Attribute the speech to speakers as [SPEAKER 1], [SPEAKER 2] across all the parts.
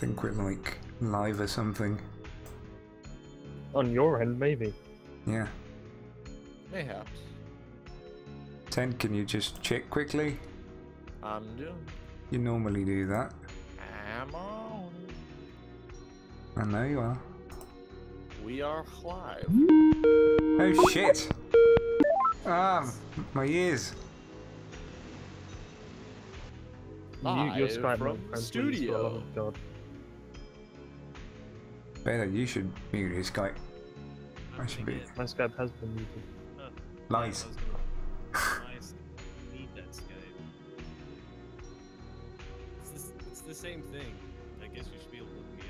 [SPEAKER 1] think we're like live or something.
[SPEAKER 2] On your end, maybe.
[SPEAKER 1] Yeah.
[SPEAKER 3] Mayhaps.
[SPEAKER 1] 10, can you just check quickly?
[SPEAKER 3] I'm doing.
[SPEAKER 1] You normally do that.
[SPEAKER 3] I'm on.
[SPEAKER 1] I know you are.
[SPEAKER 3] We are live.
[SPEAKER 1] Oh shit! Ah, my ears.
[SPEAKER 3] Live
[SPEAKER 2] Your Skype
[SPEAKER 3] from
[SPEAKER 2] friends, please,
[SPEAKER 3] studio.
[SPEAKER 2] for the love of God.
[SPEAKER 1] Better, you should mute your Skype. I should be.
[SPEAKER 2] My Skype has been muted.
[SPEAKER 1] Lies.
[SPEAKER 4] Nice. Need that Skype. It's the same thing. I guess you should be able to look me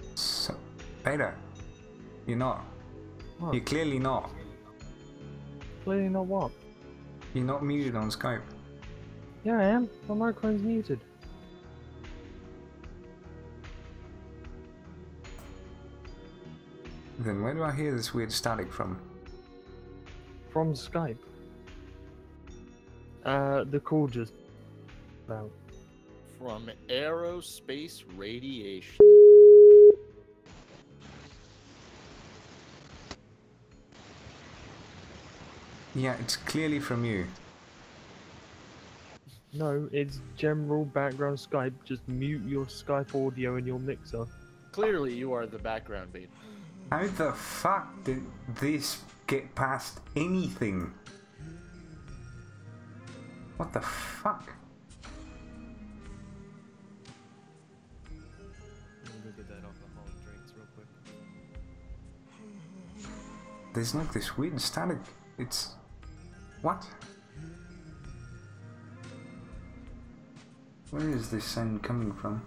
[SPEAKER 4] up.
[SPEAKER 1] So, Beta, you're not.
[SPEAKER 2] What?
[SPEAKER 1] You're clearly not.
[SPEAKER 2] Clearly not what?
[SPEAKER 1] You're not muted on Skype.
[SPEAKER 2] Yeah, I am. My microphone's muted.
[SPEAKER 1] Then where do I hear this weird static from?
[SPEAKER 2] From Skype. The call just about.
[SPEAKER 3] From aerospace radiation.
[SPEAKER 1] Yeah, it's clearly from you.
[SPEAKER 2] No, it's general background Skype. Just mute your Skype audio in your mixer.
[SPEAKER 3] Clearly, you are the background bait.
[SPEAKER 1] How the fuck did this get past anything? What the fuck?
[SPEAKER 4] I'm gonna go get that alcohol and drinks real quick.
[SPEAKER 1] There's like this weird static. It's... What? Where is this sound coming from?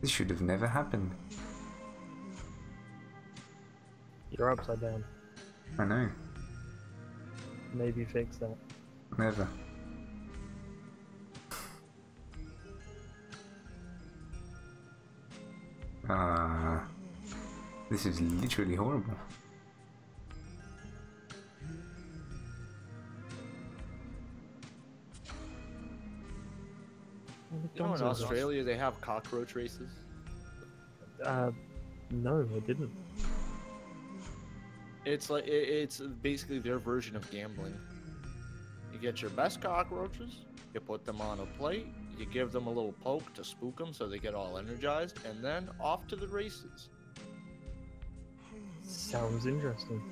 [SPEAKER 1] This should have never happened.
[SPEAKER 2] You're upside down.
[SPEAKER 1] I know.
[SPEAKER 2] Maybe fix that.
[SPEAKER 1] Never. This is literally horrible.
[SPEAKER 3] You know, in Australia, they have cockroach races.
[SPEAKER 2] No, I didn't.
[SPEAKER 3] It's like it's basically their version of gambling. You get your best cockroaches, you put them on a plate, you give them a little poke to spook them so they get all energized, and then off to the races.
[SPEAKER 2] Sounds interesting.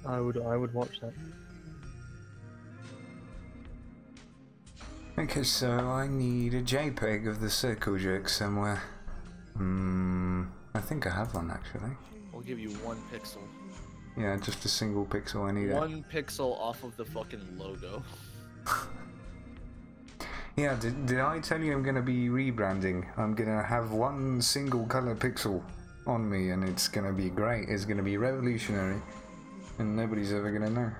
[SPEAKER 2] I would watch that.
[SPEAKER 1] Okay, so I need a JPEG of the circle jerk somewhere. I think I have one actually.
[SPEAKER 3] We'll give you 1 pixel.
[SPEAKER 1] Yeah, just a single pixel. I need
[SPEAKER 3] 1 pixel off of the fucking logo.
[SPEAKER 1] Yeah, did I tell you I'm gonna be rebranding? I'm gonna have 1 single color pixel on me, and it's gonna be great. It's gonna be revolutionary, and nobody's ever gonna know.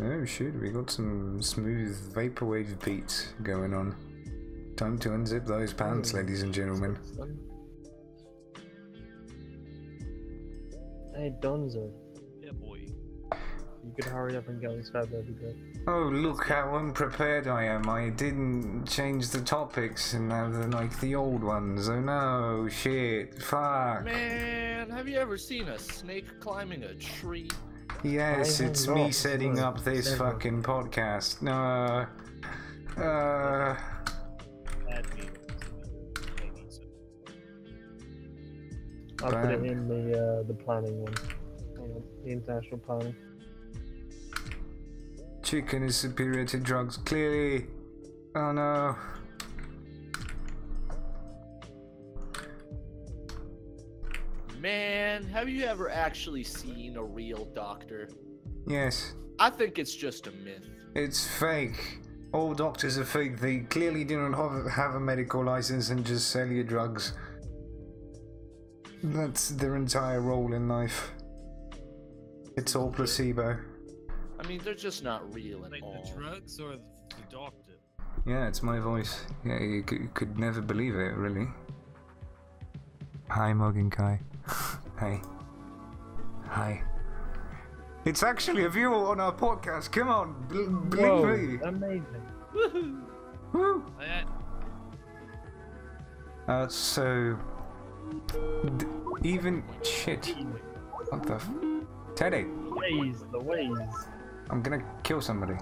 [SPEAKER 1] Oh shit, we got some smooth vaporwave beats going on. Time to unzip those pants, ladies and gentlemen.
[SPEAKER 2] Hey, Donzo.
[SPEAKER 4] Yeah, boy.
[SPEAKER 2] You could hurry up and get on Skype, that'd be great.
[SPEAKER 1] Oh, look how unprepared I am. I didn't change the topics, and now they're like the old ones. Oh no, shit, fuck.
[SPEAKER 3] Man, have you ever seen a snake climbing a tree?
[SPEAKER 1] Yes,
[SPEAKER 2] I
[SPEAKER 1] it's
[SPEAKER 2] have
[SPEAKER 1] me
[SPEAKER 2] not.
[SPEAKER 1] setting up this
[SPEAKER 2] Never.
[SPEAKER 1] fucking podcast. No.
[SPEAKER 4] Add me. I need some.
[SPEAKER 2] I'll put it
[SPEAKER 1] Bam.
[SPEAKER 2] in the planning one. The international planning.
[SPEAKER 1] Chicken is superior to drugs, clearly. Oh no.
[SPEAKER 3] Man, have you ever actually seen a real doctor?
[SPEAKER 1] Yes,
[SPEAKER 3] I think it's just a myth.
[SPEAKER 1] it's fake. All doctors are fake. They clearly do not have a medical license and just sell you drugs. That's their entire role in life. It's all placebo.
[SPEAKER 3] I mean, they're just not real at
[SPEAKER 4] Like
[SPEAKER 3] all.
[SPEAKER 4] the drugs or the doctor?
[SPEAKER 1] Yeah, it's my voice. Yeah, you could never believe it, really. Hi, Morgan Kai. Hey. Hi. It's actually a viewer on our podcast. Come on, believe
[SPEAKER 2] Whoa,
[SPEAKER 1] me.
[SPEAKER 2] amazing.
[SPEAKER 4] Woohoo!
[SPEAKER 1] Woo. So even shit. What the? Teddy.
[SPEAKER 2] Ways, the ways.
[SPEAKER 1] I'm gonna kill somebody.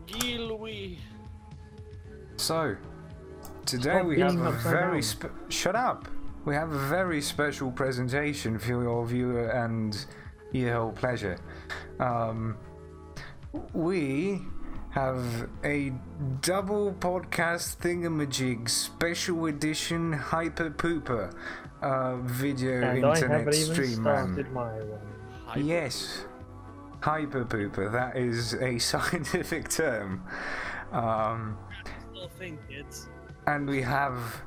[SPEAKER 3] Gilwy.
[SPEAKER 1] So today
[SPEAKER 2] Stop
[SPEAKER 1] we have
[SPEAKER 2] being
[SPEAKER 1] a
[SPEAKER 2] upside
[SPEAKER 1] very
[SPEAKER 2] down.
[SPEAKER 1] shut up. We have a very special presentation for your viewer and your whole pleasure. We have a double podcast thingamajig special edition hyper pooper video
[SPEAKER 2] And I
[SPEAKER 1] internet
[SPEAKER 2] haven't even
[SPEAKER 1] stream man.
[SPEAKER 2] started my one.
[SPEAKER 1] Yes, hyper pooper. That is a scientific term.
[SPEAKER 4] Still think, kids.
[SPEAKER 1] And we have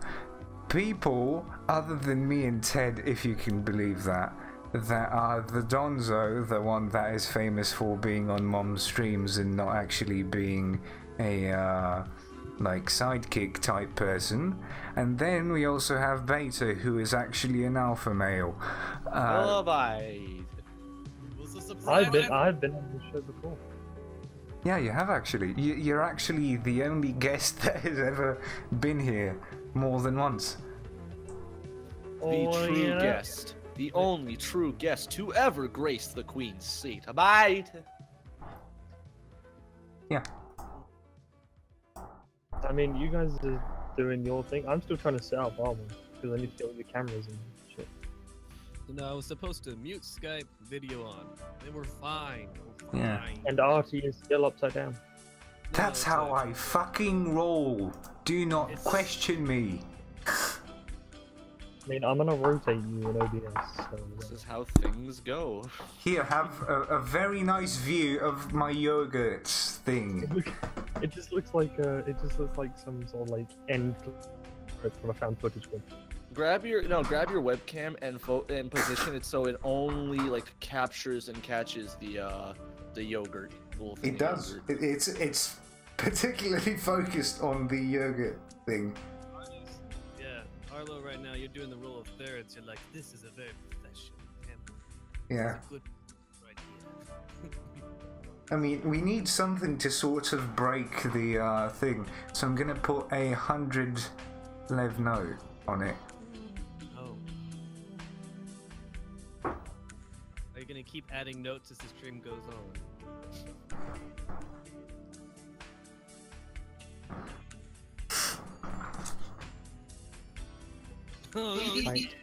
[SPEAKER 1] people other than me and Ted, if you can believe that, that are the Donzo, the one that is famous for being on Mom's streams and not actually being a like sidekick type person. And then we also have Beta, who is actually an alpha male.
[SPEAKER 3] Lullaby.
[SPEAKER 4] Was a surprise.
[SPEAKER 2] I've been on the show before.
[SPEAKER 1] Yeah, you have actually. You're actually the only guest that has ever been here more than once.
[SPEAKER 3] The
[SPEAKER 2] Oh,
[SPEAKER 3] true
[SPEAKER 2] yeah.
[SPEAKER 3] guest. The only true guest to ever grace the Queen's seat. Abide.
[SPEAKER 1] Yeah.
[SPEAKER 2] I mean, you guys are doing your thing. I'm still trying to set up our one because I need to get all the cameras and shit.
[SPEAKER 4] No, I was supposed to mute Skype video on. They were fine.
[SPEAKER 1] Yeah.
[SPEAKER 2] And Artie is still upside down.
[SPEAKER 1] That's how I fucking roll. Do not question me.
[SPEAKER 2] I mean, I'm gonna rotate you in OBS. So,
[SPEAKER 3] This is how things go.
[SPEAKER 1] Here, have a very nice view of my yogurt thing.
[SPEAKER 2] it just looks like some sort of like end clip from a found footage clip.
[SPEAKER 3] Grab your webcam and position it so it only like captures and catches the yogurt. Little thing
[SPEAKER 1] It does.
[SPEAKER 3] yogurt.
[SPEAKER 1] It's particularly focused on the yogurt thing.
[SPEAKER 4] Yeah, Arlo, right now you're doing the rule of thirds. You're like, this is a very professional camera.
[SPEAKER 1] Yeah.
[SPEAKER 4] It's a good right here.
[SPEAKER 1] I mean, we need something to sort of break the thing. So I'm gonna put 100 lev note on it.
[SPEAKER 4] Oh. Are you gonna keep adding notes as the stream goes on? Oh,
[SPEAKER 2] Right.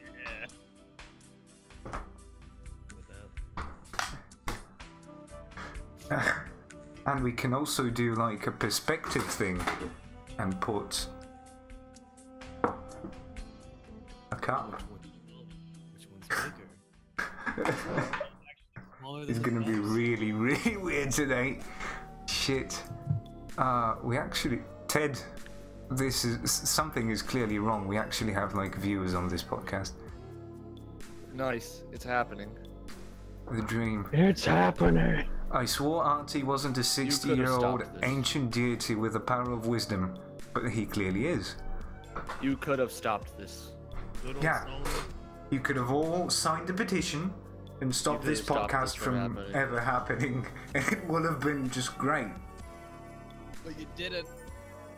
[SPEAKER 4] yeah.
[SPEAKER 1] And we can also do like a perspective thing and put a cup.
[SPEAKER 4] Which one's bigger? Smaller than
[SPEAKER 1] It's
[SPEAKER 4] the
[SPEAKER 1] gonna be
[SPEAKER 4] box?
[SPEAKER 1] really, really weird today. Shit. We actually, Ted, something is clearly wrong. We actually have like viewers on this podcast.
[SPEAKER 3] Nice. It's happening.
[SPEAKER 1] The dream.
[SPEAKER 2] It's happening.
[SPEAKER 1] I swore Artie wasn't a 60-year-old
[SPEAKER 3] stopped this.
[SPEAKER 1] ancient deity with the power of wisdom, but he clearly is.
[SPEAKER 3] You could have stopped this.
[SPEAKER 4] Good old
[SPEAKER 1] Yeah.
[SPEAKER 4] Solomon.
[SPEAKER 1] You could have all signed a petition and stopped
[SPEAKER 3] You
[SPEAKER 1] this
[SPEAKER 3] could have stopped
[SPEAKER 1] podcast
[SPEAKER 3] this from
[SPEAKER 1] from
[SPEAKER 3] happening.
[SPEAKER 1] ever happening, and it would have been just great.
[SPEAKER 4] But you didn't.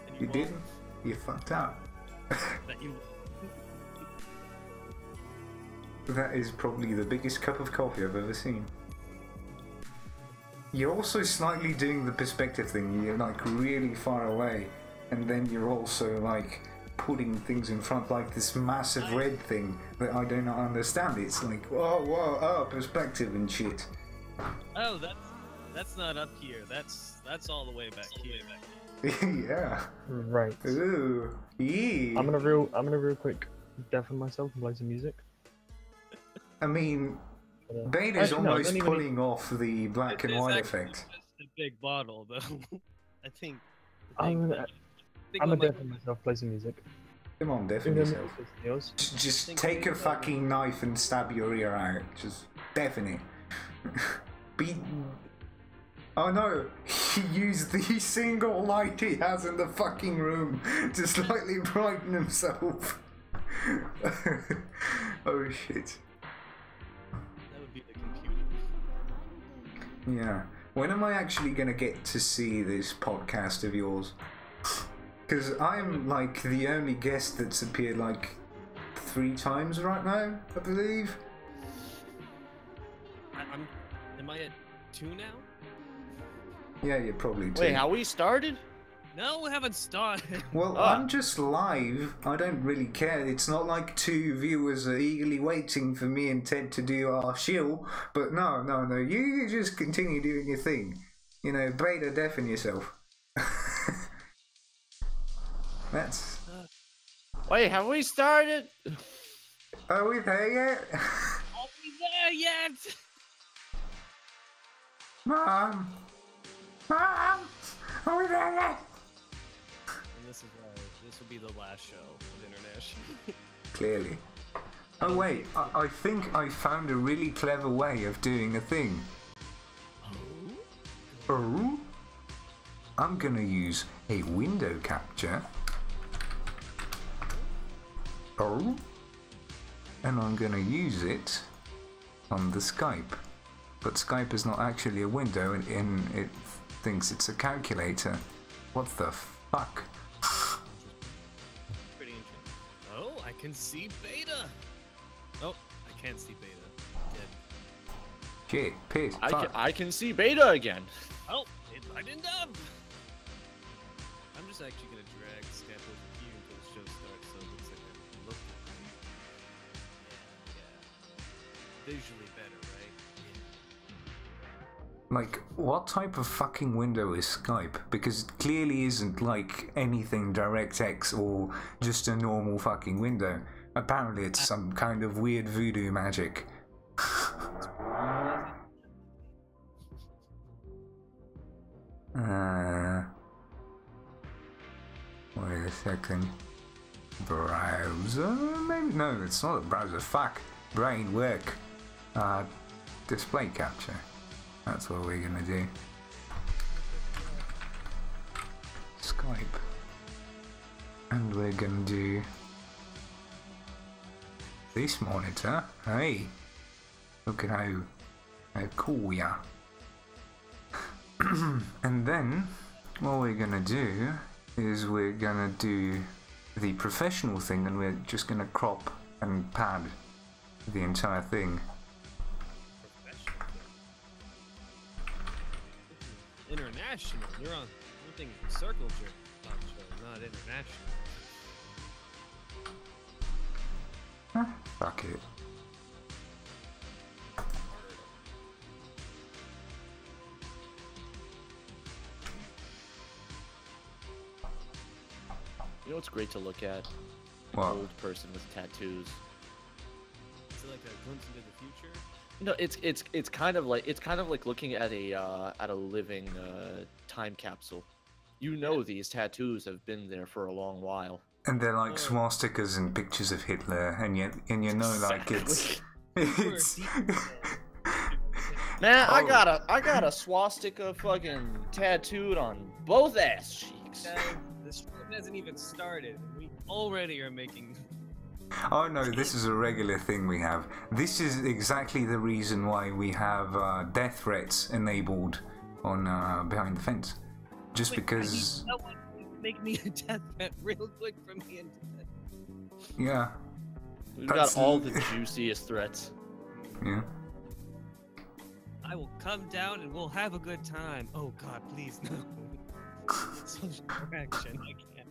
[SPEAKER 4] And
[SPEAKER 1] You
[SPEAKER 4] won't.
[SPEAKER 1] didn't. You fucked up.
[SPEAKER 4] That you.
[SPEAKER 1] That is probably the biggest cup of coffee I've ever seen. You're also slightly doing the perspective thing. You're like really far away, and then you're also like putting things in front, like this massive red thing that I do not understand. It's like whoa, perspective and shit.
[SPEAKER 4] Oh, that's not up here. That's all the way back here.
[SPEAKER 1] Yeah.
[SPEAKER 2] Right.
[SPEAKER 1] Ooh. Yeah.
[SPEAKER 2] I'm gonna real quick deafen myself and play some music.
[SPEAKER 1] I mean,
[SPEAKER 2] But,
[SPEAKER 1] Bane is
[SPEAKER 2] actually, no, I
[SPEAKER 1] almost
[SPEAKER 2] don't even
[SPEAKER 1] pulling off the black and
[SPEAKER 4] It's
[SPEAKER 1] white
[SPEAKER 4] actually
[SPEAKER 1] effect.
[SPEAKER 4] just a big bottle, though. I think.
[SPEAKER 2] I'm gonna
[SPEAKER 4] think
[SPEAKER 2] I'm
[SPEAKER 4] I'll
[SPEAKER 2] gonna
[SPEAKER 4] make-
[SPEAKER 2] deafen myself, play some music.
[SPEAKER 1] Come on,
[SPEAKER 2] Who
[SPEAKER 1] deafen
[SPEAKER 2] knows
[SPEAKER 1] yourself.
[SPEAKER 2] if it's yours?
[SPEAKER 1] Just
[SPEAKER 4] think
[SPEAKER 1] take a
[SPEAKER 4] we-
[SPEAKER 1] fucking knife and stab your ear out. Just deafen it. Be Oh no, he used the single light he has in the fucking room to slightly brighten himself. Oh shit.
[SPEAKER 4] That would be the computer.
[SPEAKER 1] Yeah. When am I actually gonna get to see this podcast of yours? Because I'm like the only guest that's appeared like 3 times right now, I believe.
[SPEAKER 4] Am I at 2 now?
[SPEAKER 1] Yeah, you're probably 2.
[SPEAKER 3] Wait, how we started?
[SPEAKER 4] No, we haven't started.
[SPEAKER 1] Well, I'm just live. I don't really care. It's not like 2 viewers are eagerly waiting for me and Ted to do our shill. But no. You just continue doing your thing. You know, beta deafen yourself. That's...
[SPEAKER 3] Wait, have we started?
[SPEAKER 1] Are we there yet?
[SPEAKER 4] Are we there yet?
[SPEAKER 1] Mom! Are we there yet?
[SPEAKER 4] And this will be the last show with International.
[SPEAKER 1] Clearly. Oh wait, I think I found a really clever way of doing a thing. Oh? I'm gonna use a window capture. Oh? And I'm gonna use it on the Skype. But Skype is not actually a window and it thinks it's a calculator. What the fuck?
[SPEAKER 4] Pretty interesting. Oh, I can see Beta. Oh, I can't see Beta. Dead.
[SPEAKER 1] Shit, piss, fuck.
[SPEAKER 3] I can see Beta again.
[SPEAKER 4] Oh, it lightened up. I'm just actually gonna drag Snap over here until the show starts, so it looks like I'm looking. Yeah. Visually better, right? Yeah.
[SPEAKER 1] Like, what type of fucking window is Skype? Because it clearly isn't like anything DirectX or just a normal fucking window. Apparently it's some kind of weird voodoo magic. Wait a second. Browser? Maybe? No, it's not a browser. Fuck. Brain work. Display capture. That's what we're gonna do. Skype. And we're gonna do this monitor. Hey! Look at how cool we are. And then, what we're gonna do is we're gonna do the professional thing and we're just gonna crop and pad the entire thing.
[SPEAKER 4] International. You're thinking circle jerk talk show, not international.
[SPEAKER 1] Huh, fuck it.
[SPEAKER 3] You know what's great to look at? An
[SPEAKER 1] What?
[SPEAKER 3] old person with tattoos.
[SPEAKER 4] Is it like a glimpse into the future?
[SPEAKER 3] No, it's kind of like looking at a living time capsule. You know these tattoos have been there for a long while.
[SPEAKER 1] And they're like swastikas and pictures of Hitler, and you know, like it's
[SPEAKER 3] Man,
[SPEAKER 1] Oh.
[SPEAKER 3] I got a swastika fucking tattooed on both ass cheeks.
[SPEAKER 4] The stream hasn't even started. We already are making.
[SPEAKER 1] Oh no, this is a regular thing we have. This is exactly the reason why we have death threats enabled on Behind the Fence. Just because...
[SPEAKER 4] I need someone to make me a death threat real quick from the internet.
[SPEAKER 1] Yeah.
[SPEAKER 3] We've
[SPEAKER 1] That's-
[SPEAKER 3] got all the juiciest threats.
[SPEAKER 1] Yeah.
[SPEAKER 4] I will come down and we'll have a good time. Oh God, please no. Social correction. I can't.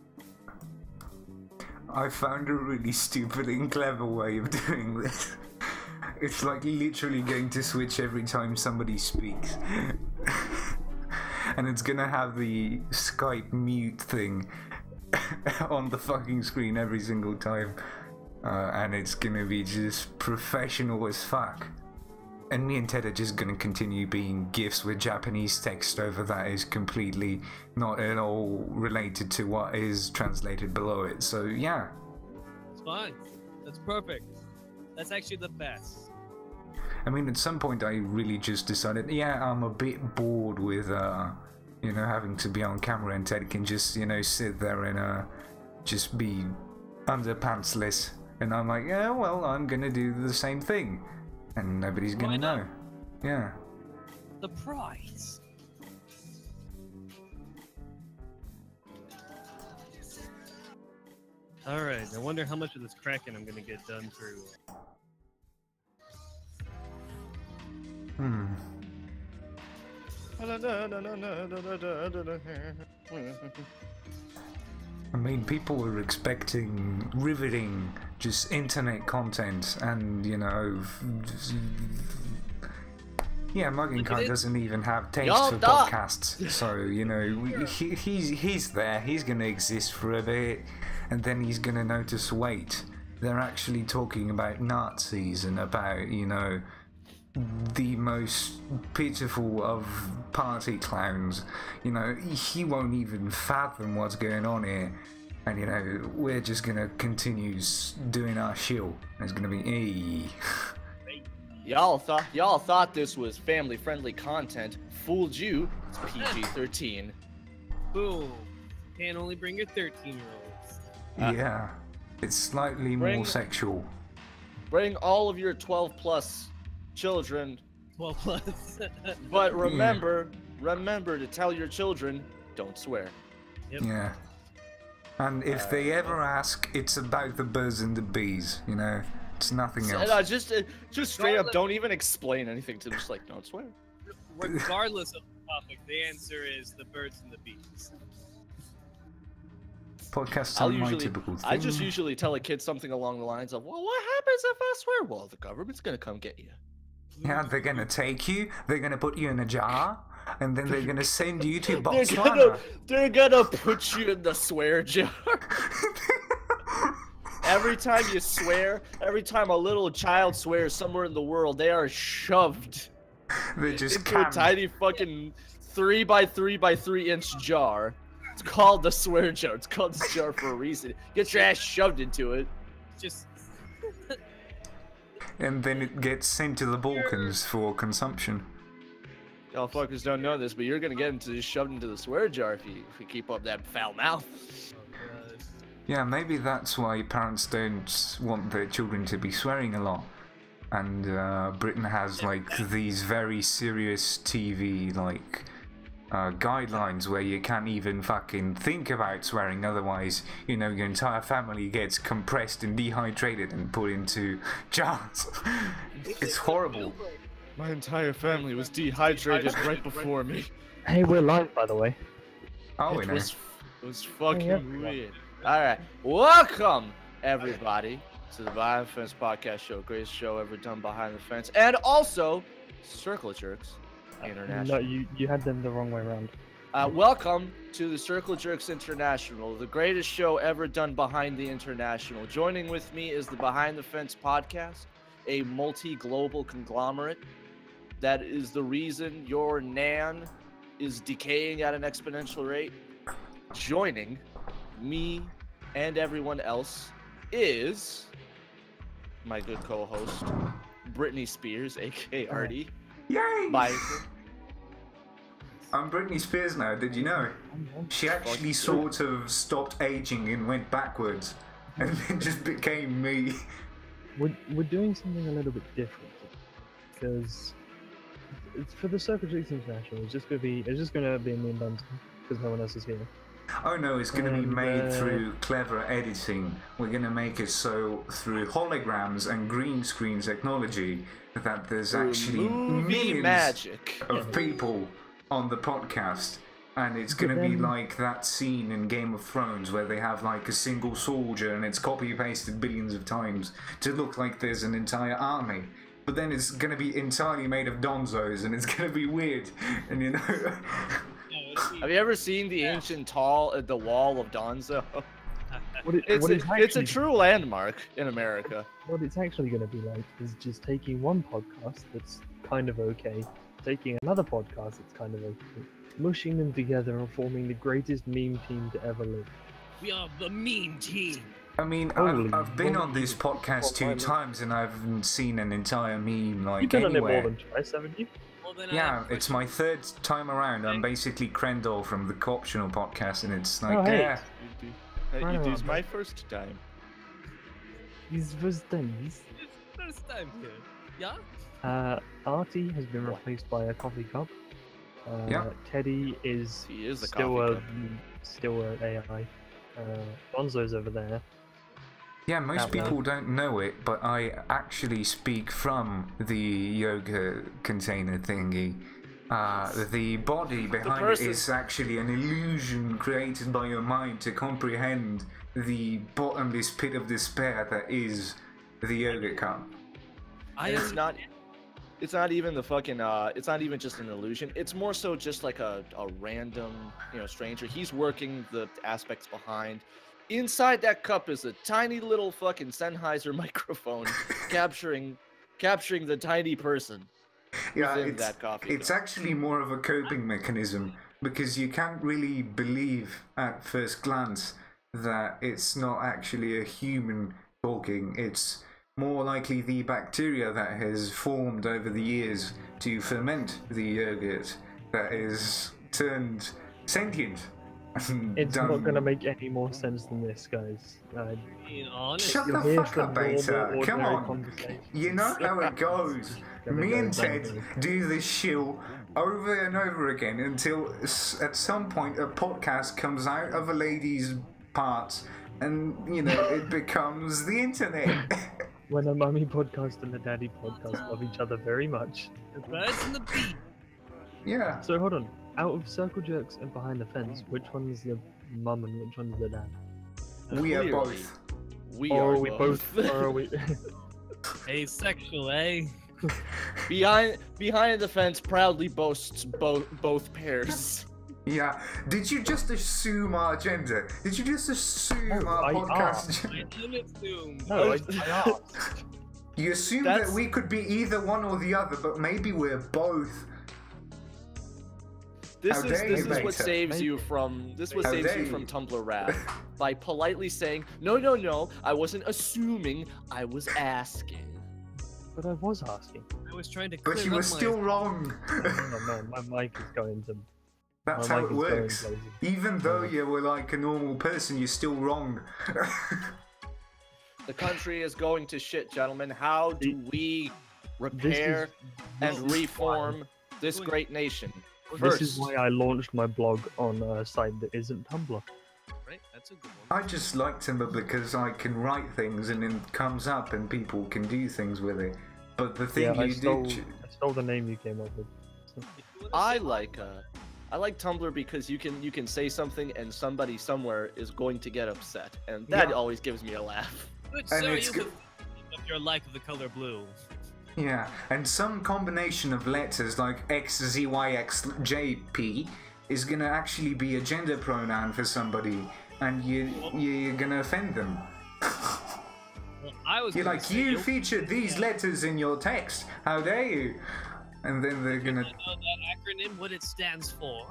[SPEAKER 1] I found a really stupid and clever way of doing this. It's like literally going to switch every time somebody speaks. And it's gonna have the Skype mute thing on the fucking screen every single time. And it's gonna be just professional as fuck. And me and Ted are just gonna continue being GIFs with Japanese text over that is completely not at all related to what is translated below it. So yeah.
[SPEAKER 4] It's fine. That's perfect. That's actually the best.
[SPEAKER 1] I mean, at some point I really just decided, yeah, I'm a bit bored with, you know, having to be on camera, and Ted can just, you know, sit there and just be underpantsless. And I'm like, yeah, well, I'm gonna do the same thing. And nobody's gonna know. Yeah.
[SPEAKER 4] The prize. Alright, I wonder how much of this cracking I'm gonna get done through.
[SPEAKER 1] I mean, people were expecting riveting, just internet content, and, you know, yeah, Mugging Kai doesn't even have taste for podcasts, so, you know, he's there, he's gonna exist for a bit, and then he's gonna notice, wait, they're actually talking about Nazis and about, you know, the most pitiful of party clowns. You know, he won't even fathom what's going on here, and, you know, we're just gonna continue doing our shill. It's gonna be
[SPEAKER 3] Y'all thought this was family-friendly content. Fooled you. It's PG-13.
[SPEAKER 4] Boom. Can't only bring your 13-year-olds.
[SPEAKER 1] yeah, it's slightly more sexual.
[SPEAKER 3] Bring all of your 12+ children.
[SPEAKER 4] 12+.
[SPEAKER 3] But remember to tell your children, don't swear.
[SPEAKER 4] Yep.
[SPEAKER 1] Yeah. And if they ever ask, it's about the birds and the bees, you know? It's nothing else.
[SPEAKER 3] Just straight up, don't even explain anything to them. Just like, don't swear.
[SPEAKER 4] Regardless of the topic, the answer is the birds and the bees.
[SPEAKER 1] Podcasts are my typical thing.
[SPEAKER 3] I just usually tell a kid something along the lines of, well, what happens if I swear? Well, the government's gonna come get you.
[SPEAKER 1] Yeah, they're gonna take you, they're gonna put you in a jar, and then they're gonna send you to Botswana.
[SPEAKER 3] They're gonna put you in the swear jar. Every time you swear, every time a little child swears somewhere in the world, they are shoved into a tiny fucking 3x3x3-inch jar. It's called the swear jar. It's called the jar for a reason. Get your ass shoved into it.
[SPEAKER 4] Just.
[SPEAKER 1] And then it gets sent to the Balkans for consumption.
[SPEAKER 3] Y'all fuckers don't know this, but you're gonna get shoved into the swear jar if you keep up that foul mouth.
[SPEAKER 1] Yeah, maybe that's why parents don't want their children to be swearing a lot. And Britain has like these very serious TV like guidelines where you can't even fucking think about swearing, otherwise, you know, your entire family gets compressed and dehydrated and put into jars. It's horrible.
[SPEAKER 3] My entire family was dehydrated right before me.
[SPEAKER 2] Hey, we're live, by the way.
[SPEAKER 1] Oh, we know.
[SPEAKER 3] It was fucking weird. Alright, welcome everybody to the Behind the Fence podcast show, greatest show ever done behind the fence, and also Circle Jerks International.
[SPEAKER 2] No, you had them the wrong way around.
[SPEAKER 3] Welcome to the Circle Jerks International, the greatest show ever done behind the international. Joining with me is the Behind the Fence podcast, a multi-global conglomerate that is the reason your Nan is decaying at an exponential rate. Joining me and everyone else is my good co-host, Britney Spears, aka Arty.
[SPEAKER 1] Yay!
[SPEAKER 3] Bye.
[SPEAKER 1] I'm Britney Spears now, did you know? She actually sort of stopped aging and went backwards, and then just became me.
[SPEAKER 2] We're doing something a little bit different, because it's for the Circle Jerks International. It's just gonna be me and Benton, because no one else is here.
[SPEAKER 1] Oh no, it's going to be made through clever editing. We're going to make it so through holograms and green screen technology that there's actually millions of people on the podcast. And it's going to be like that scene in Game of Thrones where they have like a single soldier and it's copy-pasted billions of times to look like there's an entire army. But then it's going to be entirely made of donzos and it's going to be weird. And you know...
[SPEAKER 3] Have you ever seen the ancient the wall of Donzo?
[SPEAKER 2] It's
[SPEAKER 3] a true landmark in America.
[SPEAKER 2] What it's actually going to be like is just taking one podcast that's kind of okay, taking another podcast that's kind of okay, mushing them together and forming the greatest meme team to ever live.
[SPEAKER 4] We are the meme team.
[SPEAKER 1] I mean,
[SPEAKER 2] Holy
[SPEAKER 1] I've been on
[SPEAKER 2] moly.
[SPEAKER 1] this podcast 2 times and I haven't seen an entire meme like
[SPEAKER 2] You've been on it more
[SPEAKER 1] anywhere.
[SPEAKER 2] than twice, haven't you?
[SPEAKER 4] Well, then I
[SPEAKER 1] Yeah,
[SPEAKER 4] have a
[SPEAKER 1] it's
[SPEAKER 4] question.
[SPEAKER 1] my 3rd time around. I'm basically Krendor from the Corptional podcast, and it's like,
[SPEAKER 2] Oh, hey.
[SPEAKER 1] yeah.
[SPEAKER 3] It is my first time.
[SPEAKER 2] He's first time.
[SPEAKER 4] It's first time here. Yeah?
[SPEAKER 2] Artie has been replaced by a coffee cup.
[SPEAKER 1] Yeah.
[SPEAKER 2] Teddy is
[SPEAKER 3] He is the
[SPEAKER 2] still
[SPEAKER 3] coffee
[SPEAKER 2] a
[SPEAKER 3] cup.
[SPEAKER 2] still an AI. Bonzo's over there.
[SPEAKER 1] Yeah, most
[SPEAKER 2] Out loud.
[SPEAKER 1] people don't know it, but I actually speak from the yoga container thingy. The body behind it
[SPEAKER 3] person-
[SPEAKER 1] is actually an illusion created by your mind to comprehend the bottomless pit of despair that is the yoga cup.
[SPEAKER 3] And it's not. It's not even the fucking. It's not even just an illusion. It's more so just like a random, stranger. He's working the aspects behind. Inside that cup is a tiny little fucking Sennheiser microphone, capturing the tiny person.
[SPEAKER 1] Yeah,
[SPEAKER 3] within that coffee
[SPEAKER 1] it's
[SPEAKER 3] cup.
[SPEAKER 1] actually more of a coping mechanism because you can't really believe at first glance that it's not actually a human talking. It's more likely the bacteria that has formed over the years to ferment the yogurt that is turned sentient. and
[SPEAKER 2] It's
[SPEAKER 1] done-
[SPEAKER 2] not gonna make any more sense than this, guys.
[SPEAKER 4] Being honest.
[SPEAKER 1] Shut
[SPEAKER 2] You're
[SPEAKER 1] the
[SPEAKER 2] here
[SPEAKER 1] fuck
[SPEAKER 2] for
[SPEAKER 1] up, Beta.
[SPEAKER 2] normal,
[SPEAKER 1] Come
[SPEAKER 2] ordinary
[SPEAKER 1] on.
[SPEAKER 2] conversations.
[SPEAKER 1] You know how it goes.
[SPEAKER 2] Gonna
[SPEAKER 1] Me
[SPEAKER 2] go
[SPEAKER 1] and Ted
[SPEAKER 2] downhill.
[SPEAKER 1] do this shill over and over again until at some point a podcast comes out of a lady's parts and, it becomes the internet.
[SPEAKER 2] When a mummy podcast and a daddy podcast love each other very much.
[SPEAKER 4] The birds and the bees.
[SPEAKER 1] Yeah.
[SPEAKER 2] So hold on. Out of circle jerks and behind the fence, which one's the mum and which one's the dad?
[SPEAKER 1] We are
[SPEAKER 3] Clearly,
[SPEAKER 1] both.
[SPEAKER 3] We
[SPEAKER 2] Or
[SPEAKER 3] are
[SPEAKER 2] are we both? Or are we?
[SPEAKER 4] Asexual, eh?
[SPEAKER 3] behind the fence proudly boasts both pairs.
[SPEAKER 1] Yeah. Did you just assume our gender? Did you just assume
[SPEAKER 2] No,
[SPEAKER 1] our
[SPEAKER 2] I
[SPEAKER 1] podcast?
[SPEAKER 4] I didn't assume.
[SPEAKER 2] No, I asked.
[SPEAKER 1] You assumed
[SPEAKER 3] That's-
[SPEAKER 1] that we could be either one or the other, but maybe we're both.
[SPEAKER 3] This
[SPEAKER 1] How
[SPEAKER 3] is
[SPEAKER 1] dare
[SPEAKER 3] this
[SPEAKER 1] you,
[SPEAKER 3] is what
[SPEAKER 1] Beta.
[SPEAKER 3] saves you from
[SPEAKER 1] How dare you.
[SPEAKER 3] Tumblr wrath by politely saying no, I wasn't assuming, I was asking.
[SPEAKER 2] But I was asking.
[SPEAKER 4] I was trying to
[SPEAKER 1] But
[SPEAKER 4] clear
[SPEAKER 1] you were
[SPEAKER 4] up
[SPEAKER 1] still
[SPEAKER 4] my...
[SPEAKER 1] wrong.
[SPEAKER 2] No, my mic is going to.
[SPEAKER 1] That's
[SPEAKER 2] My
[SPEAKER 1] how
[SPEAKER 2] mic
[SPEAKER 1] it
[SPEAKER 2] is going
[SPEAKER 1] works.
[SPEAKER 2] crazy.
[SPEAKER 1] Even though you were like a normal person, you're still wrong.
[SPEAKER 3] The country is going to shit, gentlemen. How do we repair
[SPEAKER 2] this
[SPEAKER 3] and
[SPEAKER 2] is
[SPEAKER 3] reform this great nation?
[SPEAKER 2] This is
[SPEAKER 3] First,
[SPEAKER 2] why I launched my blog on a site that isn't Tumblr.
[SPEAKER 4] Right? That's a good one.
[SPEAKER 1] I just like Timber because I can write things and it comes up and people can do things with it. But the thing
[SPEAKER 2] Yeah, I
[SPEAKER 1] you
[SPEAKER 2] stole
[SPEAKER 1] did...
[SPEAKER 2] the name you came up with.
[SPEAKER 3] I like Tumblr because you can say something and somebody somewhere is going to get upset, and that
[SPEAKER 1] Yeah.
[SPEAKER 3] always gives me a laugh.
[SPEAKER 4] Good
[SPEAKER 1] And
[SPEAKER 4] sir,
[SPEAKER 1] it's
[SPEAKER 4] you
[SPEAKER 1] good-
[SPEAKER 4] can of your like of the color blue.
[SPEAKER 1] Yeah, and some combination of letters like X, Z, Y, X, J, P is gonna actually be a gender pronoun for somebody, and you're gonna offend them.
[SPEAKER 4] Well, I was
[SPEAKER 1] You're
[SPEAKER 4] gonna
[SPEAKER 1] like,
[SPEAKER 4] say,
[SPEAKER 1] you featured these letters in your text. How dare you? And then they're gonna,
[SPEAKER 4] know that acronym, what it stands for.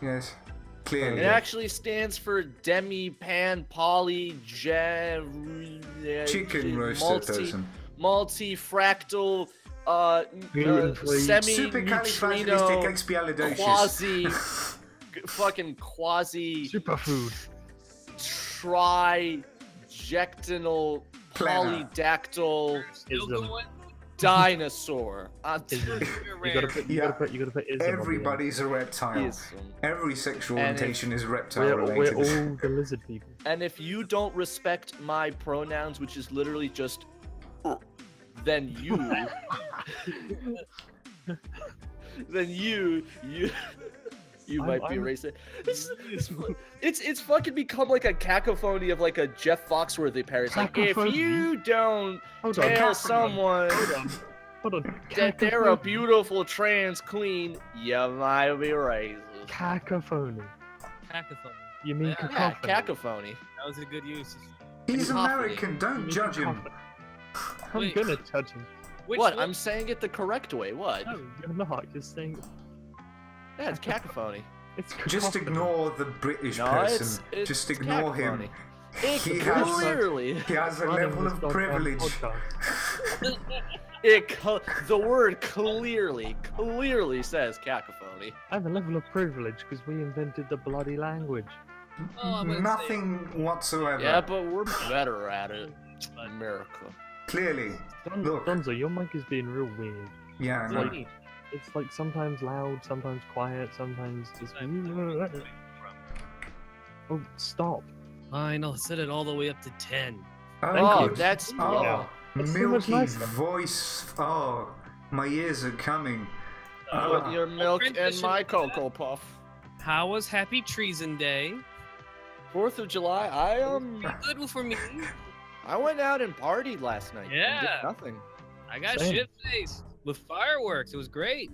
[SPEAKER 1] yes,
[SPEAKER 3] It
[SPEAKER 1] clearly.
[SPEAKER 3] actually stands for demi pan poly
[SPEAKER 1] Chicken roaster person.
[SPEAKER 3] multi-fractal
[SPEAKER 2] Gluten-free.
[SPEAKER 3] semi-neutrino
[SPEAKER 1] Supercalifragilisticexpialidocious.
[SPEAKER 3] quasi fucking quasi
[SPEAKER 2] Superfood.
[SPEAKER 3] trijectinal
[SPEAKER 1] Planner.
[SPEAKER 3] polydactyl
[SPEAKER 4] Still
[SPEAKER 2] Ism.
[SPEAKER 4] going?
[SPEAKER 3] dinosaur.
[SPEAKER 2] Ism. You gotta put. You
[SPEAKER 1] Yeah.
[SPEAKER 2] gotta put. Ism on the end.
[SPEAKER 1] Everybody's a reptile.
[SPEAKER 3] Ism.
[SPEAKER 1] Every sexual
[SPEAKER 3] And
[SPEAKER 1] orientation is reptile
[SPEAKER 2] We're
[SPEAKER 1] related.
[SPEAKER 2] all the lizard people.
[SPEAKER 3] And if you don't respect my pronouns, which is literally just then you then you might be
[SPEAKER 2] I'm-
[SPEAKER 3] racist. It's fucking become like a cacophony of like a Jeff Foxworthy parody. Like if
[SPEAKER 2] Cacophony?
[SPEAKER 3] you don't
[SPEAKER 2] Hold on.
[SPEAKER 3] tell someone
[SPEAKER 2] Hold on.
[SPEAKER 3] that they're a
[SPEAKER 2] Cacophony.
[SPEAKER 3] beautiful trans queen, you might be racist.
[SPEAKER 2] Cacophony.
[SPEAKER 4] Cacophony.
[SPEAKER 2] You mean
[SPEAKER 4] Yeah,
[SPEAKER 3] Yeah,
[SPEAKER 2] cacophony?
[SPEAKER 3] cacophony.
[SPEAKER 4] That was a good use.
[SPEAKER 1] He's
[SPEAKER 3] Cacophony.
[SPEAKER 1] American, don't judge him.
[SPEAKER 2] I'm
[SPEAKER 4] Wait.
[SPEAKER 2] gonna judge him.
[SPEAKER 4] Which
[SPEAKER 3] What?
[SPEAKER 4] one?
[SPEAKER 3] I'm saying it the correct way. What?
[SPEAKER 2] No, you're not. You're saying
[SPEAKER 3] Yeah, it's cacophony.
[SPEAKER 2] it's
[SPEAKER 1] Just
[SPEAKER 2] cacophony.
[SPEAKER 1] ignore the British
[SPEAKER 3] No,
[SPEAKER 1] person.
[SPEAKER 3] it's
[SPEAKER 1] Just ignore him.
[SPEAKER 3] cacophony.
[SPEAKER 1] He has
[SPEAKER 3] Clearly,
[SPEAKER 1] a
[SPEAKER 2] Running
[SPEAKER 1] level
[SPEAKER 2] this
[SPEAKER 1] of
[SPEAKER 2] goddamn
[SPEAKER 1] privilege.
[SPEAKER 2] podcast.
[SPEAKER 3] the word clearly says cacophony.
[SPEAKER 2] I have a level of privilege because we invented the bloody language.
[SPEAKER 4] Oh, I'm gonna say-
[SPEAKER 1] Nothing whatsoever.
[SPEAKER 3] Yeah, but we're better at it. America.
[SPEAKER 1] Clearly. Look.
[SPEAKER 2] Donzo, your mic is being real weird.
[SPEAKER 1] Yeah,
[SPEAKER 4] What
[SPEAKER 1] no.
[SPEAKER 4] do you mean?
[SPEAKER 2] It's like sometimes loud, sometimes quiet, sometimes just. Oh, stop!
[SPEAKER 4] Fine, I'll set it all the way up to 10.
[SPEAKER 3] Oh,
[SPEAKER 1] good.
[SPEAKER 3] that's
[SPEAKER 1] Oh,
[SPEAKER 2] That's so much
[SPEAKER 1] milky
[SPEAKER 2] nicer.
[SPEAKER 1] voice. Oh, my ears are coming.
[SPEAKER 3] Put your milk in
[SPEAKER 4] transition
[SPEAKER 3] my
[SPEAKER 4] to
[SPEAKER 3] Cocoa Puff.
[SPEAKER 4] How was Happy Treason Day?
[SPEAKER 3] 4th of July,
[SPEAKER 4] Good for me.
[SPEAKER 3] I went out and partied last night. and
[SPEAKER 4] Yeah.
[SPEAKER 3] did nothing.
[SPEAKER 4] I got
[SPEAKER 2] Same.
[SPEAKER 4] shit-faced with fireworks. It was great.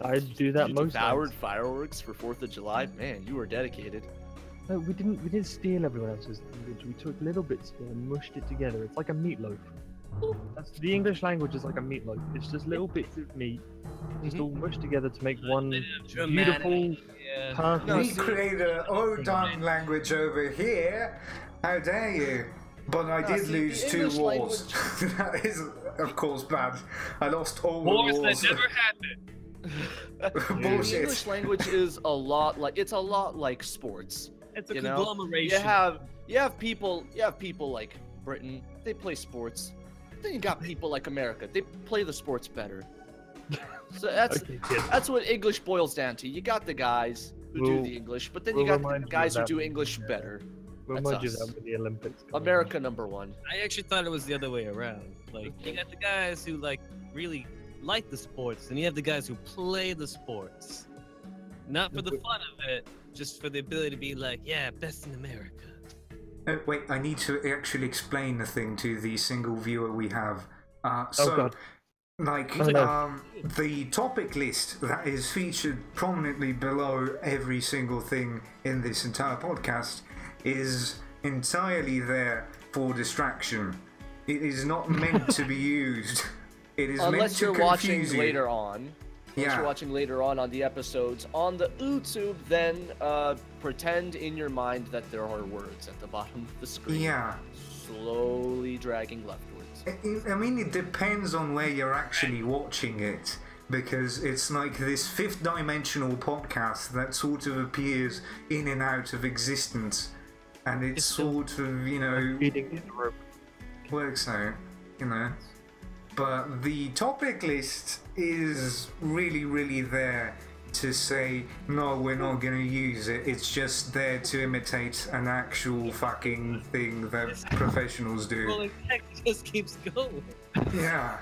[SPEAKER 2] I do that
[SPEAKER 3] You
[SPEAKER 2] most
[SPEAKER 3] devoured
[SPEAKER 2] times.
[SPEAKER 3] fireworks for 4th of July? Man, you were dedicated.
[SPEAKER 2] No, we didn't. We didn't steal everyone else's language. We took little bits of it and mushed it together. It's like a meatloaf. That's the English language is like a meatloaf. It's just little bits of meat, just all mushed together to make one
[SPEAKER 4] Dramatic.
[SPEAKER 2] beautiful,
[SPEAKER 4] Yeah.
[SPEAKER 2] perfect.
[SPEAKER 3] No,
[SPEAKER 1] We
[SPEAKER 3] see-
[SPEAKER 1] created an Odon language over here. How dare you? But I
[SPEAKER 3] No,
[SPEAKER 1] did
[SPEAKER 3] see,
[SPEAKER 1] lose
[SPEAKER 3] the
[SPEAKER 1] 2
[SPEAKER 3] English
[SPEAKER 1] wars. that is, of course, bad. I lost all the
[SPEAKER 4] Wars
[SPEAKER 1] wars.
[SPEAKER 4] that never happened.
[SPEAKER 3] The
[SPEAKER 1] Bullshit.
[SPEAKER 3] English language is a lot like sports.
[SPEAKER 4] It's a
[SPEAKER 3] You know,
[SPEAKER 4] conglomeration.
[SPEAKER 3] You have people like Britain, they play sports. Then you got people like America, they play the sports better. So
[SPEAKER 2] Okay, kid.
[SPEAKER 3] that's what English boils down to. You got the guys who do
[SPEAKER 2] We'll-
[SPEAKER 3] the English, but then
[SPEAKER 2] we'll
[SPEAKER 3] you got the
[SPEAKER 2] remind you
[SPEAKER 3] guys
[SPEAKER 2] of
[SPEAKER 3] who
[SPEAKER 2] that
[SPEAKER 3] do
[SPEAKER 2] when
[SPEAKER 3] English
[SPEAKER 2] we,
[SPEAKER 3] better.
[SPEAKER 2] We'll
[SPEAKER 3] That's
[SPEAKER 2] remind you
[SPEAKER 3] us.
[SPEAKER 2] that with the Olympics. coming
[SPEAKER 3] America #1.
[SPEAKER 4] I actually thought it was the other way around. Like, you got the guys who, like, really like the sports, and you have the guys who play the sports. Not for the fun of it, just for the ability to be like, yeah, best in America.
[SPEAKER 1] Wait, I need to actually explain the thing to the single viewer we have.
[SPEAKER 2] Oh
[SPEAKER 1] So,
[SPEAKER 2] god.
[SPEAKER 1] like,
[SPEAKER 2] Oh, no.
[SPEAKER 1] the topic list that is featured prominently below every single thing in this entire podcast is entirely there for distraction. It is not meant to be used. It is meant
[SPEAKER 3] Unless
[SPEAKER 1] to
[SPEAKER 3] you're watching
[SPEAKER 1] confuse you.
[SPEAKER 3] later on. Unless
[SPEAKER 1] Yeah.
[SPEAKER 3] you're watching later on the episodes on the YouTube, then pretend in your mind that there are words at the bottom of the screen.
[SPEAKER 1] Yeah.
[SPEAKER 3] Slowly dragging leftwards.
[SPEAKER 1] I mean, it depends on where you're actually watching it, because it's like this fifth dimensional podcast that sort of appears in and out of existence, and it's sort of, you know,
[SPEAKER 2] Feeding in the rope.
[SPEAKER 1] works out, you know. But the topic list is really there to say, no, we're not going to use it. It's just there to imitate an actual fucking thing that professionals do.
[SPEAKER 4] Well, it just keeps going.
[SPEAKER 1] Yeah.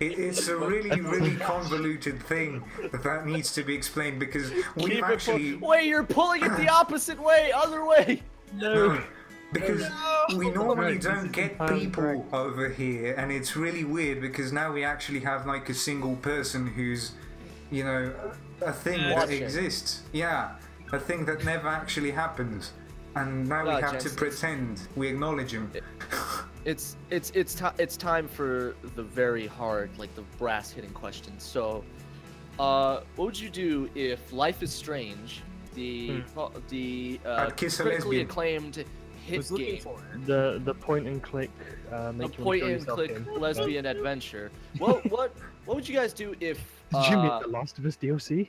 [SPEAKER 1] It's a really convoluted thing that needs to be explained, because we've
[SPEAKER 3] Keep it
[SPEAKER 1] actually...
[SPEAKER 3] Wait, you're pulling it the opposite way, other way.
[SPEAKER 1] No, because we normally
[SPEAKER 2] Right,
[SPEAKER 1] don't
[SPEAKER 2] this is
[SPEAKER 1] get
[SPEAKER 2] entirely
[SPEAKER 1] people
[SPEAKER 2] correct.
[SPEAKER 1] over here, and it's really weird because now we actually have like a single person who's, you know, a thing that
[SPEAKER 3] Watching.
[SPEAKER 1] exists. Yeah, a thing that never actually happens, and now we
[SPEAKER 3] No,
[SPEAKER 1] have
[SPEAKER 3] Jensen,
[SPEAKER 1] to pretend we acknowledge him.
[SPEAKER 3] It's time for the very hard, like the brass hitting questions. So, what would you do if Life is Strange, the
[SPEAKER 1] I'd kiss a
[SPEAKER 3] critically
[SPEAKER 1] lesbian.
[SPEAKER 3] acclaimed hit
[SPEAKER 4] Who's looking
[SPEAKER 3] game,
[SPEAKER 4] for it?
[SPEAKER 2] The point and click.
[SPEAKER 3] a
[SPEAKER 2] Make you
[SPEAKER 3] point
[SPEAKER 2] wanna
[SPEAKER 3] and
[SPEAKER 2] throw
[SPEAKER 3] click
[SPEAKER 2] yourself in.
[SPEAKER 3] lesbian adventure? What would you guys do if?
[SPEAKER 2] Did you mean the Last of Us DLC?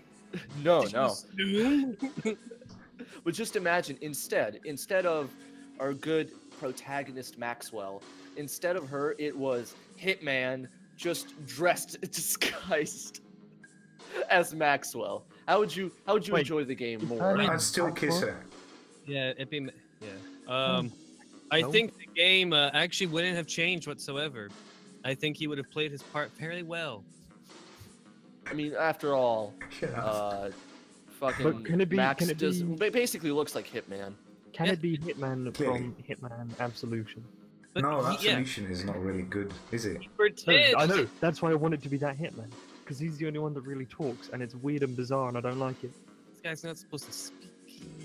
[SPEAKER 3] No,
[SPEAKER 4] Did you
[SPEAKER 3] no.
[SPEAKER 4] assume?
[SPEAKER 3] But just imagine instead of our good protagonist Maxwell, instead of her, it was Hitman just dressed, disguised as Maxwell. How would you
[SPEAKER 2] Wait,
[SPEAKER 3] enjoy the game more?
[SPEAKER 2] Hitman-
[SPEAKER 1] I'd still kiss her.
[SPEAKER 4] Yeah, it'd be. Yeah. I
[SPEAKER 2] No.
[SPEAKER 4] think the game actually wouldn't have changed whatsoever. I think he would have played his part fairly well.
[SPEAKER 3] I mean, after all,
[SPEAKER 1] Shut up.
[SPEAKER 3] fucking
[SPEAKER 2] But can it be-
[SPEAKER 3] Max
[SPEAKER 2] can it
[SPEAKER 3] does
[SPEAKER 2] be-
[SPEAKER 3] basically looks like Hitman.
[SPEAKER 2] Can
[SPEAKER 4] Yeah.
[SPEAKER 2] it be Hitman
[SPEAKER 1] Clearly.
[SPEAKER 2] from Hitman Absolution?
[SPEAKER 4] But
[SPEAKER 1] No,
[SPEAKER 4] he, yeah,
[SPEAKER 1] Absolution is not really good, is it?
[SPEAKER 4] he
[SPEAKER 2] No,
[SPEAKER 4] pretends.
[SPEAKER 2] I know. That's why I want it to be that Hitman, because he's the only one that really talks, and it's weird and bizarre, and I don't like it.
[SPEAKER 4] This guy's not supposed to speak.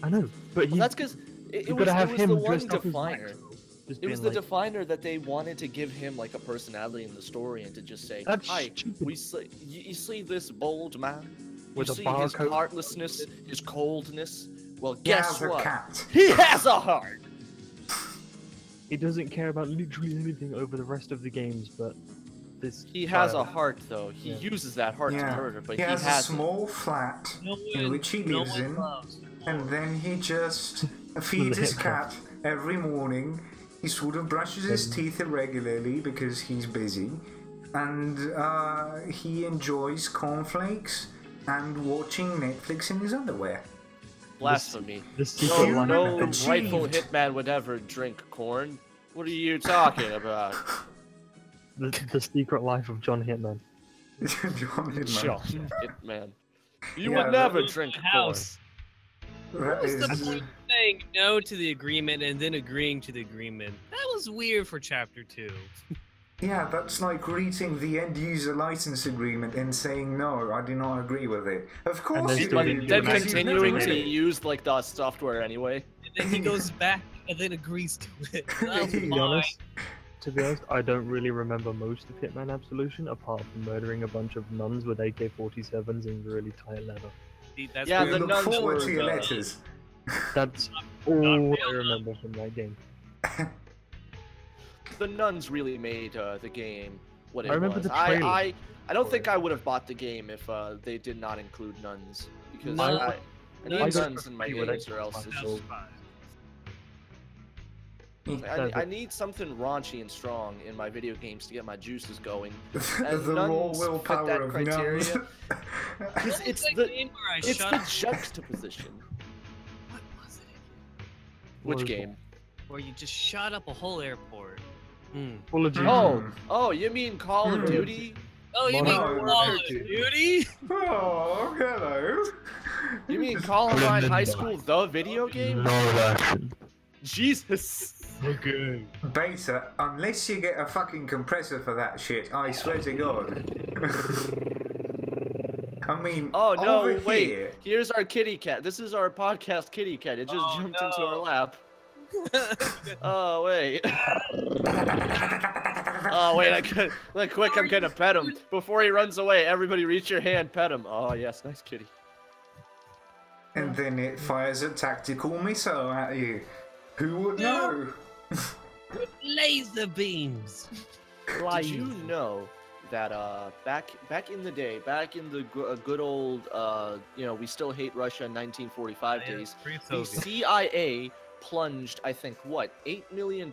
[SPEAKER 2] I know, but he.
[SPEAKER 3] Well, that's because it
[SPEAKER 2] you
[SPEAKER 3] was,
[SPEAKER 2] gotta have
[SPEAKER 3] it was
[SPEAKER 2] him
[SPEAKER 3] the one
[SPEAKER 2] dressed up as
[SPEAKER 3] definer.
[SPEAKER 2] Maxwell, just
[SPEAKER 3] It was
[SPEAKER 2] being
[SPEAKER 3] the
[SPEAKER 2] like,
[SPEAKER 3] definer that they wanted to give him like a personality in the story and to just say,
[SPEAKER 2] That's
[SPEAKER 3] "Hi,
[SPEAKER 2] stupid.
[SPEAKER 3] you see this bold man?
[SPEAKER 2] With
[SPEAKER 3] you
[SPEAKER 2] a
[SPEAKER 3] see his
[SPEAKER 2] barcode?
[SPEAKER 3] heartlessness, his coldness? Well,
[SPEAKER 1] He
[SPEAKER 3] guess
[SPEAKER 1] has a
[SPEAKER 3] what?
[SPEAKER 1] cat.
[SPEAKER 3] He has a heart."
[SPEAKER 2] He doesn't care about literally anything over the rest of the games, but this.
[SPEAKER 3] He has a
[SPEAKER 2] child-
[SPEAKER 3] heart, though. He
[SPEAKER 2] Yeah.
[SPEAKER 3] uses that heart to
[SPEAKER 1] Yeah,
[SPEAKER 3] murder, but
[SPEAKER 1] he has a
[SPEAKER 3] it.
[SPEAKER 1] small flat
[SPEAKER 4] No
[SPEAKER 1] in
[SPEAKER 4] one-
[SPEAKER 1] which he
[SPEAKER 4] no
[SPEAKER 1] lives
[SPEAKER 4] one
[SPEAKER 1] in,
[SPEAKER 4] loves
[SPEAKER 1] and then he just feeds his cat every morning. He sort of brushes his teeth irregularly because he's busy, and he enjoys cornflakes and watching Netflix in his underwear.
[SPEAKER 3] Blasphemy.
[SPEAKER 2] The secret
[SPEAKER 3] No,
[SPEAKER 2] life
[SPEAKER 3] no
[SPEAKER 2] of
[SPEAKER 1] Achieved.
[SPEAKER 3] rightful hitman would ever drink corn. What are you talking about?
[SPEAKER 2] the secret life of John Hitman.
[SPEAKER 1] John Hitman.
[SPEAKER 3] John Hitman. You
[SPEAKER 1] Yeah,
[SPEAKER 3] would never
[SPEAKER 4] Move
[SPEAKER 3] drink
[SPEAKER 4] my
[SPEAKER 3] corn.
[SPEAKER 4] house.
[SPEAKER 1] That
[SPEAKER 4] What's the
[SPEAKER 1] is-
[SPEAKER 4] point of saying no to the agreement and then agreeing to the agreement? That was weird for chapter 2.
[SPEAKER 1] Yeah, that's like reading the end user license agreement and saying no, I do not agree with it. Of course
[SPEAKER 2] then
[SPEAKER 1] you
[SPEAKER 2] still
[SPEAKER 3] But
[SPEAKER 1] do.
[SPEAKER 2] didn't
[SPEAKER 3] then
[SPEAKER 1] because you've
[SPEAKER 3] continuing
[SPEAKER 1] never
[SPEAKER 3] to
[SPEAKER 1] read it.
[SPEAKER 3] use like the software anyway.
[SPEAKER 4] And then he goes back and then agrees to it. That's
[SPEAKER 1] To
[SPEAKER 2] To be
[SPEAKER 4] fine.
[SPEAKER 2] honest, I don't really remember most of Hitman Absolution apart from murdering a bunch of nuns with AK-47s in really tight leather.
[SPEAKER 4] See, that's
[SPEAKER 3] Yeah,
[SPEAKER 1] We
[SPEAKER 3] the
[SPEAKER 1] look
[SPEAKER 3] nuns
[SPEAKER 1] forward
[SPEAKER 3] were
[SPEAKER 1] to your
[SPEAKER 3] the-
[SPEAKER 1] letters.
[SPEAKER 2] That's all I remember from that game.
[SPEAKER 3] The nuns really made the game what it
[SPEAKER 2] I remember
[SPEAKER 3] was.
[SPEAKER 2] the trailer
[SPEAKER 3] I don't
[SPEAKER 2] for
[SPEAKER 3] think
[SPEAKER 2] it.
[SPEAKER 3] I would have bought the game if they did not include nuns. Because
[SPEAKER 4] No.
[SPEAKER 3] I
[SPEAKER 4] No,
[SPEAKER 3] need
[SPEAKER 2] I got
[SPEAKER 3] nuns in my
[SPEAKER 2] free with
[SPEAKER 3] games or
[SPEAKER 2] Xbox
[SPEAKER 3] else it's
[SPEAKER 2] Live.
[SPEAKER 3] just... I need something raunchy and strong in my video games to get my juices going. And
[SPEAKER 1] The raw
[SPEAKER 3] nuns fit
[SPEAKER 1] willpower
[SPEAKER 3] that
[SPEAKER 1] of
[SPEAKER 3] criteria.
[SPEAKER 1] nuns.
[SPEAKER 3] Because
[SPEAKER 4] What was
[SPEAKER 3] it's
[SPEAKER 4] that
[SPEAKER 3] the
[SPEAKER 4] game where I
[SPEAKER 3] it's
[SPEAKER 4] shot
[SPEAKER 3] the
[SPEAKER 4] up-
[SPEAKER 3] juxtaposition.
[SPEAKER 4] What was it?
[SPEAKER 3] Which
[SPEAKER 2] Was-
[SPEAKER 3] game?
[SPEAKER 4] Where you just shot up a whole airport. Hmm.
[SPEAKER 2] Full of Duty.
[SPEAKER 3] Oh, you mean Call of
[SPEAKER 1] Hmm.
[SPEAKER 3] Duty?
[SPEAKER 4] Oh, you
[SPEAKER 2] Modern
[SPEAKER 4] mean
[SPEAKER 1] Warfare
[SPEAKER 4] Call of
[SPEAKER 2] 2.
[SPEAKER 4] Duty?
[SPEAKER 1] Oh, hello.
[SPEAKER 3] You mean Columbine High School, the video game?
[SPEAKER 2] No action.
[SPEAKER 3] Jesus.
[SPEAKER 2] Okay.
[SPEAKER 1] Beta, unless you get a fucking compressor for that shit, I swear to God. I mean,
[SPEAKER 3] Oh no,
[SPEAKER 1] over
[SPEAKER 3] wait.
[SPEAKER 1] here,
[SPEAKER 3] Here's our kitty cat. This is our podcast kitty cat. It just
[SPEAKER 4] Oh,
[SPEAKER 3] jumped into our
[SPEAKER 4] no.
[SPEAKER 3] lap. Oh wait. Oh wait, quick, I'm gonna pet him. Before he runs away, everybody reach your hand, pet him. Oh yes, nice kitty.
[SPEAKER 1] and then it fires a tactical missile at you. Who would know?
[SPEAKER 4] Laser beams.
[SPEAKER 3] Did you know that back in the day, back in the good old we still hate Russia in 1945 days, the CIA plunged, I think, what, $8 million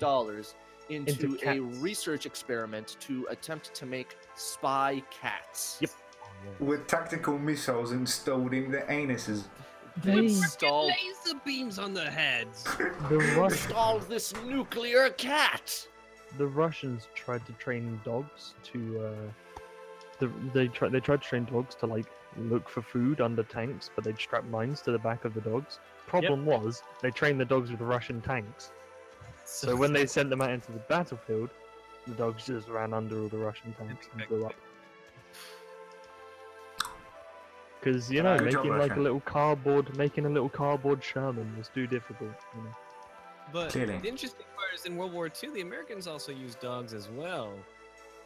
[SPEAKER 3] into a
[SPEAKER 2] cats.
[SPEAKER 3] research experiment to attempt to make spy cats.
[SPEAKER 2] Yep.
[SPEAKER 1] With tactical missiles installed in their anuses.
[SPEAKER 2] They,
[SPEAKER 3] Install
[SPEAKER 4] Laser beams on their heads.
[SPEAKER 3] this nuclear cat.
[SPEAKER 2] the Russians tried to train dogs to they tried to train dogs to like look for food under tanks, but they'd strap mines to the back of the dogs. Problem was they trained the dogs with Russian tanks. So when they sent them out into the battlefield, the dogs just ran under all the Russian tanks and blew up. Because you know,
[SPEAKER 1] Good job,
[SPEAKER 2] making like
[SPEAKER 1] Russia.
[SPEAKER 2] making a little cardboard Sherman was too difficult. You know.
[SPEAKER 4] But
[SPEAKER 1] Clearly.
[SPEAKER 4] the interesting part is in World War II, the Americans also used dogs as well.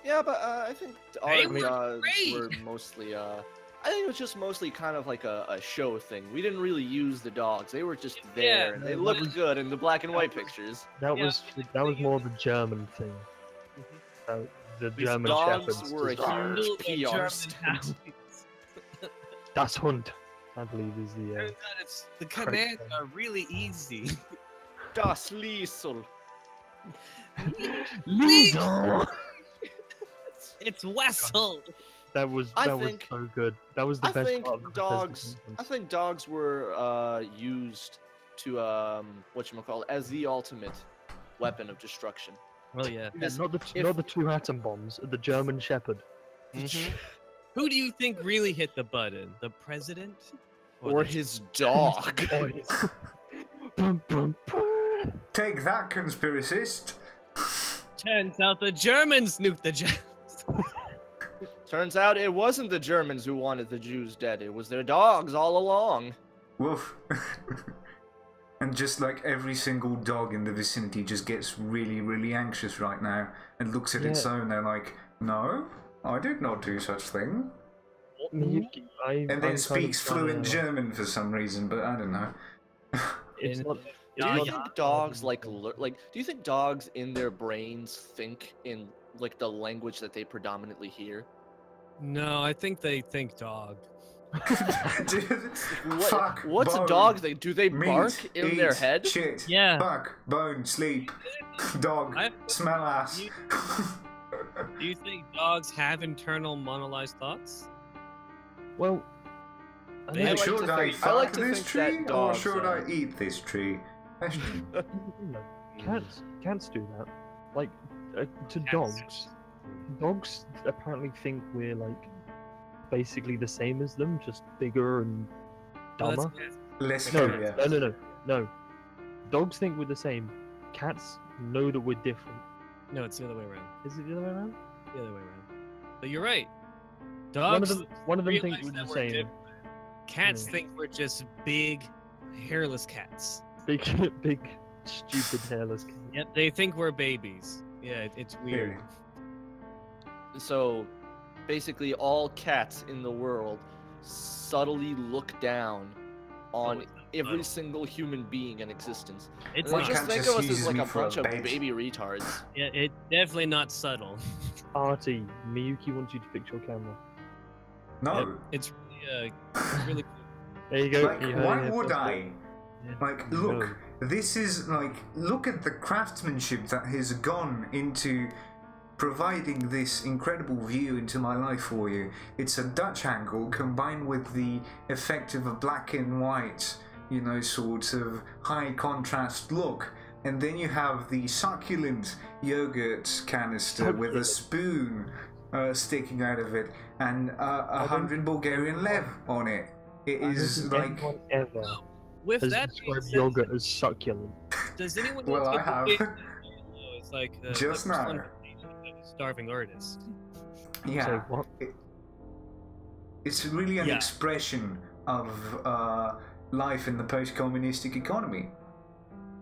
[SPEAKER 3] Yeah, but I think
[SPEAKER 4] They
[SPEAKER 3] our
[SPEAKER 4] were
[SPEAKER 3] dogs
[SPEAKER 4] great.
[SPEAKER 3] were mostly I think it was just mostly kind of like a show thing. We didn't really use the dogs. They were just there. and they
[SPEAKER 2] no,
[SPEAKER 3] looked
[SPEAKER 2] that was-
[SPEAKER 3] good in the black and white pictures.
[SPEAKER 2] That
[SPEAKER 4] Yeah,
[SPEAKER 2] was
[SPEAKER 4] but
[SPEAKER 2] that was
[SPEAKER 4] thing
[SPEAKER 2] more
[SPEAKER 4] is-
[SPEAKER 2] the German thing. The
[SPEAKER 3] These
[SPEAKER 2] German
[SPEAKER 3] dogs
[SPEAKER 2] shepherds.
[SPEAKER 3] were a
[SPEAKER 2] just,
[SPEAKER 3] huge
[SPEAKER 4] Little
[SPEAKER 3] PR
[SPEAKER 4] German
[SPEAKER 3] stunt.
[SPEAKER 4] hounds.
[SPEAKER 2] Das Hund, I believe is the.
[SPEAKER 4] Turns out the commands are really easy.
[SPEAKER 3] Das Liesel.
[SPEAKER 2] Liesel!
[SPEAKER 4] It's Wessel.
[SPEAKER 2] That was
[SPEAKER 3] I
[SPEAKER 2] that was
[SPEAKER 3] think-
[SPEAKER 2] so good. That was the
[SPEAKER 3] I
[SPEAKER 2] best
[SPEAKER 3] think
[SPEAKER 2] part of the
[SPEAKER 3] dogs.
[SPEAKER 2] Bethesda
[SPEAKER 3] I think dogs were used to whatchamacallit, as the ultimate weapon of destruction.
[SPEAKER 4] Well, yeah.
[SPEAKER 2] Yeah,
[SPEAKER 3] Because
[SPEAKER 2] not
[SPEAKER 3] if-
[SPEAKER 2] the two atom bombs. The German Shepherd.
[SPEAKER 4] Who do you think really hit the button? The president?
[SPEAKER 3] Or
[SPEAKER 4] the-
[SPEAKER 3] his dog.
[SPEAKER 2] Bum, bum, bum.
[SPEAKER 1] Take that, conspiracist.
[SPEAKER 4] Turns out the Germans nuked the Japs.
[SPEAKER 3] Turns out it wasn't the Germans who wanted the Jews dead. It was their dogs all along.
[SPEAKER 1] Woof. And just like every single dog in the vicinity just gets really, really anxious right now and looks at its
[SPEAKER 2] Yeah.
[SPEAKER 1] own. They're like, no, I did not do such thing.
[SPEAKER 2] I,
[SPEAKER 1] And then speaks fluent German for some reason, but I don't know.
[SPEAKER 2] It's
[SPEAKER 4] And-
[SPEAKER 2] not.
[SPEAKER 3] Do you
[SPEAKER 2] not-
[SPEAKER 3] think dogs do you think dogs in their brains think in like the language that they predominantly hear?
[SPEAKER 4] No, I think they think dog.
[SPEAKER 3] What's a
[SPEAKER 1] bone,
[SPEAKER 3] dog thing? Do they
[SPEAKER 1] meat,
[SPEAKER 3] bark in their
[SPEAKER 1] eat,
[SPEAKER 3] head?
[SPEAKER 1] Shit.
[SPEAKER 4] Yeah.
[SPEAKER 1] Fuck. Bone. Sleep. Dog. Smell ass.
[SPEAKER 4] Do you think dogs have internal monolized thoughts?
[SPEAKER 2] Well, I
[SPEAKER 4] They
[SPEAKER 2] know-
[SPEAKER 4] like
[SPEAKER 1] Should I
[SPEAKER 3] I
[SPEAKER 1] fuck
[SPEAKER 3] like to
[SPEAKER 1] this
[SPEAKER 3] think that
[SPEAKER 1] tree or
[SPEAKER 3] dogs,
[SPEAKER 1] should I eat this tree?
[SPEAKER 2] Cats do that. Like, to dogs apparently think we're like basically the same as them, just bigger and
[SPEAKER 4] Oh, that's
[SPEAKER 2] dumber.
[SPEAKER 4] good.
[SPEAKER 1] Less
[SPEAKER 2] No,
[SPEAKER 1] curious.
[SPEAKER 2] no. Dogs think we're the same. Cats know that we're different.
[SPEAKER 4] No, it's the other way around.
[SPEAKER 2] Is it the other way around?
[SPEAKER 4] The other way around. But you're right.
[SPEAKER 2] One
[SPEAKER 4] Dogs.
[SPEAKER 2] of them
[SPEAKER 4] realize
[SPEAKER 2] think we're
[SPEAKER 4] that
[SPEAKER 2] the same.
[SPEAKER 4] different. Cats
[SPEAKER 2] Yeah.
[SPEAKER 4] think we're just big, hairless cats.
[SPEAKER 2] Big, stupid hairless cat.
[SPEAKER 4] Yep, they think we're babies. Yeah, it's weird.
[SPEAKER 1] Really?
[SPEAKER 3] So, basically, all cats in the world subtly look down on
[SPEAKER 4] it's not
[SPEAKER 3] every
[SPEAKER 4] subtle.
[SPEAKER 3] single human being in existence.
[SPEAKER 4] It's
[SPEAKER 3] And
[SPEAKER 1] Why
[SPEAKER 3] they just
[SPEAKER 1] can't
[SPEAKER 3] think
[SPEAKER 1] just
[SPEAKER 3] of us
[SPEAKER 1] use
[SPEAKER 3] as like
[SPEAKER 1] me
[SPEAKER 3] a
[SPEAKER 1] for a
[SPEAKER 3] bunch of
[SPEAKER 1] bait?
[SPEAKER 3] baby retards.
[SPEAKER 4] Yeah, it's definitely not subtle.
[SPEAKER 2] Artie, Miyuki wants you to fix your camera.
[SPEAKER 1] No.
[SPEAKER 4] It's really cool.
[SPEAKER 2] There you go.
[SPEAKER 1] Like,
[SPEAKER 2] you heard
[SPEAKER 1] why
[SPEAKER 2] it
[SPEAKER 1] would
[SPEAKER 2] first.
[SPEAKER 1] I? Like, look, this is like, look at the craftsmanship that has gone into providing this incredible view into my life for you. It's a Dutch angle combined with the effect of a black and white, you know, sort of high contrast look. And then you have the succulent yogurt canister with a spoon sticking out of it and 100 Bulgarian lev on it. It
[SPEAKER 2] I don't
[SPEAKER 1] is
[SPEAKER 2] think
[SPEAKER 1] like...
[SPEAKER 2] anyone ever
[SPEAKER 4] With
[SPEAKER 2] has
[SPEAKER 4] that being
[SPEAKER 2] described
[SPEAKER 4] said,
[SPEAKER 2] yogurt as succulent.
[SPEAKER 4] does anyone
[SPEAKER 1] Well,
[SPEAKER 4] else
[SPEAKER 1] I have.
[SPEAKER 4] get the it's like
[SPEAKER 1] Just now.
[SPEAKER 4] representation of a starving artist?
[SPEAKER 1] Yeah.
[SPEAKER 2] So what?
[SPEAKER 1] It's really an
[SPEAKER 4] Yeah.
[SPEAKER 1] expression of life in the post-communistic economy.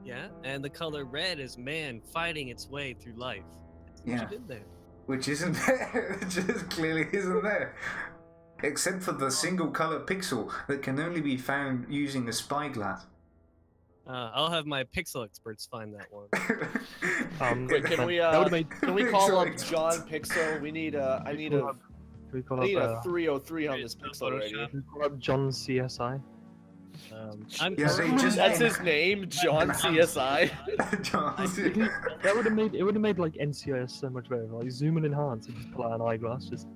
[SPEAKER 4] Yeah, and the color red is man fighting its way through life. That's what
[SPEAKER 1] Yeah.
[SPEAKER 4] you did there.
[SPEAKER 1] Which isn't there. It just clearly isn't there. Except for the single color pixel that can only be found using a spyglass.
[SPEAKER 4] I'll have my pixel experts find that one.
[SPEAKER 3] Wait, can we
[SPEAKER 2] that would've made-
[SPEAKER 3] can we call up
[SPEAKER 1] Excellent.
[SPEAKER 3] John Pixel? We need I need a
[SPEAKER 2] Can we call
[SPEAKER 3] I need
[SPEAKER 2] up,
[SPEAKER 3] a 303 on this Pixel already.
[SPEAKER 2] can we call up John CSI?
[SPEAKER 4] I'm
[SPEAKER 1] Yeah, they just-
[SPEAKER 3] That's his name, John CSI.
[SPEAKER 2] That would have made like NCIS so much better. Like zoom and enhance and just pull out an eyeglass. Just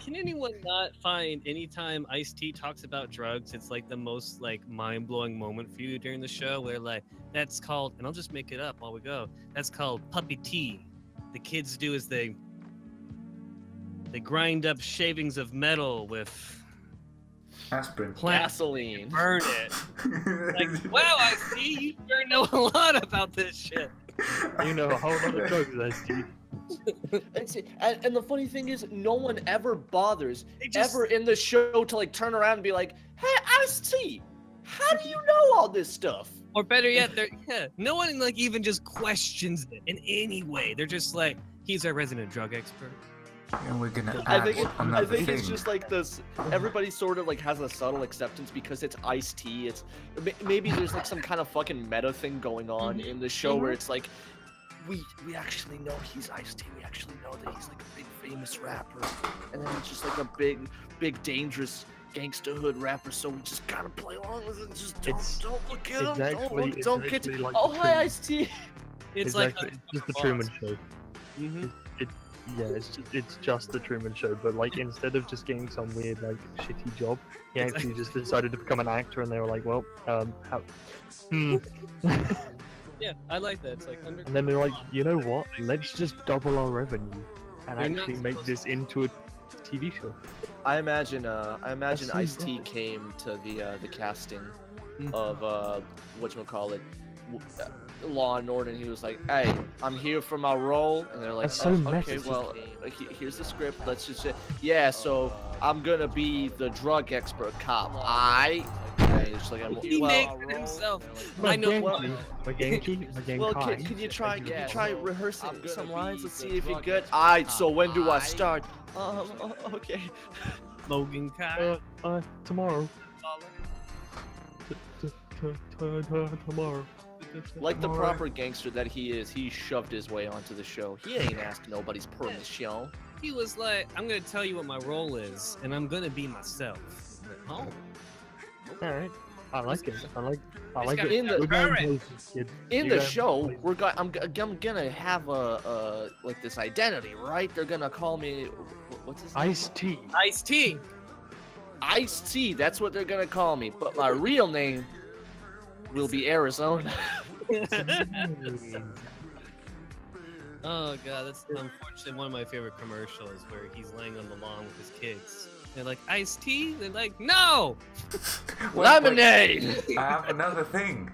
[SPEAKER 4] Can anyone not find anytime Ice-T talks about drugs, it's like the most like mind-blowing moment for you during the show where like that's called, and I'll just make it up while we go. That's called puppy tea. The kids do is they grind up shavings of metal with
[SPEAKER 1] Aspirin.
[SPEAKER 4] plant,
[SPEAKER 3] Gasoline.
[SPEAKER 4] burn it. Like, wow, Ice-T, you sure know a lot about this shit.
[SPEAKER 2] you know a whole lot of drugs, Ice-T.
[SPEAKER 3] And the funny thing is, no one ever bothers
[SPEAKER 4] They just-
[SPEAKER 3] ever in the show to like turn around and be like, "Hey, Ice-T, how do you know all this stuff?"
[SPEAKER 4] Or better yet, no one like even just questions it in any way. They're just like, he's our resident drug expert.
[SPEAKER 1] And we're gonna
[SPEAKER 3] I
[SPEAKER 1] add
[SPEAKER 3] think
[SPEAKER 1] another
[SPEAKER 3] it's
[SPEAKER 1] thing.
[SPEAKER 3] just like this. Everybody sort of like has a subtle acceptance because it's Ice-T. It's maybe there's like some kind of fucking meta thing going on in the show where it's like, we actually know he's Ice-T. We actually know that he's like a big famous rapper, and then he's just like a big dangerous gangsta hood rapper. So we just gotta play along with it. And just don't look at him. Don't get to.
[SPEAKER 2] Like
[SPEAKER 3] Oh
[SPEAKER 2] the
[SPEAKER 3] hi
[SPEAKER 2] Truman-
[SPEAKER 3] Ice-T.
[SPEAKER 4] It's
[SPEAKER 2] exactly,
[SPEAKER 4] like
[SPEAKER 2] just the Truman Show.
[SPEAKER 4] hmm
[SPEAKER 2] Yeah, it's just the Truman Show, but like instead of just getting some weird like shitty job, he actually just decided to become an actor, and they were like, well, how?
[SPEAKER 4] Yeah, I like that. It's like under.
[SPEAKER 2] And then they're like, you know what? Let's just double our revenue and
[SPEAKER 4] You're not
[SPEAKER 2] actually make
[SPEAKER 4] supposed
[SPEAKER 2] this into a TV show.
[SPEAKER 3] I imagine
[SPEAKER 2] That's so
[SPEAKER 3] Ice-T
[SPEAKER 2] good.
[SPEAKER 3] came to the casting
[SPEAKER 4] Mhm.
[SPEAKER 3] of whatchamacallit, Law and Order, and he was like, "Hey, I'm here for my role," and they're like,
[SPEAKER 2] That's so
[SPEAKER 3] "Oh,
[SPEAKER 2] meta.
[SPEAKER 3] okay, well, here's the script. Let's just say, yeah, so I'm gonna be the drug expert cop. And he's just like,
[SPEAKER 4] He
[SPEAKER 3] well,
[SPEAKER 4] makes it himself.
[SPEAKER 2] My
[SPEAKER 4] I know.
[SPEAKER 2] Genki, my Genki,
[SPEAKER 3] well,
[SPEAKER 2] Kai.
[SPEAKER 3] can you try rehearsing some lines? Let's see if you're good. Alright, so when do I start? Okay.
[SPEAKER 4] Logan Kai.
[SPEAKER 2] Tomorrow. tomorrow.
[SPEAKER 3] Like the proper gangster that he is, he shoved his way onto the show. He ain't asked nobody's permission.
[SPEAKER 4] He was like, I'm gonna tell you what my role is, and I'm gonna be myself. Oh.
[SPEAKER 2] All right. I like it. I like
[SPEAKER 4] got
[SPEAKER 2] it.
[SPEAKER 3] in the-
[SPEAKER 2] We're going places, kid.
[SPEAKER 3] In
[SPEAKER 2] You're
[SPEAKER 3] the
[SPEAKER 2] going
[SPEAKER 3] show,
[SPEAKER 2] places.
[SPEAKER 3] I'm gonna have a like this identity, right? They're gonna call me what's his name?
[SPEAKER 2] Ice-T.
[SPEAKER 4] Ice-T.
[SPEAKER 3] Ice-T. That's what they're gonna call me. But my real name will be Arizona.
[SPEAKER 4] Oh god, that's unfortunately one of my favorite commercials where he's laying on the lawn with his kids. They're like, iced tea? They're like, no!
[SPEAKER 3] Lemonade.
[SPEAKER 1] I have another thing.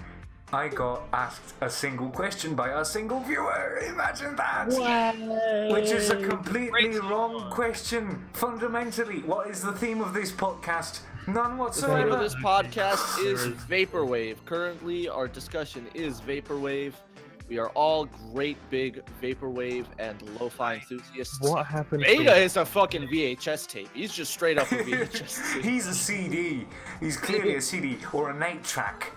[SPEAKER 1] I got asked a single question by a single viewer. Imagine that! Which is a completely wrong question. Fundamentally, what is the theme of this podcast? None
[SPEAKER 3] The name of
[SPEAKER 1] whatsoever.
[SPEAKER 3] this podcast is Vaporwave. Currently, our discussion is Vaporwave. We are all great big Vaporwave and lo-fi enthusiasts.
[SPEAKER 2] What happened?
[SPEAKER 3] Beta is a fucking VHS tape. He's just straight up a VHS tape.
[SPEAKER 1] He's a CD. He's clearly a CD or an 8-track.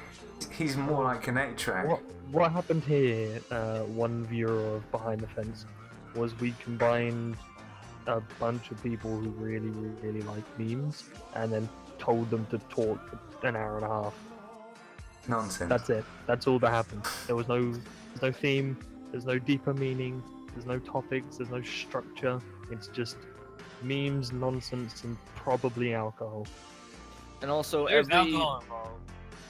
[SPEAKER 1] He's more like an 8-track.
[SPEAKER 2] What happened here? One viewer of Behind the Fence was we combined a bunch of people who really, really like memes, and then told them to talk for an hour and a half.
[SPEAKER 1] Nonsense.
[SPEAKER 2] That's it. That's all that happened. There's no theme. There's no deeper meaning. There's no topics. There's no structure. It's just memes, nonsense, and probably alcohol.
[SPEAKER 3] And also
[SPEAKER 4] There's alcohol involved.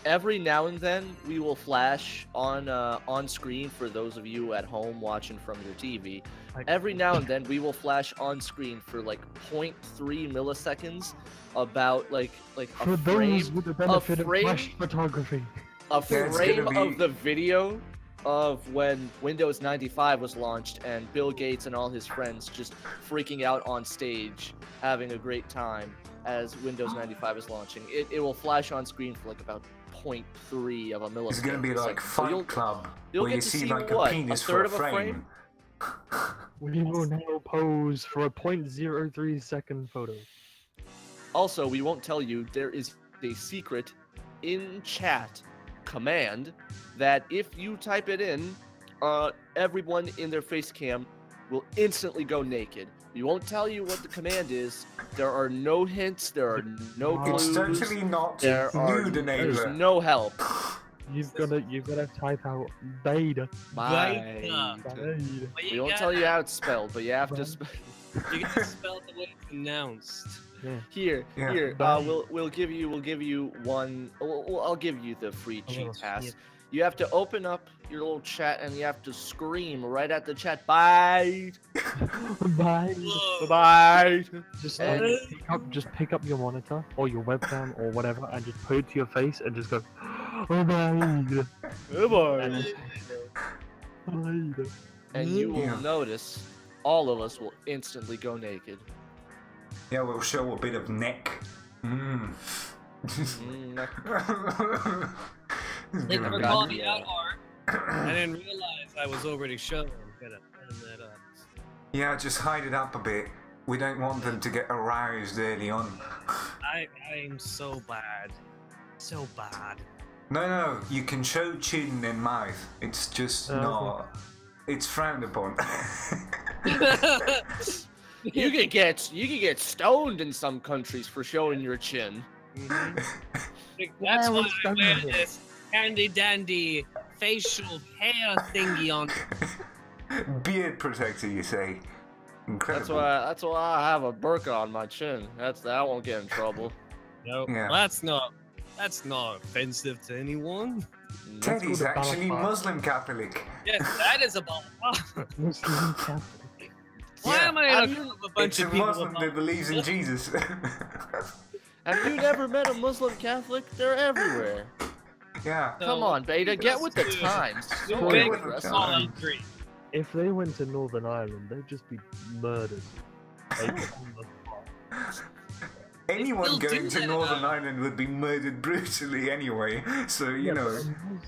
[SPEAKER 3] every now and then we will flash on screen for those of you at home watching from your TV. Every now and then we will flash on screen for like 0.3 milliseconds about like a
[SPEAKER 2] For
[SPEAKER 3] frame,
[SPEAKER 2] those with the benefit of
[SPEAKER 3] frame-
[SPEAKER 2] flash photography.
[SPEAKER 3] a
[SPEAKER 1] Yeah, it's gonna
[SPEAKER 3] frame
[SPEAKER 1] be-
[SPEAKER 3] of the video of when Windows 95 was launched and Bill Gates and all his friends just freaking out on stage, having a great time as Windows 95 is launching. It will flash on screen for like about 0.3 of a millisecond.
[SPEAKER 1] It's gonna be like
[SPEAKER 3] So
[SPEAKER 1] Fight Club,
[SPEAKER 3] you'll
[SPEAKER 1] where
[SPEAKER 3] get
[SPEAKER 1] you
[SPEAKER 3] to
[SPEAKER 1] see
[SPEAKER 3] see
[SPEAKER 1] like
[SPEAKER 3] what,
[SPEAKER 1] a penis
[SPEAKER 3] a
[SPEAKER 1] for
[SPEAKER 3] third
[SPEAKER 1] a
[SPEAKER 3] of a
[SPEAKER 1] frame.
[SPEAKER 3] frame?
[SPEAKER 2] We will now pose for a 0.03 second photo.
[SPEAKER 3] Also, we won't tell you, there is a secret in chat command that if you type it in, everyone in their face cam will instantly go naked. We won't tell you what the command is. There are no hints. There are no
[SPEAKER 1] It's
[SPEAKER 3] clues.
[SPEAKER 1] totally not
[SPEAKER 3] There are
[SPEAKER 1] nude
[SPEAKER 3] there's
[SPEAKER 1] neighbor.
[SPEAKER 3] no help.
[SPEAKER 2] You've gotta type out beta.
[SPEAKER 3] Bye.
[SPEAKER 2] Beta.
[SPEAKER 3] We won't tell you how it's spelled, but you have to.
[SPEAKER 4] You gotta spell it the way it's announced.
[SPEAKER 3] Here,
[SPEAKER 1] Yeah.
[SPEAKER 3] here. We'll give you one. I'll give you the free cheat
[SPEAKER 2] little
[SPEAKER 3] pass.
[SPEAKER 2] skip.
[SPEAKER 3] You have to open up your little chat and you have to scream right at the chat. Bye.
[SPEAKER 2] Bye.
[SPEAKER 3] Bye.
[SPEAKER 2] Just
[SPEAKER 3] And-
[SPEAKER 2] just pick up your monitor or your webcam or whatever and just put it to your face and just go, oh bye.
[SPEAKER 3] Goodbye.
[SPEAKER 2] Bye.
[SPEAKER 3] And you will
[SPEAKER 1] Yeah.
[SPEAKER 3] notice all of us will instantly go naked.
[SPEAKER 1] Yeah, we'll show a bit of neck. Mm. It's
[SPEAKER 4] They
[SPEAKER 1] gonna
[SPEAKER 4] never
[SPEAKER 1] be-
[SPEAKER 4] called me out, Art. I didn't realize I was already showing. Gotta turn that up.
[SPEAKER 1] Yeah, just hide it up a bit. We don't want them to get aroused early on.
[SPEAKER 4] I'm so bad. So bad.
[SPEAKER 1] No, you can show chin and mouth. It's just
[SPEAKER 2] Okay.
[SPEAKER 1] not. It's frowned upon.
[SPEAKER 3] You can get stoned in some countries for showing your chin.
[SPEAKER 4] That's
[SPEAKER 2] Why
[SPEAKER 4] why
[SPEAKER 2] was
[SPEAKER 4] I
[SPEAKER 2] that
[SPEAKER 4] wear
[SPEAKER 2] here?
[SPEAKER 4] this handy dandy facial hair thingy on.
[SPEAKER 1] Beard protector, you say? Incredible.
[SPEAKER 3] That's why I have a burqa on my chin. That won't get in trouble.
[SPEAKER 4] No,
[SPEAKER 1] Yeah.
[SPEAKER 4] that's not offensive to anyone.
[SPEAKER 1] Teddy's
[SPEAKER 2] called a
[SPEAKER 1] actually
[SPEAKER 2] balaclava.
[SPEAKER 1] Muslim Catholic.
[SPEAKER 4] Yes, that is a ball.
[SPEAKER 2] Muslim Catholic.
[SPEAKER 4] Why
[SPEAKER 1] Yeah.
[SPEAKER 4] am I in a group of a bunch
[SPEAKER 1] It's a
[SPEAKER 4] of people?
[SPEAKER 1] Muslim that believes in Jesus.
[SPEAKER 3] Have you never met a Muslim Catholic? They're everywhere.
[SPEAKER 1] Yeah.
[SPEAKER 3] Come on, Beta, get with the
[SPEAKER 4] Dude.
[SPEAKER 3] times.
[SPEAKER 4] Don't
[SPEAKER 1] Well,
[SPEAKER 4] make
[SPEAKER 1] with the
[SPEAKER 4] us
[SPEAKER 1] time.
[SPEAKER 4] all agree.
[SPEAKER 2] If they went to Northern Ireland, they'd just be murdered. Like, on the spot.
[SPEAKER 1] Anyone
[SPEAKER 4] still do
[SPEAKER 1] going to
[SPEAKER 4] that,
[SPEAKER 1] Northern Ireland would be murdered brutally anyway. So, you
[SPEAKER 2] Yeah,
[SPEAKER 1] know.
[SPEAKER 2] but a Muslim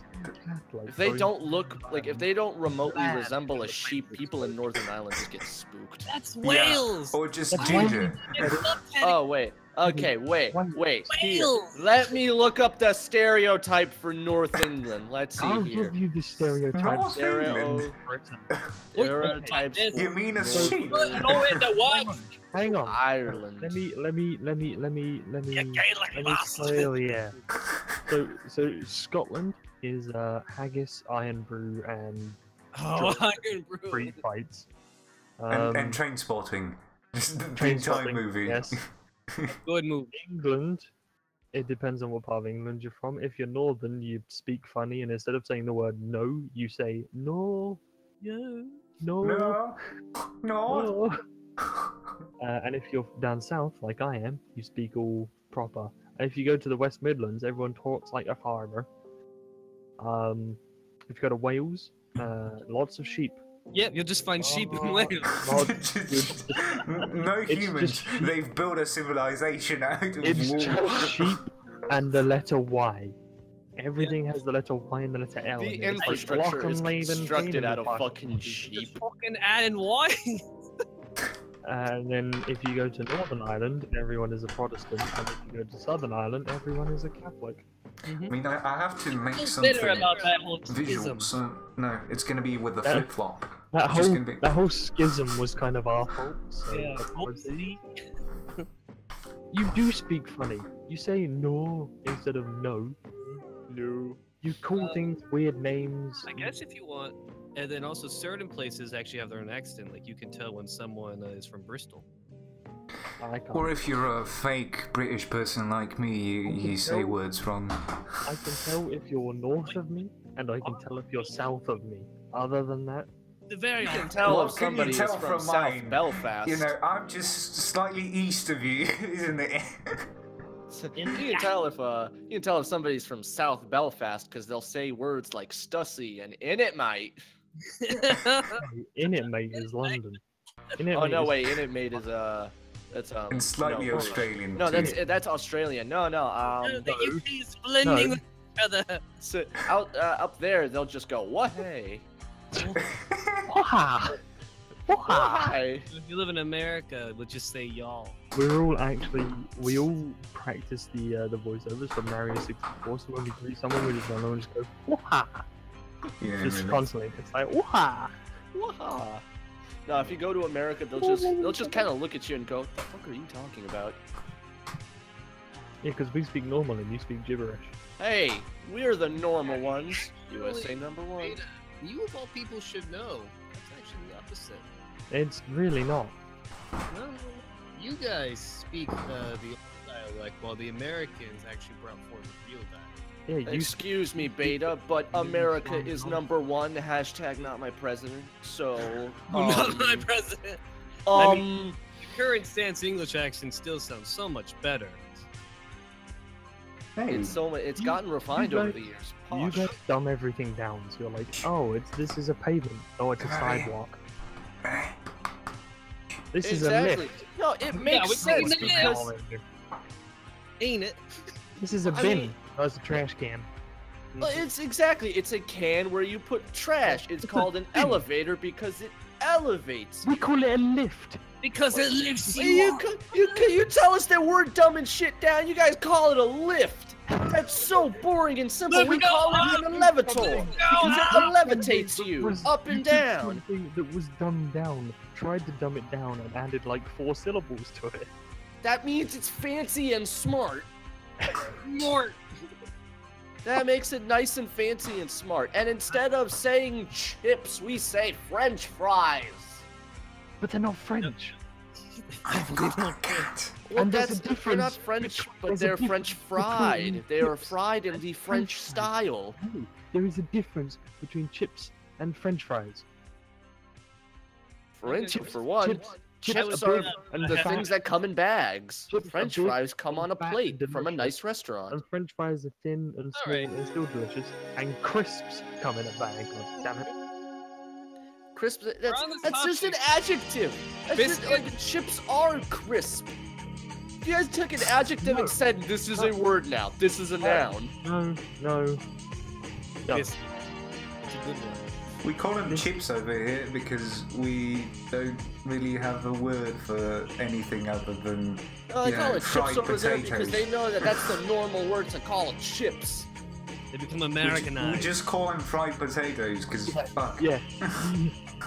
[SPEAKER 2] Catholic
[SPEAKER 3] If they
[SPEAKER 2] going
[SPEAKER 3] don't
[SPEAKER 2] to
[SPEAKER 3] look like, if they don't remotely
[SPEAKER 4] Bad.
[SPEAKER 3] resemble a sheep, people in Northern Ireland just get spooked.
[SPEAKER 4] That's
[SPEAKER 1] Yeah.
[SPEAKER 4] Wales.
[SPEAKER 1] Or just
[SPEAKER 2] That's why
[SPEAKER 1] ginger.
[SPEAKER 4] It's not
[SPEAKER 3] Oh wait, Okay, wait. Here,
[SPEAKER 4] Wales.
[SPEAKER 3] let me look up the stereotype for North England. Let's see
[SPEAKER 2] I'll
[SPEAKER 3] here.
[SPEAKER 2] give you the stereotype.
[SPEAKER 1] North England?
[SPEAKER 3] Stereotypes
[SPEAKER 4] Wait,
[SPEAKER 1] You
[SPEAKER 3] for
[SPEAKER 1] mean a
[SPEAKER 3] North
[SPEAKER 1] sheep?
[SPEAKER 3] England.
[SPEAKER 4] No, in the what?
[SPEAKER 2] Hang on.
[SPEAKER 3] Ireland.
[SPEAKER 2] Let me
[SPEAKER 4] Gaelic bastard.
[SPEAKER 2] clear the air. So Scotland is haggis, iron brew, and
[SPEAKER 4] Oh, Iron Brew.
[SPEAKER 2] free fights.
[SPEAKER 1] And train spotting. Just the entire
[SPEAKER 2] Trainspotting,
[SPEAKER 1] movie.
[SPEAKER 2] yes.
[SPEAKER 4] Good move.
[SPEAKER 2] England, it depends on what part of England you're from. If you're northern, you speak funny, and instead of saying the word no, you say no,
[SPEAKER 4] Yeah.
[SPEAKER 2] no,
[SPEAKER 1] No. No.
[SPEAKER 2] no. And if you're down south, like I am, you speak all proper. And if you go to the West Midlands, everyone talks like a farmer. If you go to Wales, lots of sheep.
[SPEAKER 4] Yep, you'll just find sheep in
[SPEAKER 2] Oh.
[SPEAKER 4] Wales.
[SPEAKER 1] No
[SPEAKER 2] It's
[SPEAKER 1] humans.
[SPEAKER 2] just-
[SPEAKER 1] They've built a civilization out of
[SPEAKER 2] It's
[SPEAKER 1] war.
[SPEAKER 2] just sheep and the letter Y. Everything has the letter Y and the letter L.
[SPEAKER 3] The
[SPEAKER 2] in it. It's like
[SPEAKER 3] infrastructure is
[SPEAKER 2] Lockenhaven,
[SPEAKER 3] constructed out of
[SPEAKER 2] Keenan,
[SPEAKER 3] fucking sheep.
[SPEAKER 4] Just fucking adding why?
[SPEAKER 2] And then if you go to Northern Ireland, everyone is a Protestant, and if you go to Southern Ireland, everyone is a Catholic.
[SPEAKER 1] I mean, I have to make
[SPEAKER 4] What's
[SPEAKER 1] something
[SPEAKER 4] bitter about that whole
[SPEAKER 1] visual,
[SPEAKER 4] schism?
[SPEAKER 1] so no, it's going to be with the
[SPEAKER 2] That-
[SPEAKER 1] flip-flop.
[SPEAKER 2] That
[SPEAKER 1] It's just
[SPEAKER 2] whole
[SPEAKER 1] gonna be-
[SPEAKER 2] that whole schism was kind of our fault. So
[SPEAKER 4] Yeah.
[SPEAKER 2] that's what I'm saying.
[SPEAKER 4] Oopsie.
[SPEAKER 2] You do speak funny. You say no instead of no.
[SPEAKER 3] No.
[SPEAKER 2] You call things weird names.
[SPEAKER 4] I guess if you want, and then also certain places actually have their own accent. Like you can tell when someone is from Bristol.
[SPEAKER 2] I can't.
[SPEAKER 1] Or if you're a fake British person like me, you say words wrong.
[SPEAKER 2] I can tell if you're north of me, and I can tell if you're south of me. Other than that,
[SPEAKER 4] The very
[SPEAKER 3] You can tell
[SPEAKER 1] What
[SPEAKER 3] if
[SPEAKER 1] can you
[SPEAKER 3] somebody
[SPEAKER 1] tell
[SPEAKER 3] is from
[SPEAKER 1] from
[SPEAKER 3] South
[SPEAKER 1] mine?
[SPEAKER 3] Belfast.
[SPEAKER 1] You know, I'm just slightly east of you, isn't it?
[SPEAKER 3] You can tell if somebody's from South Belfast because they'll say words like stussy and in it, mate.
[SPEAKER 2] in it, mate, is London. In it,
[SPEAKER 3] Oh
[SPEAKER 2] mate,
[SPEAKER 3] no,
[SPEAKER 2] is-
[SPEAKER 3] wait, in it, mate is that's
[SPEAKER 1] And slightly
[SPEAKER 3] no,
[SPEAKER 1] Australian
[SPEAKER 3] No,
[SPEAKER 1] too.
[SPEAKER 3] that's Australian. No,
[SPEAKER 4] the UK is blending
[SPEAKER 2] No.
[SPEAKER 4] with each other.
[SPEAKER 3] so out up there they'll just go what hey.
[SPEAKER 2] Waha! Waha!
[SPEAKER 3] Hi.
[SPEAKER 4] If you live in America, we'll just say y'all.
[SPEAKER 2] We all practice the voiceovers from Mario 64. So when we greet someone, we just run over and just go Waha!
[SPEAKER 1] Yeah,
[SPEAKER 2] Just
[SPEAKER 1] really.
[SPEAKER 2] constantly. It's like Waha!
[SPEAKER 3] Waha. No, if you go to America, they'll just kind of look at you and go, "What the fuck are you talking about?"
[SPEAKER 2] Yeah, because we speak normal and you speak gibberish.
[SPEAKER 3] Hey, we're the normal ones. USA number one.
[SPEAKER 4] Wait, you of all people should know. That's actually the opposite.
[SPEAKER 2] It's really not.
[SPEAKER 4] No, you guys speak the old dialect, while the Americans actually brought forth the real dialect.
[SPEAKER 2] Yeah, you
[SPEAKER 3] Excuse me, Beta, but America is number one. Hashtag not my president. So,
[SPEAKER 4] Not my president.
[SPEAKER 3] um,
[SPEAKER 4] The current stance English accent still sounds so much better.
[SPEAKER 1] Hey,
[SPEAKER 3] it's
[SPEAKER 2] You-
[SPEAKER 3] gotten refined
[SPEAKER 2] you
[SPEAKER 3] over
[SPEAKER 2] guys-
[SPEAKER 3] the years.
[SPEAKER 2] you
[SPEAKER 3] Posh.
[SPEAKER 2] guys dumb everything down. So you're like, oh, this is a pavement. Oh, it's a sidewalk. This is a
[SPEAKER 3] Exactly.
[SPEAKER 2] lift.
[SPEAKER 3] No, it makes
[SPEAKER 4] we're taking
[SPEAKER 3] sense
[SPEAKER 4] the
[SPEAKER 3] because
[SPEAKER 4] Ain't it?
[SPEAKER 2] This is a
[SPEAKER 3] I
[SPEAKER 2] bin.
[SPEAKER 3] mean-
[SPEAKER 2] Oh, it's a trash can.
[SPEAKER 3] well, it's a can where you put trash. It's called an elevator because it elevates.
[SPEAKER 2] We call it a lift.
[SPEAKER 4] Because it lifts you
[SPEAKER 3] You,
[SPEAKER 4] up.
[SPEAKER 3] you tell us that we're dumbing shit down. You guys call it a lift. That's so boring and simple.
[SPEAKER 4] Let
[SPEAKER 3] We
[SPEAKER 4] me go
[SPEAKER 3] call it
[SPEAKER 4] on.
[SPEAKER 3] an elevator because it levitates you up and
[SPEAKER 2] You took
[SPEAKER 3] down.
[SPEAKER 2] Something that was dumbed down, tried to dumb it down, and added like 4 syllables to it.
[SPEAKER 3] That means it's fancy and smart.
[SPEAKER 4] More.
[SPEAKER 3] That makes it nice and fancy and smart. And instead of saying chips, we say French fries.
[SPEAKER 2] But they're not French.
[SPEAKER 1] I've got a cat.
[SPEAKER 3] Well,
[SPEAKER 2] And there's a
[SPEAKER 3] they're not
[SPEAKER 2] difference
[SPEAKER 3] French,
[SPEAKER 2] between-
[SPEAKER 3] but
[SPEAKER 2] there's a
[SPEAKER 3] they're
[SPEAKER 2] difference
[SPEAKER 3] French fried.
[SPEAKER 2] between
[SPEAKER 3] They are
[SPEAKER 2] chips
[SPEAKER 3] fried in
[SPEAKER 2] and
[SPEAKER 3] the
[SPEAKER 2] French
[SPEAKER 3] French
[SPEAKER 2] fries.
[SPEAKER 3] style.
[SPEAKER 2] No, there is a difference between chips and French fries.
[SPEAKER 3] French,
[SPEAKER 2] Chips-
[SPEAKER 3] for one.
[SPEAKER 2] chips-
[SPEAKER 3] Chips
[SPEAKER 2] are
[SPEAKER 3] are
[SPEAKER 2] big and
[SPEAKER 3] the
[SPEAKER 2] fat,
[SPEAKER 3] things that come in bags.
[SPEAKER 2] Chips are
[SPEAKER 3] French
[SPEAKER 2] big
[SPEAKER 3] fries come on a
[SPEAKER 2] and fat
[SPEAKER 3] plate
[SPEAKER 2] and
[SPEAKER 3] from a
[SPEAKER 2] delicious.
[SPEAKER 3] nice restaurant.
[SPEAKER 2] and French fries are thin and small
[SPEAKER 4] Alright.
[SPEAKER 2] and still delicious. And crisps come in a bag. God damn it!
[SPEAKER 3] Crisp,
[SPEAKER 4] on the
[SPEAKER 3] that's just an
[SPEAKER 4] topic.
[SPEAKER 3] adjective. That's just,
[SPEAKER 4] Biscuit.
[SPEAKER 3] like, chips are crisp. You guys took an adjective
[SPEAKER 2] No.
[SPEAKER 3] and said, this is a word now. This is a noun.
[SPEAKER 2] No, no. No.
[SPEAKER 4] Biscuit. It's a good one.
[SPEAKER 1] We call them chips over here because we don't really have a word for anything other than
[SPEAKER 3] They call it
[SPEAKER 1] fried
[SPEAKER 3] chips over there
[SPEAKER 1] potatoes.
[SPEAKER 3] because they know that that's the normal word to call chips.
[SPEAKER 4] They become Americanized.
[SPEAKER 1] We just call them fried potatoes because fuck.
[SPEAKER 2] Yeah.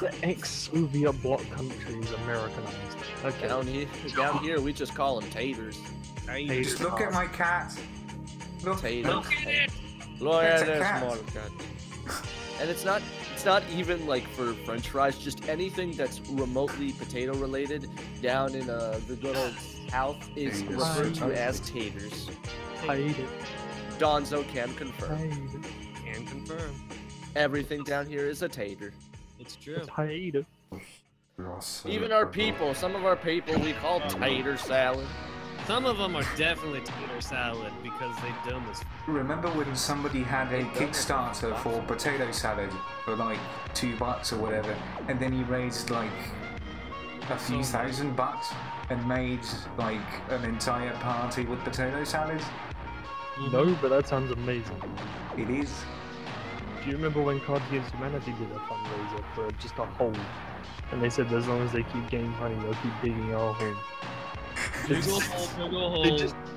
[SPEAKER 2] The ex-Soviet bloc countries Americanized. Okay.
[SPEAKER 3] Down here, we just call them taters.
[SPEAKER 1] Just look at my cat. Look.
[SPEAKER 3] Taters.
[SPEAKER 4] Look at it!
[SPEAKER 3] Look
[SPEAKER 1] That's
[SPEAKER 3] at
[SPEAKER 1] a
[SPEAKER 3] this
[SPEAKER 1] cat.
[SPEAKER 3] motherfucker. And it's not even like for French fries. Just anything that's remotely potato related down in the good old South is
[SPEAKER 1] Taters.
[SPEAKER 3] referred to as taters.
[SPEAKER 2] I eat it.
[SPEAKER 3] Donzo can
[SPEAKER 2] I
[SPEAKER 3] confirm.
[SPEAKER 2] eat it.
[SPEAKER 4] Can confirm.
[SPEAKER 3] Everything down here is a tater.
[SPEAKER 4] It's true.
[SPEAKER 2] I eat it.
[SPEAKER 3] Even our people, some of our people, we call tater salad.
[SPEAKER 4] Some of them are definitely tater salad because they dumb as
[SPEAKER 1] Remember when somebody had a Kickstarter for potato salad for like $2 or whatever, and then he raised like a few $1,000 and made like an entire party with potato salad?
[SPEAKER 2] No, but that sounds amazing.
[SPEAKER 1] It is.
[SPEAKER 2] Do you remember when Cards Against Humanity did a fundraiser for just a hole? And they said as long as they keep getting money, they'll keep digging a hole.
[SPEAKER 4] big ol' hole, big ol' hole.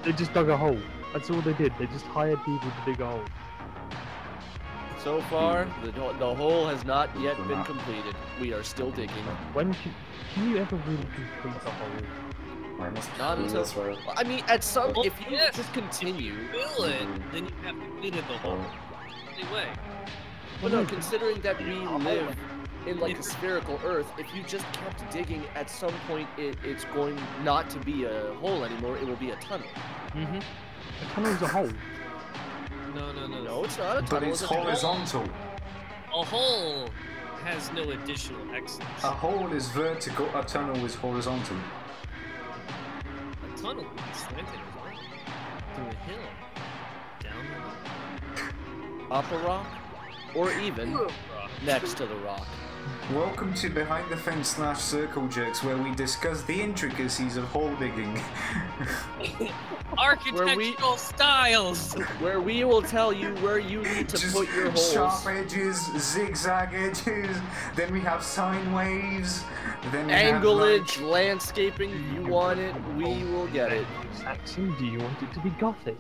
[SPEAKER 2] They just dug a hole. That's all they did. They just hired people to dig a hole.
[SPEAKER 3] So far, the hole has not yet been completed. We are still digging.
[SPEAKER 2] When can you ever really complete a hole?
[SPEAKER 3] Not until. I mean, at some,
[SPEAKER 4] Well,
[SPEAKER 3] if you
[SPEAKER 4] yes.
[SPEAKER 3] just continue.
[SPEAKER 4] Fill it, then you have completed the whole. Anyway,
[SPEAKER 3] But no, considering that we live in like a spherical Earth, if you just kept digging, at some point it's going not to be a hole anymore. It will be a tunnel.
[SPEAKER 2] A tunnel's a hole.
[SPEAKER 4] no.
[SPEAKER 3] No, it's not a tunnel.
[SPEAKER 1] But it's
[SPEAKER 3] a tunnel.
[SPEAKER 1] horizontal.
[SPEAKER 4] A hole has no additional exits.
[SPEAKER 1] A hole is vertical, a tunnel is horizontal.
[SPEAKER 4] A tunnel is slanted as well. Through a hill. Down the hill.
[SPEAKER 3] Up a rock, or even next to the rock.
[SPEAKER 1] Welcome to Behind the Fence / Circle Jerks, where we discuss the intricacies of hole digging.
[SPEAKER 4] Architectural styles!
[SPEAKER 3] Where we will tell you where you need to
[SPEAKER 1] Just
[SPEAKER 3] put your holes.
[SPEAKER 1] sharp edges, zigzag edges, then we have sine waves, then we
[SPEAKER 3] Anglage,
[SPEAKER 1] have
[SPEAKER 3] landscaping, you want it, we will get it.
[SPEAKER 2] Saxon, do you want it to be gothic?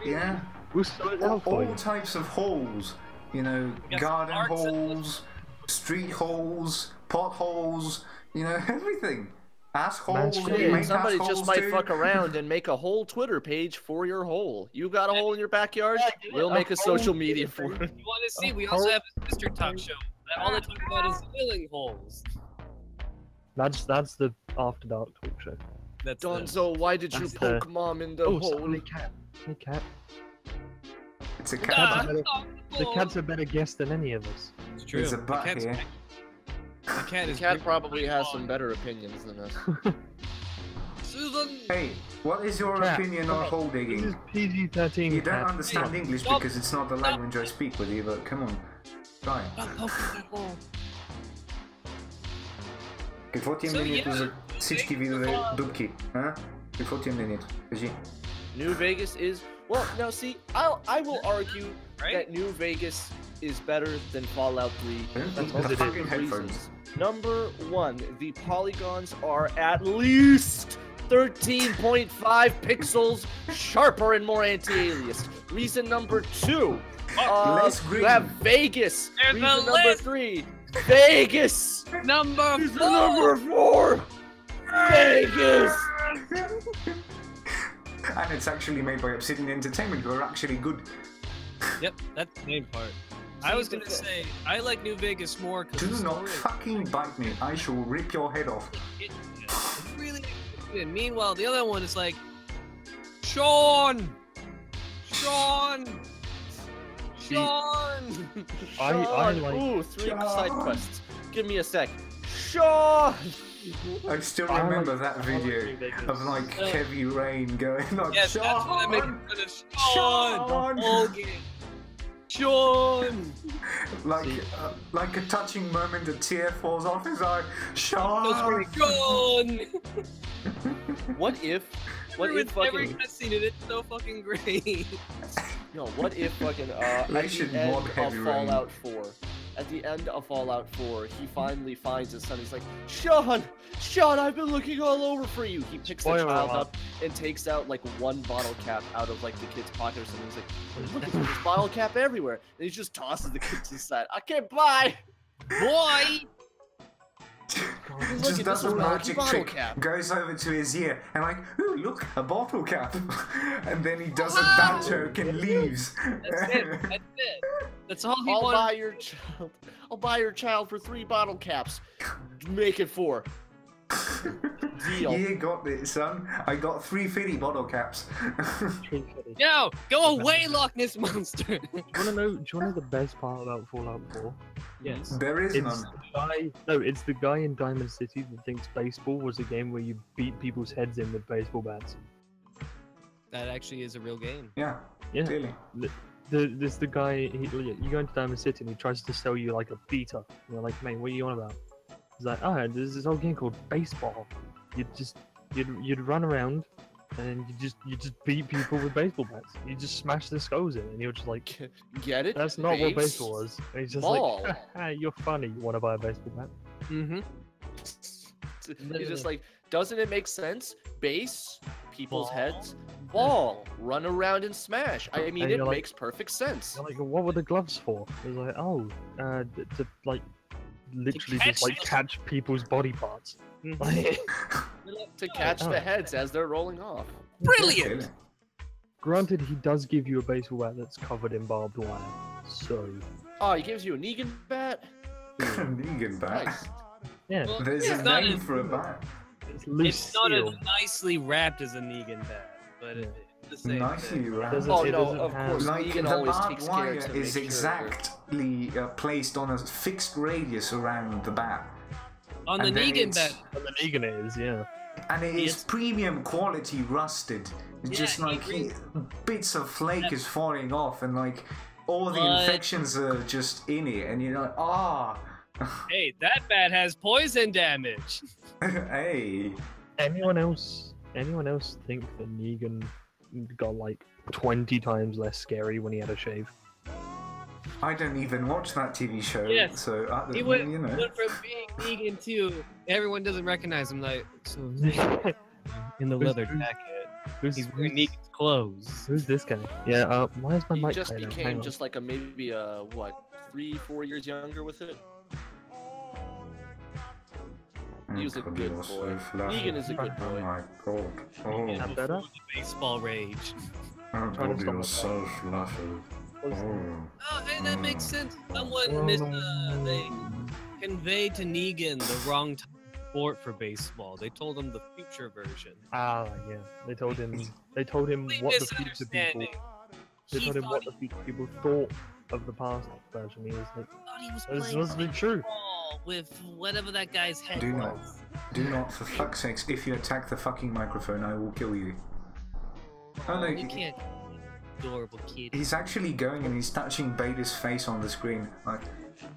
[SPEAKER 1] yeah,
[SPEAKER 2] We'll sort it out for
[SPEAKER 1] all
[SPEAKER 2] you.
[SPEAKER 1] types of holes, you know,
[SPEAKER 4] Yes,
[SPEAKER 1] garden
[SPEAKER 4] arts and-
[SPEAKER 1] holes, street holes, potholes, you know, everything. Assholes, we
[SPEAKER 3] Shit,
[SPEAKER 1] make
[SPEAKER 3] somebody just
[SPEAKER 1] assholes
[SPEAKER 3] might
[SPEAKER 1] too.
[SPEAKER 3] fuck around and make a whole Twitter page for your hole. You got a hole in your backyard? We'll make a social media for it.
[SPEAKER 4] You want to see? We also have a sister talk show. That all they talk about is filling holes.
[SPEAKER 2] That's the After Dark talk show.
[SPEAKER 4] That's the,
[SPEAKER 3] Donzo, why did you
[SPEAKER 2] That's
[SPEAKER 3] poke
[SPEAKER 2] the-
[SPEAKER 3] mom in the
[SPEAKER 2] Oh,
[SPEAKER 3] hole?
[SPEAKER 2] sorry, cat. Hey, cat.
[SPEAKER 1] It's a
[SPEAKER 4] Ah,
[SPEAKER 1] cat.
[SPEAKER 2] The cat's a better guest than any of us.
[SPEAKER 4] It's true.
[SPEAKER 1] There's a butt
[SPEAKER 4] the cat's,
[SPEAKER 1] here.
[SPEAKER 4] The cat
[SPEAKER 3] The
[SPEAKER 4] is
[SPEAKER 3] cat probably has some better opinions than us.
[SPEAKER 4] Susan.
[SPEAKER 1] Hey, what is your
[SPEAKER 2] Cat,
[SPEAKER 1] opinion
[SPEAKER 2] come
[SPEAKER 1] on
[SPEAKER 2] on.
[SPEAKER 1] hole
[SPEAKER 2] This
[SPEAKER 1] digging?
[SPEAKER 2] is PG-13
[SPEAKER 1] You don't
[SPEAKER 2] cat.
[SPEAKER 1] understand English
[SPEAKER 4] Stop.
[SPEAKER 1] because it's not the language I speak with you, but come on. Try. Какво ти е
[SPEAKER 4] So,
[SPEAKER 1] мнението
[SPEAKER 4] yeah,
[SPEAKER 1] за всички видове
[SPEAKER 4] Vegas,
[SPEAKER 1] дупки? А? Какво ти е мнението? Кажи.
[SPEAKER 3] New Vegas is well. Now, see, I will argue
[SPEAKER 4] Right?
[SPEAKER 3] that New Vegas is better than Fallout 3.
[SPEAKER 1] That's
[SPEAKER 3] for
[SPEAKER 1] the
[SPEAKER 3] two
[SPEAKER 1] fucking headphones.
[SPEAKER 3] reasons. Number one, the polygons are at least 13.5 pixels sharper and more anti-aliased. Reason number two,
[SPEAKER 1] Less green.
[SPEAKER 3] you have Vegas.
[SPEAKER 4] There's
[SPEAKER 3] Reason
[SPEAKER 4] a
[SPEAKER 3] number
[SPEAKER 4] list.
[SPEAKER 3] three, Vegas.
[SPEAKER 4] Number
[SPEAKER 3] Reason
[SPEAKER 4] 4.
[SPEAKER 3] number four, Vegas.
[SPEAKER 1] And it's actually made by Obsidian Entertainment, who are actually good.
[SPEAKER 4] Yep, that's the main part. I was gonna say I like New Vegas more
[SPEAKER 1] Do
[SPEAKER 4] because
[SPEAKER 1] not fucking bite me. I shall rip your head off.
[SPEAKER 4] it's really good. Meanwhile, the other one is like, Sean.
[SPEAKER 2] I
[SPEAKER 3] Sean.
[SPEAKER 2] like-
[SPEAKER 3] Ooh, 3
[SPEAKER 1] Sean.
[SPEAKER 3] side quests. Give me a sec. Sean.
[SPEAKER 1] I still
[SPEAKER 2] I
[SPEAKER 1] remember
[SPEAKER 2] like-
[SPEAKER 1] that
[SPEAKER 2] I like
[SPEAKER 1] video
[SPEAKER 2] New Vegas.
[SPEAKER 1] of like heavy rain going like
[SPEAKER 4] Yes, that's what I make
[SPEAKER 1] Sean!
[SPEAKER 4] fun of. Sean.
[SPEAKER 1] Sean!
[SPEAKER 4] Hogan. Sean.
[SPEAKER 1] Like a touching moment, a tear falls off his eye. Sean!
[SPEAKER 4] Sean.
[SPEAKER 3] What if
[SPEAKER 4] Every
[SPEAKER 3] fucking
[SPEAKER 4] cutscene in it's so fucking great.
[SPEAKER 3] what if fucking
[SPEAKER 1] They
[SPEAKER 3] at
[SPEAKER 1] should
[SPEAKER 3] the end
[SPEAKER 1] mod
[SPEAKER 3] of
[SPEAKER 1] Heavy Rain.
[SPEAKER 3] Fallout 4, at the end of Fallout 4, he finally finds his son. He's like, Sean, I've been looking all over for you. He picks the child up and takes out like one bottle cap out of like the kid's pocket or something. He's like, look, there's this bottle cap everywhere. And he just tosses the kid to the side. I can't buy, boy.
[SPEAKER 1] Just does a magic trick, goes over to his ear, and like, ooh, look, a bottle cap. And then he does a dad joke and leaves.
[SPEAKER 4] That's it. That's all he
[SPEAKER 3] I'll
[SPEAKER 4] wanted.
[SPEAKER 3] buy your child for 3 bottle caps. Make it 4. Deal.
[SPEAKER 1] You got it, son. I got 3 fitty bottle caps.
[SPEAKER 4] Yo, go away, Loch Ness Monster.
[SPEAKER 2] Do you wanna know the best part about Fallout 4?
[SPEAKER 4] Yes.
[SPEAKER 1] There is none.
[SPEAKER 2] It's the guy in Diamond City that thinks baseball was a game where you beat people's heads in with baseball bats.
[SPEAKER 4] That actually is a real game.
[SPEAKER 2] Yeah.
[SPEAKER 1] Clearly.
[SPEAKER 2] This the guy. You go into Diamond City and he tries to sell you like a beater. And you're like, mate, what are you on about? He's like, oh, there's this old game called baseball. You'd run around and you just beat people with baseball bats. You just smash their skulls in, and you're just like,
[SPEAKER 3] get it?
[SPEAKER 2] That's not what baseball was. And he's just
[SPEAKER 3] ball.
[SPEAKER 2] like, you're funny. You want to buy a baseball bat?
[SPEAKER 4] Mm-hmm.
[SPEAKER 3] He's just like, doesn't it make sense? Base, people's heads, ball, run around and smash. I mean, it makes perfect sense.
[SPEAKER 2] You're like, what were the gloves for? It was like, oh, to like literally just like catch people's body parts.
[SPEAKER 3] To catch the heads as they're rolling off.
[SPEAKER 4] Brilliant!
[SPEAKER 2] Granted, he does give you a baseball bat that's covered in barbed wire, so...
[SPEAKER 3] Oh, he gives you a Negan bat?
[SPEAKER 1] Negan bat?
[SPEAKER 3] Nice.
[SPEAKER 2] Yeah.
[SPEAKER 4] Well,
[SPEAKER 1] There's a name for a bat.
[SPEAKER 4] It's not as nicely wrapped as a Negan bat, but it's the same
[SPEAKER 1] Nicely
[SPEAKER 4] thing.
[SPEAKER 1] wrapped.
[SPEAKER 3] Oh no, of course,
[SPEAKER 1] Like
[SPEAKER 3] Negan
[SPEAKER 1] the
[SPEAKER 3] always
[SPEAKER 1] barbed
[SPEAKER 3] takes care
[SPEAKER 1] wire
[SPEAKER 3] to
[SPEAKER 1] is
[SPEAKER 3] make
[SPEAKER 1] exactly placed on a fixed radius around the bat.
[SPEAKER 4] On the
[SPEAKER 1] And then
[SPEAKER 4] Negan
[SPEAKER 1] it's-
[SPEAKER 4] bat.
[SPEAKER 2] And the Negan is, yeah.
[SPEAKER 1] And it is premium quality rusted. It's just like bits of flake is falling off, and like all the infections are just in it, and you're like, ah.
[SPEAKER 4] Hey, that bat has poison damage.
[SPEAKER 1] Hey.
[SPEAKER 2] Anyone else think that Negan got like 20 times less scary when he had a shave?
[SPEAKER 1] I don't even watch that TV show,
[SPEAKER 4] Yes.
[SPEAKER 1] so
[SPEAKER 4] He went from being Negan to everyone doesn't recognize him. Like, so in the leather jacket, he's wearing Negan's clothes.
[SPEAKER 2] Who's this guy? Yeah. Why is my
[SPEAKER 3] He
[SPEAKER 2] mic
[SPEAKER 3] just
[SPEAKER 2] playing? Hang
[SPEAKER 3] became
[SPEAKER 2] on.
[SPEAKER 3] just like maybe 3-4 years younger with it. He was a good boy. Negan is a good
[SPEAKER 1] Oh
[SPEAKER 3] boy.
[SPEAKER 1] my god. Oh,
[SPEAKER 2] Is that better?
[SPEAKER 4] The baseball rage.
[SPEAKER 1] oh
[SPEAKER 2] trying to
[SPEAKER 1] god, you're
[SPEAKER 2] stop
[SPEAKER 1] so fluffy. Oh.
[SPEAKER 4] Oh, hey, that makes sense. Someone they conveyed to Negan the wrong type of sport for baseball. They told him the future version.
[SPEAKER 2] Ah, yeah. They told him what the future people. They told him what the future people thought of the past version. He was like,
[SPEAKER 4] Thought he was
[SPEAKER 2] this
[SPEAKER 4] playing
[SPEAKER 2] must be true.
[SPEAKER 4] baseball with whatever that guy's head
[SPEAKER 1] Do
[SPEAKER 4] was.
[SPEAKER 1] not, for fuck's sakes, if you attack the fucking microphone, I will kill you. Oh no,
[SPEAKER 4] You can't. Adorable kid.
[SPEAKER 1] he's actually going and he's touching Beta's face on the screen. Like,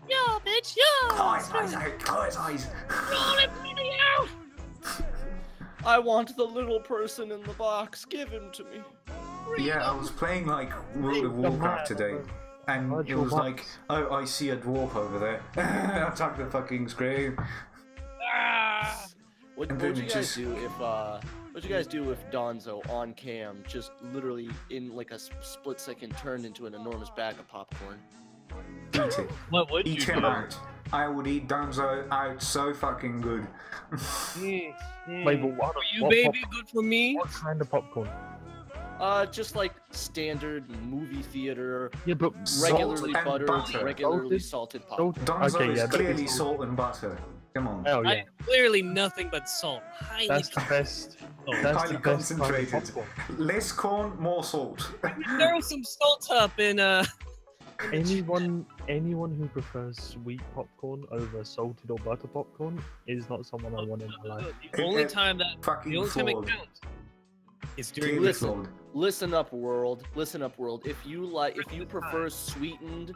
[SPEAKER 4] Yo, bitch, yo!
[SPEAKER 1] claw his eyes out, claw his eyes.
[SPEAKER 3] I want the little person in the box. Give him to me.
[SPEAKER 1] Yeah, I was playing like World of Warcraft today, and it was like, oh, I see a dwarf over there. Attack the fucking screen.
[SPEAKER 4] Ah!
[SPEAKER 3] What
[SPEAKER 1] And
[SPEAKER 3] would
[SPEAKER 1] then
[SPEAKER 3] you
[SPEAKER 1] it
[SPEAKER 3] guys
[SPEAKER 1] just-
[SPEAKER 3] do if what'd you guys do if Donzo on cam just literally in like a split second turned into an enormous bag of popcorn?
[SPEAKER 1] Eat it.
[SPEAKER 4] What would you
[SPEAKER 1] Eat
[SPEAKER 4] do?
[SPEAKER 1] him out. I would eat Donzo out so fucking good.
[SPEAKER 2] Wait, but what?
[SPEAKER 4] Are you
[SPEAKER 2] what
[SPEAKER 4] baby good for me?
[SPEAKER 2] What kind of popcorn?
[SPEAKER 3] Just like standard movie theater,
[SPEAKER 2] Yeah, but
[SPEAKER 3] regularly
[SPEAKER 1] and
[SPEAKER 3] buttered,
[SPEAKER 1] butter.
[SPEAKER 3] regularly salted popcorn.
[SPEAKER 1] Donzo
[SPEAKER 2] Okay,
[SPEAKER 1] is
[SPEAKER 2] yeah, but
[SPEAKER 1] clearly
[SPEAKER 2] it's-
[SPEAKER 1] salt and butter. Come on.
[SPEAKER 2] Oh yeah,
[SPEAKER 4] Clearly nothing but salt. Highly
[SPEAKER 2] that's the best. That's
[SPEAKER 1] Highly
[SPEAKER 2] the best kind of
[SPEAKER 1] concentrated.
[SPEAKER 2] popcorn.
[SPEAKER 1] Less corn, more salt.
[SPEAKER 4] Throw some salt up in
[SPEAKER 2] Anyone who prefers sweet popcorn over salted or butter popcorn is not someone I want in my life.
[SPEAKER 4] The only time that
[SPEAKER 1] Fucking
[SPEAKER 4] the only time it
[SPEAKER 1] flawed.
[SPEAKER 4] counts is during
[SPEAKER 1] Clearly
[SPEAKER 3] Listen.
[SPEAKER 1] flawed.
[SPEAKER 3] Listen up, world. Listen up, world. If you prefer sweetened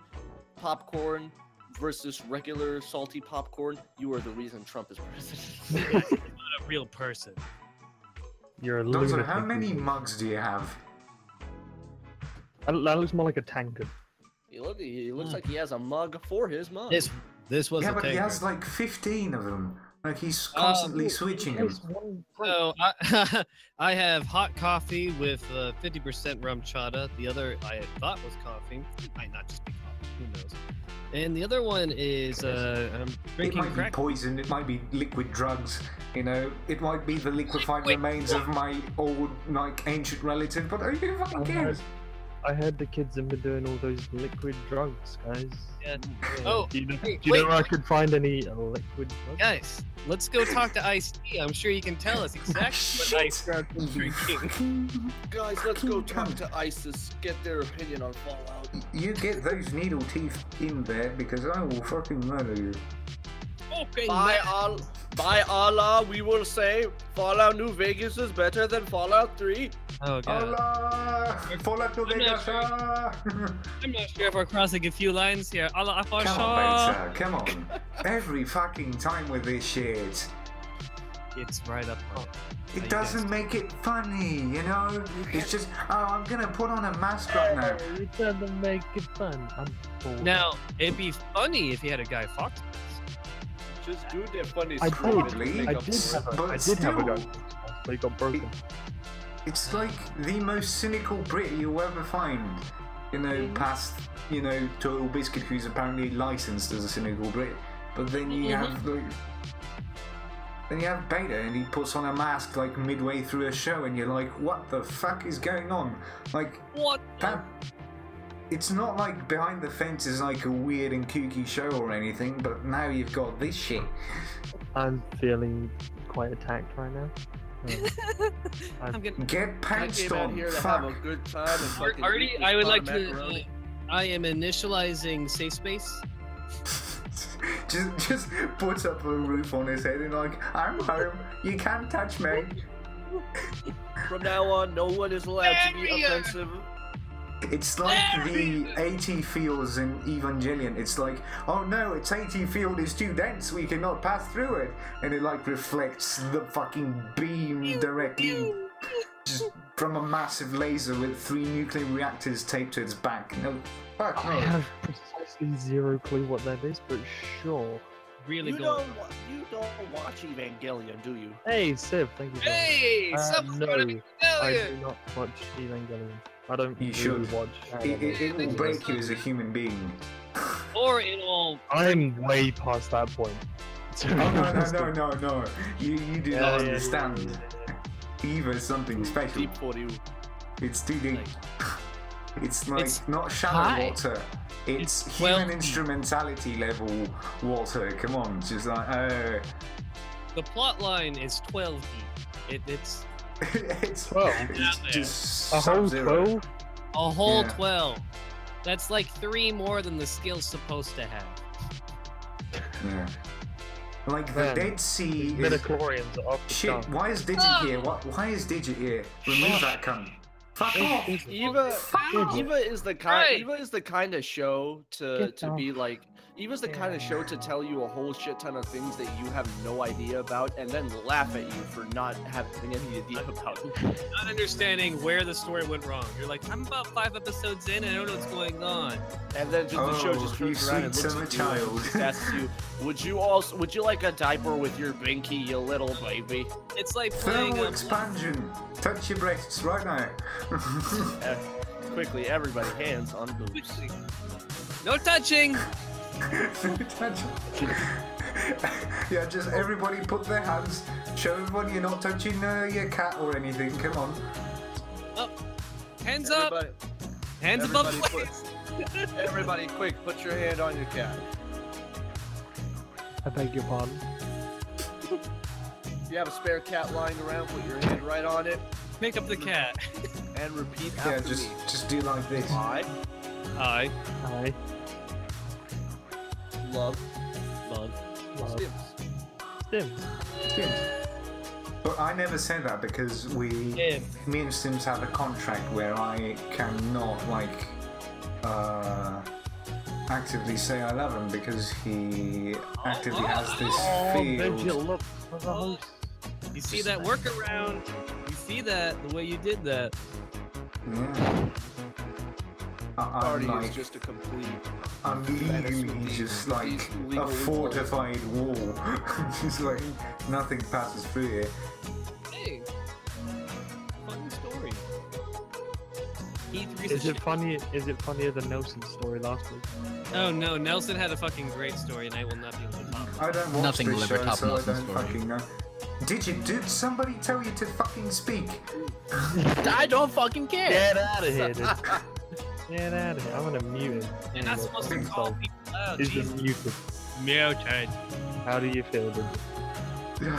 [SPEAKER 3] popcorn versus regular salty popcorn, you are the reason Trump is president.
[SPEAKER 4] not a real person.
[SPEAKER 2] You're a
[SPEAKER 1] Donzo,
[SPEAKER 2] lunatic.
[SPEAKER 1] how many mugs do you have?
[SPEAKER 2] That looks more like a tankard.
[SPEAKER 3] He looks like he has a mug for his mug.
[SPEAKER 4] This was
[SPEAKER 1] Yeah,
[SPEAKER 4] a
[SPEAKER 1] but he
[SPEAKER 4] taker.
[SPEAKER 1] has like 15 of them. Like he's constantly switching them.
[SPEAKER 4] So I have hot coffee with 50% rum chata. The other I thought was coffee. It might not just be coffee. Who knows? And the other one is I'm
[SPEAKER 1] It
[SPEAKER 4] drinking
[SPEAKER 1] might be
[SPEAKER 4] crack.
[SPEAKER 1] poison, it might be liquid drugs, you know, it might be the liquefied remains of my old, like, ancient relative, but who fucking cares?
[SPEAKER 2] I heard the kids have been doing all those liquid drugs, guys.
[SPEAKER 4] Yeah. Oh,
[SPEAKER 2] do you know
[SPEAKER 4] wait.
[SPEAKER 2] where I could find any liquid drugs?
[SPEAKER 4] Guys, let's go talk to Ice-T. I'm sure he can tell us exactly what Ice is drinking.
[SPEAKER 3] Guys, let's go talk to ISIS. Get their opinion on Fallout.
[SPEAKER 1] You get those needle teeth in there because I will fucking murder you.
[SPEAKER 4] Okay,
[SPEAKER 3] By Allah, we will say Fallout New Vegas is better than Fallout 3.
[SPEAKER 4] Oh god.
[SPEAKER 1] Allah! Fallout New Vegas!
[SPEAKER 4] I'm not sure if we're crossing a few lines here. Allah
[SPEAKER 1] Come on, Beta, come on. Every fucking time with this shit.
[SPEAKER 4] It's right up.
[SPEAKER 1] It doesn't make it funny, you know? It's just, oh, I'm gonna put on a mask right now.
[SPEAKER 2] It doesn't make it fun. I'm bored.
[SPEAKER 4] Now, it'd be funny if you had a Guy Fawkes.
[SPEAKER 3] Just do the funny
[SPEAKER 2] I
[SPEAKER 3] script.
[SPEAKER 1] Probably,
[SPEAKER 2] I did have a,
[SPEAKER 1] but
[SPEAKER 2] I did have a
[SPEAKER 1] still.
[SPEAKER 2] gun, but it got broken.
[SPEAKER 1] It's like the most cynical Brit you'll ever find. You know, past, you know, Total Biscuit, who's apparently licensed as a cynical Brit. But then you have like, then you have Beta, and he puts on a mask like midway through a show, and you're like, what the fuck is going on? Like,
[SPEAKER 4] What?
[SPEAKER 1] that. It's not like Behind the Fence is like a weird and kooky show or anything, but now you've got this shit.
[SPEAKER 2] I'm feeling quite attacked right now.
[SPEAKER 4] I'm getting.
[SPEAKER 1] Get
[SPEAKER 3] I
[SPEAKER 1] pounced
[SPEAKER 3] came out
[SPEAKER 1] on,
[SPEAKER 3] here to have a
[SPEAKER 1] fuck.
[SPEAKER 3] good time and fucking
[SPEAKER 4] Artie,
[SPEAKER 3] eat this
[SPEAKER 4] I would
[SPEAKER 3] pot
[SPEAKER 4] like
[SPEAKER 3] of
[SPEAKER 4] to.
[SPEAKER 3] macaroni.
[SPEAKER 4] I am initializing safe space.
[SPEAKER 1] just puts up a roof on his head and like, I'm home, you can't touch me.
[SPEAKER 3] From now on, no one is allowed to be offensive.
[SPEAKER 1] It's like the AT fields in Evangelion. It's like, oh no, its AT field is too dense, we cannot pass through it. And it like reflects the fucking beam directly just from a massive laser with 3 nuclear reactors taped to its back. No, fuck
[SPEAKER 2] I
[SPEAKER 1] no.
[SPEAKER 2] have precisely zero clue what that is, but sure.
[SPEAKER 4] Really
[SPEAKER 3] You
[SPEAKER 4] good.
[SPEAKER 3] don't watch Evangelion, do you?
[SPEAKER 2] Hey, Civ, thank you. for that.
[SPEAKER 4] Hey, someone's
[SPEAKER 2] no,
[SPEAKER 4] gonna be
[SPEAKER 2] I do not watch Evangelion. I don't
[SPEAKER 1] You
[SPEAKER 2] really
[SPEAKER 1] should.
[SPEAKER 2] watch.
[SPEAKER 1] It will break you as a human being.
[SPEAKER 4] Or in all.
[SPEAKER 2] I'm way past that point.
[SPEAKER 1] Oh no. You do
[SPEAKER 2] Yeah,
[SPEAKER 1] not
[SPEAKER 2] yeah,
[SPEAKER 1] understand. Eva is something special.
[SPEAKER 3] Deep for you.
[SPEAKER 1] It's too deep. It's like
[SPEAKER 4] It's
[SPEAKER 1] not shallow
[SPEAKER 4] high.
[SPEAKER 1] water. It's
[SPEAKER 4] It's
[SPEAKER 1] human
[SPEAKER 4] 12
[SPEAKER 1] instrumentality level water. Come on, it's just like
[SPEAKER 4] The plot line is 12 deep. It's
[SPEAKER 1] it's
[SPEAKER 2] 12.
[SPEAKER 1] It's just
[SPEAKER 2] A whole
[SPEAKER 1] Sub-Zero.
[SPEAKER 2] 12?
[SPEAKER 4] a whole
[SPEAKER 1] Yeah.
[SPEAKER 4] 12. That's like 3 more than the skill's supposed to have.
[SPEAKER 1] Yeah. Like the
[SPEAKER 2] Man,
[SPEAKER 1] Dead Sea is
[SPEAKER 2] Midichlorians are off the
[SPEAKER 1] shit.
[SPEAKER 2] chart.
[SPEAKER 1] Why is Digit here? Why is Digit here? Remove that cunt. Fuck off.
[SPEAKER 3] Eva is the kind.
[SPEAKER 4] Right.
[SPEAKER 3] Eva is the kind of show to
[SPEAKER 2] Get
[SPEAKER 3] be like. Eva's the kind of show to tell you a whole shit ton of things that you have no idea about, and then laugh at you for not having any idea about it.
[SPEAKER 4] Not understanding where the story went wrong. You're like, I'm about 5 episodes in and I don't know what's going on.
[SPEAKER 3] And then just, the show
[SPEAKER 1] Oh,
[SPEAKER 3] just
[SPEAKER 1] you
[SPEAKER 3] turns around and
[SPEAKER 1] sweet
[SPEAKER 3] looks
[SPEAKER 1] summer
[SPEAKER 3] at you and
[SPEAKER 1] child.
[SPEAKER 3] just asks you, would you like a diaper with your binky, you little baby?
[SPEAKER 4] It's like playing
[SPEAKER 1] Thermal expansion. Touch your breasts right now.
[SPEAKER 3] Quickly, everybody, hands on boobs.
[SPEAKER 4] No touching!
[SPEAKER 1] Yeah, just everybody put their hands. Show everybody you're not touching your cat or anything. Come on.
[SPEAKER 4] Oh, hands up!
[SPEAKER 3] Everybody,
[SPEAKER 4] Hands above
[SPEAKER 3] everybody
[SPEAKER 4] place!
[SPEAKER 3] everybody, quick, put your hand on your cat.
[SPEAKER 2] I beg your pardon.
[SPEAKER 3] If you have a spare cat lying around, put your hand right on it
[SPEAKER 4] Pick up the cat.
[SPEAKER 3] and repeat
[SPEAKER 1] Yeah,
[SPEAKER 3] after me.
[SPEAKER 1] just do like this.
[SPEAKER 3] I
[SPEAKER 4] Hi.
[SPEAKER 2] Hi.
[SPEAKER 3] love
[SPEAKER 4] Love.
[SPEAKER 2] Love.
[SPEAKER 3] Stims.
[SPEAKER 2] Stims.
[SPEAKER 1] But I never said that because me and Sims have a contract where I cannot like actively say I love him because he actively has this
[SPEAKER 2] Vigil,
[SPEAKER 1] field.
[SPEAKER 2] look for the host.
[SPEAKER 4] You see that workaround? You see that, the way you did that.
[SPEAKER 1] Yeah.
[SPEAKER 3] Artie
[SPEAKER 1] like,
[SPEAKER 3] is just a complete.
[SPEAKER 1] I'm legally just like
[SPEAKER 3] these
[SPEAKER 1] a
[SPEAKER 3] legal
[SPEAKER 1] fortified wall. Just like nothing passes through here.
[SPEAKER 4] Hey, funny story.
[SPEAKER 2] Is it funny? Is it funnier than Nelson's story last week?
[SPEAKER 4] Oh no, Nelson had a fucking great story, and I will not be able to top it.
[SPEAKER 1] I don't watch
[SPEAKER 5] Nothing
[SPEAKER 1] this
[SPEAKER 5] will ever
[SPEAKER 1] show,
[SPEAKER 5] top
[SPEAKER 1] so I
[SPEAKER 5] Nelson's
[SPEAKER 1] don't
[SPEAKER 5] story.
[SPEAKER 1] fucking know. Did somebody tell you to fucking speak?
[SPEAKER 5] I don't fucking care.
[SPEAKER 2] Get out of here, dude. Get out of here. I'm gonna mute him.
[SPEAKER 4] You're not supposed to call people out.
[SPEAKER 2] He's
[SPEAKER 4] Jesus.
[SPEAKER 2] just muted.
[SPEAKER 4] Muted.
[SPEAKER 2] How do you feel, dude? I'm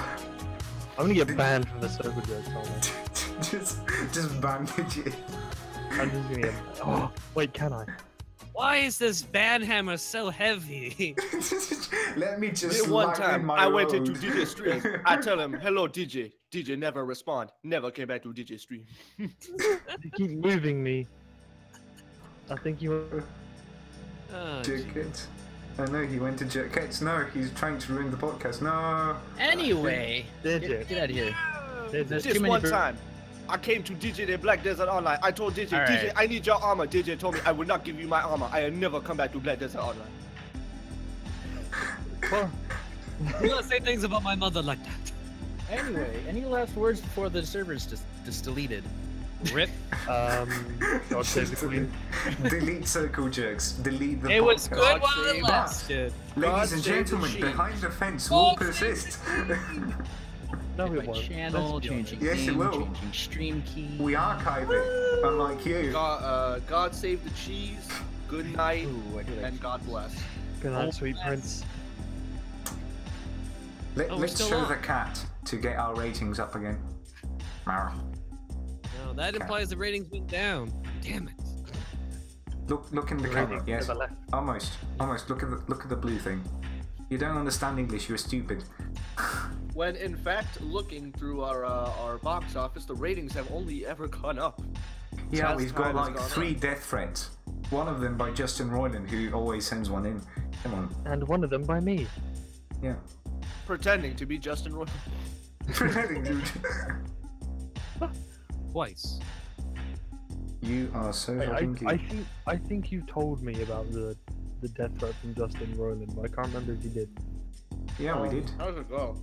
[SPEAKER 2] gonna get banned from the server jokes, aren't
[SPEAKER 1] just bandage it.
[SPEAKER 2] I? I'm just gonna get. Oh, wait, can I?
[SPEAKER 4] Why is this ban hammer so heavy?
[SPEAKER 1] Let me just
[SPEAKER 3] One
[SPEAKER 1] lighten
[SPEAKER 3] time,
[SPEAKER 1] my
[SPEAKER 3] I went
[SPEAKER 1] load.
[SPEAKER 3] into DJ stream. I tell him, "Hello, DJ." DJ never respond. Never came back to DJ stream.
[SPEAKER 2] You keep moving me. I think you.
[SPEAKER 4] Oh,
[SPEAKER 1] Jerkets. Oh no, he went to Jerkets. No, he's trying to ruin the podcast. No.
[SPEAKER 5] Anyway,
[SPEAKER 2] Did
[SPEAKER 5] get,
[SPEAKER 2] you?
[SPEAKER 5] get out of here. There's
[SPEAKER 3] Just
[SPEAKER 5] too many
[SPEAKER 3] one time, I came to DJ the Black Desert Online. I told DJ,
[SPEAKER 5] All
[SPEAKER 3] DJ,
[SPEAKER 5] right.
[SPEAKER 3] I need your armor. DJ told me I would not give you my armor. I have never come back to Black Desert Online.
[SPEAKER 2] Well,
[SPEAKER 4] you don't say things about my mother like that.
[SPEAKER 5] Anyway, any last words before the server's just deleted?
[SPEAKER 4] Rip.
[SPEAKER 2] God save the Queen.
[SPEAKER 1] Delete circle jerks. Delete the
[SPEAKER 4] It was
[SPEAKER 1] podcast.
[SPEAKER 4] good while it
[SPEAKER 3] save
[SPEAKER 4] lasted.
[SPEAKER 1] Ladies
[SPEAKER 3] God
[SPEAKER 1] and
[SPEAKER 3] save the
[SPEAKER 1] gentlemen,
[SPEAKER 3] sheep.
[SPEAKER 1] behind the fence
[SPEAKER 4] God
[SPEAKER 1] will
[SPEAKER 4] save the
[SPEAKER 1] persist.
[SPEAKER 2] No,
[SPEAKER 5] Check
[SPEAKER 2] it
[SPEAKER 5] my
[SPEAKER 2] won't.
[SPEAKER 5] channel,
[SPEAKER 2] Let's be
[SPEAKER 5] changing
[SPEAKER 1] Yes, it
[SPEAKER 5] name,
[SPEAKER 1] will.
[SPEAKER 5] changing stream key.
[SPEAKER 1] We archive it, unlike you.
[SPEAKER 3] God save the cheese. Good night,
[SPEAKER 5] Ooh, I do like
[SPEAKER 3] and God bless.
[SPEAKER 2] Good night, sweet prince.
[SPEAKER 4] Oh, we're
[SPEAKER 1] Let's
[SPEAKER 4] still
[SPEAKER 1] show
[SPEAKER 4] on.
[SPEAKER 1] the cat to get our ratings up again. Meow.
[SPEAKER 4] No, that
[SPEAKER 1] Okay.
[SPEAKER 4] implies the ratings went down. Damn it.
[SPEAKER 1] Look in the camera. Yes,
[SPEAKER 2] Never left.
[SPEAKER 1] almost. Look at the blue thing. You don't understand English. You're stupid.
[SPEAKER 3] When in fact, looking through our box office, the ratings have only ever gone up.
[SPEAKER 1] Yeah,
[SPEAKER 3] As
[SPEAKER 1] we've got
[SPEAKER 3] time has
[SPEAKER 1] like
[SPEAKER 3] gone
[SPEAKER 1] 3 death threats. One of them by Justin Roiland, who always sends one in. Come on.
[SPEAKER 2] And one of them by me.
[SPEAKER 1] Yeah.
[SPEAKER 3] Pretending to be Justin Roy.
[SPEAKER 4] Twice.
[SPEAKER 1] You are so fucking cute.
[SPEAKER 2] I think you told me about the death threat from Justin Roiland, but I can't remember if you did.
[SPEAKER 1] Yeah, we did.
[SPEAKER 3] How does it go?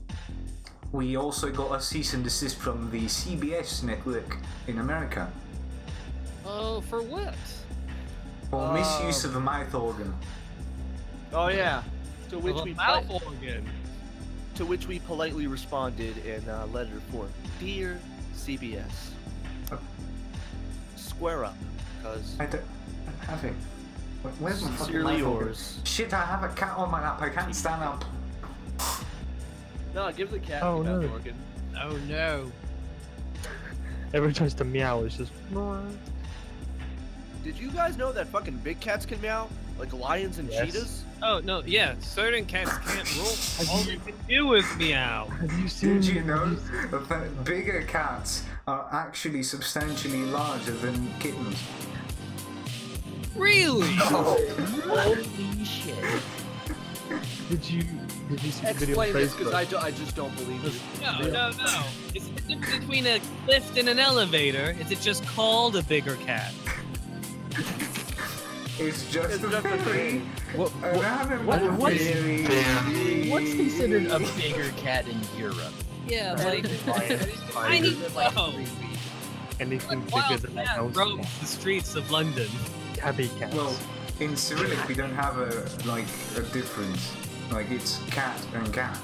[SPEAKER 1] We also got a cease and desist from the CBS network in America
[SPEAKER 4] Oh, for what?
[SPEAKER 1] for misuse of a mouth organ.
[SPEAKER 3] Oh yeah. To which
[SPEAKER 4] Of a
[SPEAKER 3] we
[SPEAKER 4] mouth organ.
[SPEAKER 3] to which we politely responded in letter form. Dear CBS, square up, cause
[SPEAKER 1] I don't have it. Where's my fucking
[SPEAKER 3] sincerely
[SPEAKER 1] mouth organ?
[SPEAKER 3] yours.
[SPEAKER 1] Shit, I have a cat on my lap. I can't stand up.
[SPEAKER 3] No, give the cat
[SPEAKER 2] Oh,
[SPEAKER 3] the mouth
[SPEAKER 2] no.
[SPEAKER 3] organ.
[SPEAKER 4] Oh no.
[SPEAKER 2] Everyone tries to meow, it's just.
[SPEAKER 3] Did you guys know that fucking big cats can meow? Like lions and
[SPEAKER 2] Yes.
[SPEAKER 3] cheetahs?
[SPEAKER 4] Oh no, yeah. Certain cats can't roll. All they can do is meow.
[SPEAKER 2] Have you seen?
[SPEAKER 1] Did you know that bigger cats are actually substantially larger than kittens?
[SPEAKER 4] Really?
[SPEAKER 5] Holy shit.
[SPEAKER 2] Did you see the video on
[SPEAKER 3] Explain this, because
[SPEAKER 2] Facebook?
[SPEAKER 3] I just don't believe you.
[SPEAKER 4] No. It's the difference between a lift and an elevator. Is it just called a bigger cat?
[SPEAKER 1] It's just
[SPEAKER 3] It's
[SPEAKER 1] a
[SPEAKER 3] just a
[SPEAKER 1] theory.
[SPEAKER 5] What,
[SPEAKER 1] Another theory.
[SPEAKER 5] what's considered a bigger cat in Europe?
[SPEAKER 4] Yeah, like I
[SPEAKER 2] Tiger.
[SPEAKER 4] need to know.
[SPEAKER 2] Anything bigger
[SPEAKER 4] Wild
[SPEAKER 2] than a
[SPEAKER 4] cat
[SPEAKER 2] house
[SPEAKER 4] roams the streets of London.
[SPEAKER 2] tabby cats.
[SPEAKER 1] Well, in Cyrillic we don't have a difference. Like it's cat and cat.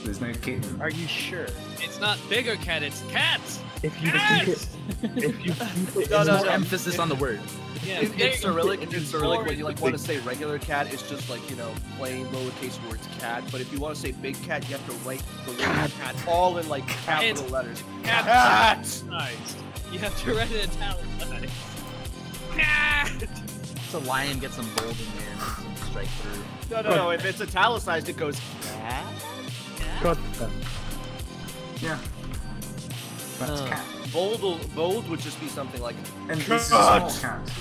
[SPEAKER 1] There's no kitten.
[SPEAKER 5] Are you sure?
[SPEAKER 4] It's not bigger cat, it's cats.
[SPEAKER 2] if you
[SPEAKER 4] Cats!
[SPEAKER 2] keep it, if you keep it,
[SPEAKER 3] No,
[SPEAKER 2] in
[SPEAKER 3] no,
[SPEAKER 5] More
[SPEAKER 3] no.
[SPEAKER 5] emphasis on the word.
[SPEAKER 4] Yeah,
[SPEAKER 3] In
[SPEAKER 4] there you go.
[SPEAKER 3] Cyrillic, when you like want to say regular cat, it's just like, you know, plain lowercase words cat. But if you want to say big cat, you have to write the word cat all in like capital letters.
[SPEAKER 4] Cat.
[SPEAKER 3] Cat!
[SPEAKER 4] Nice. You have to write it italicized. Cat.
[SPEAKER 5] So lion gets some bold in there and makes some strike through.
[SPEAKER 3] No. If it's italicized, it goes cat.
[SPEAKER 2] God,
[SPEAKER 1] Yeah. That's
[SPEAKER 5] Oh.
[SPEAKER 1] cat.
[SPEAKER 3] Bold would just be something like
[SPEAKER 1] And this is a small
[SPEAKER 3] Cat.
[SPEAKER 1] cat.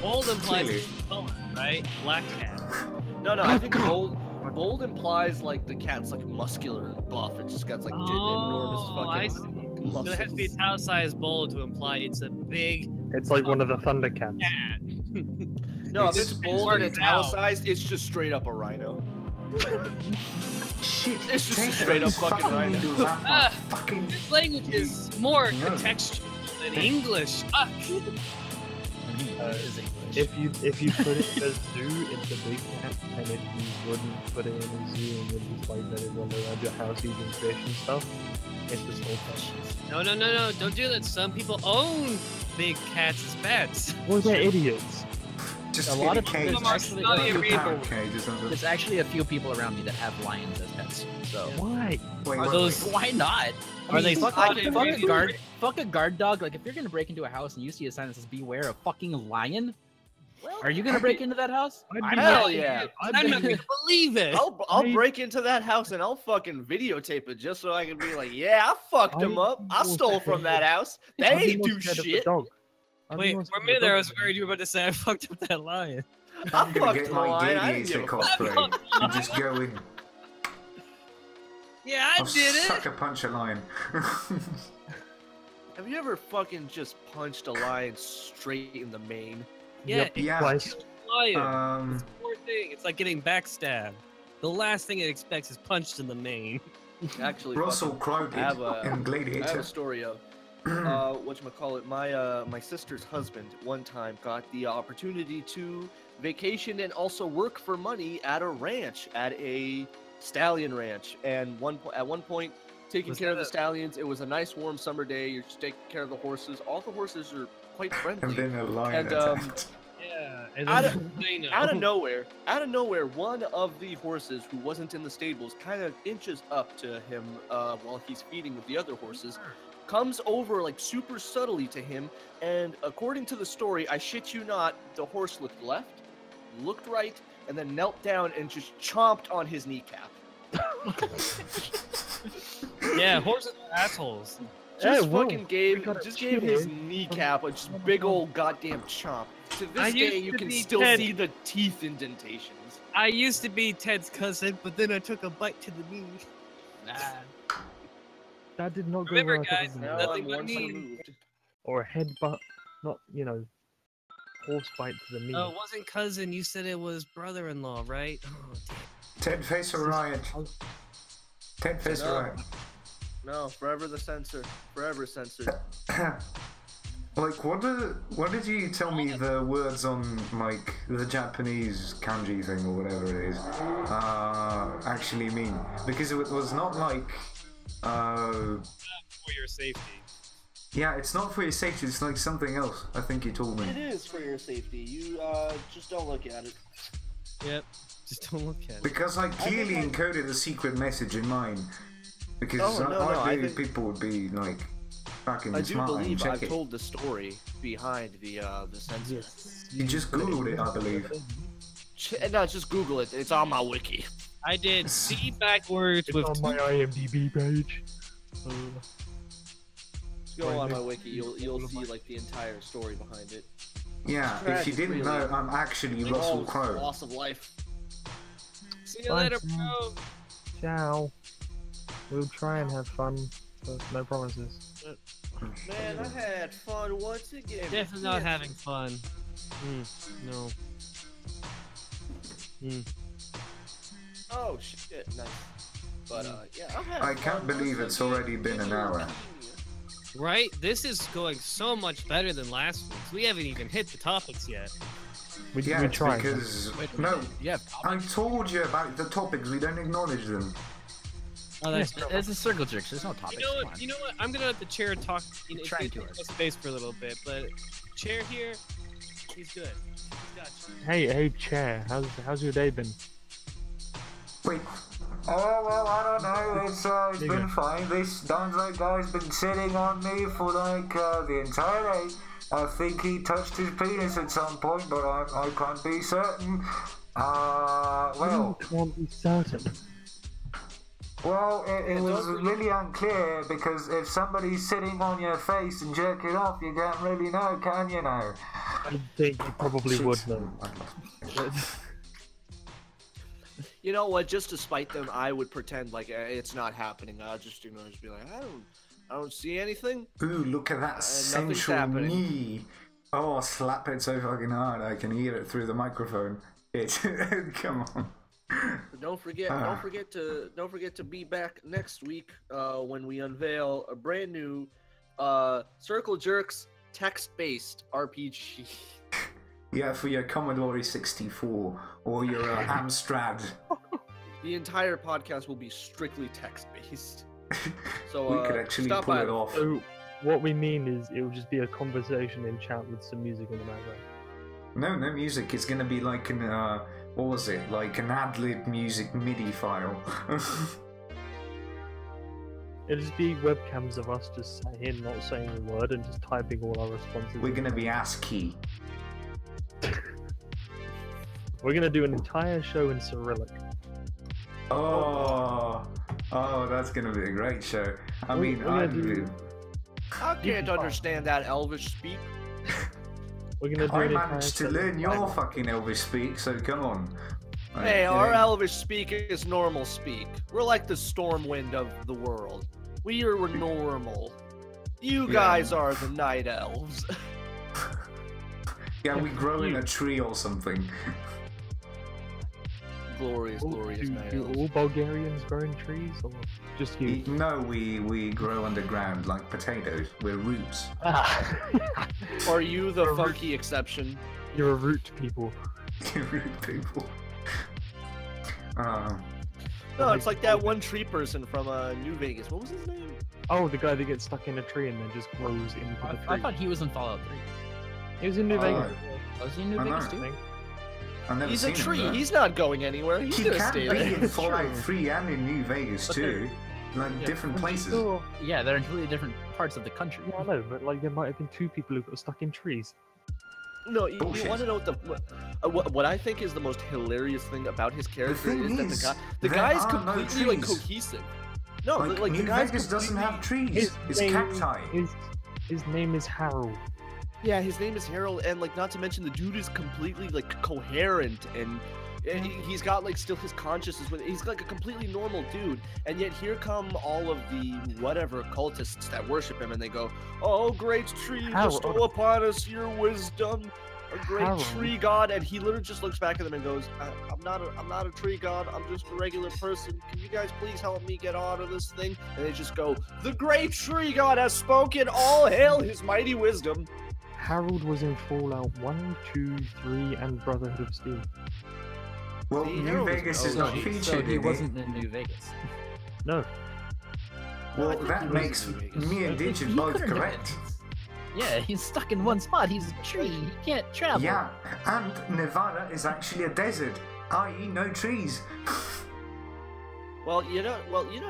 [SPEAKER 4] Bold implies
[SPEAKER 1] Clearly.
[SPEAKER 4] color, right? Black cat.
[SPEAKER 3] no. I think bold implies like the cat's like muscular and buff. It just got like
[SPEAKER 4] Oh, I
[SPEAKER 3] enormous
[SPEAKER 4] see.
[SPEAKER 3] fucking
[SPEAKER 4] So it has to be
[SPEAKER 3] muscles.
[SPEAKER 4] italicized bold to imply it's a big,
[SPEAKER 2] It's like one of the thunder cats.
[SPEAKER 3] No, if
[SPEAKER 1] It's-
[SPEAKER 3] it's bold and italicized, it's just straight up a rhino.
[SPEAKER 1] Shit,
[SPEAKER 3] It's just
[SPEAKER 1] take
[SPEAKER 3] straight up
[SPEAKER 1] those
[SPEAKER 3] fucking rhino.
[SPEAKER 1] do that,
[SPEAKER 4] Ah,
[SPEAKER 1] fucking.
[SPEAKER 4] This language is more
[SPEAKER 1] No.
[SPEAKER 4] contextual than English. Fuck.
[SPEAKER 5] Is English.
[SPEAKER 2] If you put it as zoo, it's a big cat, and if you wouldn't put it in a zoo and would just like let it run around your house eating fish and stuff, it's a small cat.
[SPEAKER 4] No, don't do that. Some people own big cats as pets.
[SPEAKER 2] Well, they're idiots.
[SPEAKER 1] Just
[SPEAKER 5] A lot of
[SPEAKER 1] cage.
[SPEAKER 5] there's actually
[SPEAKER 4] Not
[SPEAKER 5] a few
[SPEAKER 4] even
[SPEAKER 5] people.
[SPEAKER 1] Cage or something.
[SPEAKER 5] There's actually a few people around me that have lions as pets. So
[SPEAKER 2] Why?
[SPEAKER 1] Wait,
[SPEAKER 4] Are
[SPEAKER 1] wait,
[SPEAKER 4] those-
[SPEAKER 5] why not?
[SPEAKER 4] Are they
[SPEAKER 5] fuck,
[SPEAKER 4] fucking
[SPEAKER 5] fuck a
[SPEAKER 4] really
[SPEAKER 5] guard? Fuck a guard dog. Like if you're gonna break into a house and you see a sign that says "Beware a fucking lion," are you gonna break into that house?
[SPEAKER 3] Hell yeah!
[SPEAKER 4] I'm not gonna believe it.
[SPEAKER 3] I'll break into that house and I'll fucking videotape it just so I can be like, yeah, I fucked them up. I stole from that house. They
[SPEAKER 2] I'd be
[SPEAKER 3] ain't
[SPEAKER 2] more
[SPEAKER 3] do
[SPEAKER 2] scared of the
[SPEAKER 3] shit.
[SPEAKER 2] dog. I'd be
[SPEAKER 4] Wait,
[SPEAKER 2] more
[SPEAKER 4] for a
[SPEAKER 2] scared of
[SPEAKER 4] minute
[SPEAKER 2] the
[SPEAKER 4] there, I
[SPEAKER 2] dog
[SPEAKER 4] was worried you were about to say I fucked up that lion.
[SPEAKER 3] I
[SPEAKER 1] I'm gonna
[SPEAKER 3] fucked
[SPEAKER 1] get
[SPEAKER 3] the
[SPEAKER 1] my
[SPEAKER 3] line. I didn't
[SPEAKER 1] gladiator
[SPEAKER 3] give a fuck.
[SPEAKER 1] cosplay and just go in.
[SPEAKER 4] Yeah, I
[SPEAKER 1] I'll
[SPEAKER 4] did it.
[SPEAKER 1] sucker punch a lion.
[SPEAKER 3] Have you ever fucking just punched a lion straight in the mane?
[SPEAKER 4] Yeah,
[SPEAKER 2] Yep.
[SPEAKER 1] Yeah.
[SPEAKER 2] Twice.
[SPEAKER 4] lion. It's a poor thing. It's like getting backstabbed. The last thing it expects is punched in the main.
[SPEAKER 3] Actually,
[SPEAKER 1] Russell Crowe
[SPEAKER 3] I have
[SPEAKER 1] did
[SPEAKER 3] a-
[SPEAKER 1] in
[SPEAKER 3] I have
[SPEAKER 1] Gladiator.
[SPEAKER 3] a story of whatchamacallit, my sister's husband one time got the opportunity to vacation and also work for money at a ranch, at a stallion ranch. And at one point, taking
[SPEAKER 4] Was
[SPEAKER 3] care of
[SPEAKER 4] that
[SPEAKER 3] the stallions, it was a nice warm summer day. You're just taking care of the horses. All the horses are quite friendly.
[SPEAKER 1] And then a lion
[SPEAKER 3] And,
[SPEAKER 1] attacked.
[SPEAKER 4] Yeah, and
[SPEAKER 3] Out
[SPEAKER 4] then they know.
[SPEAKER 3] out of nowhere, one of the horses who wasn't in the stables kind of inches up to him while he's feeding with the other horses, comes over like super subtly to him, and according to the story, I shit you not, the horse looked left, looked right, and then knelt down and just chomped on his kneecap.
[SPEAKER 4] Yeah, horses are assholes.
[SPEAKER 3] Just
[SPEAKER 2] whoa,
[SPEAKER 3] fucking gave
[SPEAKER 2] we got a
[SPEAKER 3] just gave his
[SPEAKER 2] cheer.
[SPEAKER 3] kneecap a just big old goddamn chomp. To
[SPEAKER 4] I
[SPEAKER 3] this
[SPEAKER 4] used
[SPEAKER 3] day, you
[SPEAKER 4] to
[SPEAKER 3] can
[SPEAKER 4] be
[SPEAKER 3] still
[SPEAKER 4] Ted.
[SPEAKER 3] see the teeth indentations.
[SPEAKER 4] I used to be Ted's cousin, but then I took a bite to the knee.
[SPEAKER 2] That did not go
[SPEAKER 4] Remember,
[SPEAKER 2] where I thought
[SPEAKER 4] guys,
[SPEAKER 2] it would
[SPEAKER 3] Now
[SPEAKER 2] go.
[SPEAKER 4] Nothing
[SPEAKER 3] I'm
[SPEAKER 4] but
[SPEAKER 3] one
[SPEAKER 4] knee.
[SPEAKER 3] removed.
[SPEAKER 2] Or a headbutt, not horse bite to the knee.
[SPEAKER 4] Oh, it wasn't cousin. You said it was brother-in-law, right? Oh, damn.
[SPEAKER 1] Ted face a riot. Ted face a
[SPEAKER 3] No.
[SPEAKER 1] riot.
[SPEAKER 3] No, forever the censor. Forever censored.
[SPEAKER 1] Like, what did you tell me the words on, like, the Japanese kanji thing or whatever it is, actually mean? Because it was not like,
[SPEAKER 4] For your safety.
[SPEAKER 1] yeah, it's not for your safety, it's like something else, I think you told
[SPEAKER 3] It
[SPEAKER 1] me.
[SPEAKER 3] is for your safety. You just don't look at it.
[SPEAKER 4] Yep. Just don't look at it.
[SPEAKER 1] Because I clearly encoded a secret message in mine. Because
[SPEAKER 3] Oh, no,
[SPEAKER 1] I
[SPEAKER 3] I
[SPEAKER 1] think
[SPEAKER 3] think-
[SPEAKER 1] people would be, like, fucking
[SPEAKER 3] I do
[SPEAKER 1] smart and
[SPEAKER 3] believe
[SPEAKER 1] check
[SPEAKER 3] I've
[SPEAKER 1] it.
[SPEAKER 3] told the story behind the censor.
[SPEAKER 1] You just googled it, I believe.
[SPEAKER 3] No, just Google it. It's on my wiki.
[SPEAKER 4] I did C backwards
[SPEAKER 2] It's
[SPEAKER 4] with
[SPEAKER 2] on my IMDb page.
[SPEAKER 3] Just go on my wiki. You'll see like the entire story behind it.
[SPEAKER 1] Yeah, if you
[SPEAKER 3] Tragic,
[SPEAKER 1] didn't
[SPEAKER 3] really.
[SPEAKER 1] know, I'm actually
[SPEAKER 3] Oh,
[SPEAKER 1] Russell
[SPEAKER 3] it's
[SPEAKER 1] Crowe.
[SPEAKER 3] loss of life.
[SPEAKER 4] See you
[SPEAKER 2] Bye,
[SPEAKER 4] later,
[SPEAKER 2] Sam.
[SPEAKER 4] bro.
[SPEAKER 2] Ciao. We'll try and have fun, but no promises.
[SPEAKER 3] Man, I had fun once again.
[SPEAKER 4] Definitely not
[SPEAKER 3] Yes.
[SPEAKER 4] having fun. No.
[SPEAKER 3] Oh shit, nice. But yeah, I had
[SPEAKER 1] I can't
[SPEAKER 3] fun
[SPEAKER 1] believe
[SPEAKER 3] once
[SPEAKER 1] it's
[SPEAKER 3] again.
[SPEAKER 1] already been an hour.
[SPEAKER 4] Right? This is going so much better than last week's. We haven't even hit the topics yet.
[SPEAKER 2] We
[SPEAKER 1] Yeah,
[SPEAKER 2] tried.
[SPEAKER 1] because
[SPEAKER 5] Wait a
[SPEAKER 1] no,
[SPEAKER 5] minute, you have
[SPEAKER 1] I told you about the topics. We don't acknowledge them.
[SPEAKER 4] Oh, that's
[SPEAKER 5] It's a circle jerk. There's no topics.
[SPEAKER 4] You know
[SPEAKER 5] come
[SPEAKER 4] what?
[SPEAKER 5] on.
[SPEAKER 4] You know what? I'm gonna let the chair talk. You know,
[SPEAKER 5] Trying
[SPEAKER 4] take
[SPEAKER 5] to.
[SPEAKER 4] up space for a little bit, but chair here, he's good. He's got you.
[SPEAKER 2] Hey, chair. How's your day been?
[SPEAKER 1] Wait. Oh well, I don't know. It's
[SPEAKER 2] You
[SPEAKER 1] been
[SPEAKER 2] go.
[SPEAKER 1] fine. This Donzo guy's been sitting on me for like the entire day. I think he touched his penis at some point, but I can't be certain. Well,
[SPEAKER 2] You can't be certain.
[SPEAKER 1] well, it was
[SPEAKER 3] don't
[SPEAKER 1] really unclear because if somebody's sitting on your face and jerking off, you can't really know, can you know?
[SPEAKER 2] I think you probably
[SPEAKER 1] Shit.
[SPEAKER 2] would know.
[SPEAKER 3] You know what? Just to spite them, I would pretend like it's not happening. I'll just be like, I don't see anything.
[SPEAKER 1] Ooh, look at that
[SPEAKER 3] nothing's
[SPEAKER 1] sensual
[SPEAKER 3] happening.
[SPEAKER 1] knee. Oh, slap it so fucking hard I can hear it through the microphone. Come on.
[SPEAKER 3] Don't forget to be back next week when we unveil a brand new Circle Jerks text-based RPG.
[SPEAKER 1] Yeah, for your Commodore 64 or your Amstrad.
[SPEAKER 3] The entire podcast will be strictly text-based. So
[SPEAKER 1] we could actually
[SPEAKER 3] stop
[SPEAKER 1] pull
[SPEAKER 3] by.
[SPEAKER 1] it off.
[SPEAKER 2] So what we mean is it will just be a conversation in chat with some music in the background.
[SPEAKER 1] No music. It's gonna be like an what was it? Like an ad-lib music MIDI file.
[SPEAKER 2] It'll just be webcams of us just sat here not saying a word and just typing all our responses.
[SPEAKER 1] We're gonna be ASCII.
[SPEAKER 2] We're gonna do an entire show in Cyrillic.
[SPEAKER 1] Oh, that's gonna be a great show. I mean,
[SPEAKER 3] I can't understand that Elvish speak.
[SPEAKER 2] We're gonna do
[SPEAKER 1] I
[SPEAKER 2] an
[SPEAKER 1] managed to
[SPEAKER 2] entire show.
[SPEAKER 1] learn your fucking Elvis speak, so come on.
[SPEAKER 3] Hey, our Elvish speak is normal speak. We're like the storm wind of the world. We are normal. You guys are the night elves.
[SPEAKER 1] Yeah, we grow in a tree or something.
[SPEAKER 3] Glorious night
[SPEAKER 2] Do
[SPEAKER 3] elves.
[SPEAKER 2] all Bulgarians grow in trees, or just you?
[SPEAKER 1] No, we grow underground like potatoes. We're roots.
[SPEAKER 3] Are you the funky exception?
[SPEAKER 2] You're a root people.
[SPEAKER 1] Root people.
[SPEAKER 3] No, it's like that one tree person from New Vegas. What was his name?
[SPEAKER 2] Oh, the guy that gets stuck in a tree and then just grows into the tree.
[SPEAKER 5] I thought he was in Fallout 3.
[SPEAKER 2] He was in New Vegas.
[SPEAKER 5] Was he in New
[SPEAKER 1] I
[SPEAKER 5] Vegas
[SPEAKER 1] know.
[SPEAKER 5] too?
[SPEAKER 1] I've never
[SPEAKER 3] He's a
[SPEAKER 1] seen
[SPEAKER 3] tree.
[SPEAKER 1] him,
[SPEAKER 3] He's not going anywhere. He's
[SPEAKER 1] he
[SPEAKER 3] gonna
[SPEAKER 1] can
[SPEAKER 3] stay
[SPEAKER 1] be
[SPEAKER 3] there.
[SPEAKER 1] in Fallout 3 and in New Vegas
[SPEAKER 2] But
[SPEAKER 1] too. Like different places.
[SPEAKER 5] Yeah, they're in completely different parts of the country.
[SPEAKER 2] Yeah, I know, but like there might have been two people who got stuck in trees.
[SPEAKER 3] No, you
[SPEAKER 1] Bullshit.
[SPEAKER 3] want to know what I think is the most hilarious thing about his character
[SPEAKER 1] thing
[SPEAKER 3] is that the
[SPEAKER 1] there
[SPEAKER 3] guy's
[SPEAKER 1] are no
[SPEAKER 3] completely like
[SPEAKER 1] trees.
[SPEAKER 3] cohesive. No,
[SPEAKER 1] Like
[SPEAKER 3] the
[SPEAKER 1] New
[SPEAKER 3] guy's
[SPEAKER 1] Vegas doesn't have trees. It's
[SPEAKER 2] name-
[SPEAKER 1] cacti.
[SPEAKER 2] His name is Harold.
[SPEAKER 3] Yeah, his name is Harold, and like not to mention the dude is completely like coherent and he's got like still his consciousness with. He's like a completely normal dude, and yet here come all of the whatever cultists that worship him, and they go, "Oh, great tree,
[SPEAKER 2] Harold.
[SPEAKER 3] bestow upon us your wisdom." A great
[SPEAKER 2] Harold.
[SPEAKER 3] tree god, and he literally just looks back at them and goes, I'm not a tree god, I'm just a regular person. Can you guys please help me get out of this thing?" And they just go, "The great tree god has spoken, all hail his mighty wisdom."
[SPEAKER 2] Harold was in Fallout 1, 2, 3, and Brotherhood of Steel.
[SPEAKER 1] Well,
[SPEAKER 3] See,
[SPEAKER 1] New
[SPEAKER 3] Harold is
[SPEAKER 1] Vegas is
[SPEAKER 3] OG,
[SPEAKER 1] not
[SPEAKER 5] So
[SPEAKER 1] featured
[SPEAKER 5] he
[SPEAKER 1] in it.
[SPEAKER 5] wasn't in New Vegas.
[SPEAKER 2] No.
[SPEAKER 1] Well,
[SPEAKER 3] I think
[SPEAKER 1] that
[SPEAKER 3] he was
[SPEAKER 1] makes
[SPEAKER 3] in New Vegas.
[SPEAKER 1] me and Digit
[SPEAKER 5] He
[SPEAKER 1] both
[SPEAKER 5] couldn't have
[SPEAKER 1] correct.
[SPEAKER 5] been. Yeah, he's stuck in one spot. He's a tree. He can't travel.
[SPEAKER 1] Yeah, and Nevada is actually a desert, i.e., no trees.
[SPEAKER 3] Well, you don't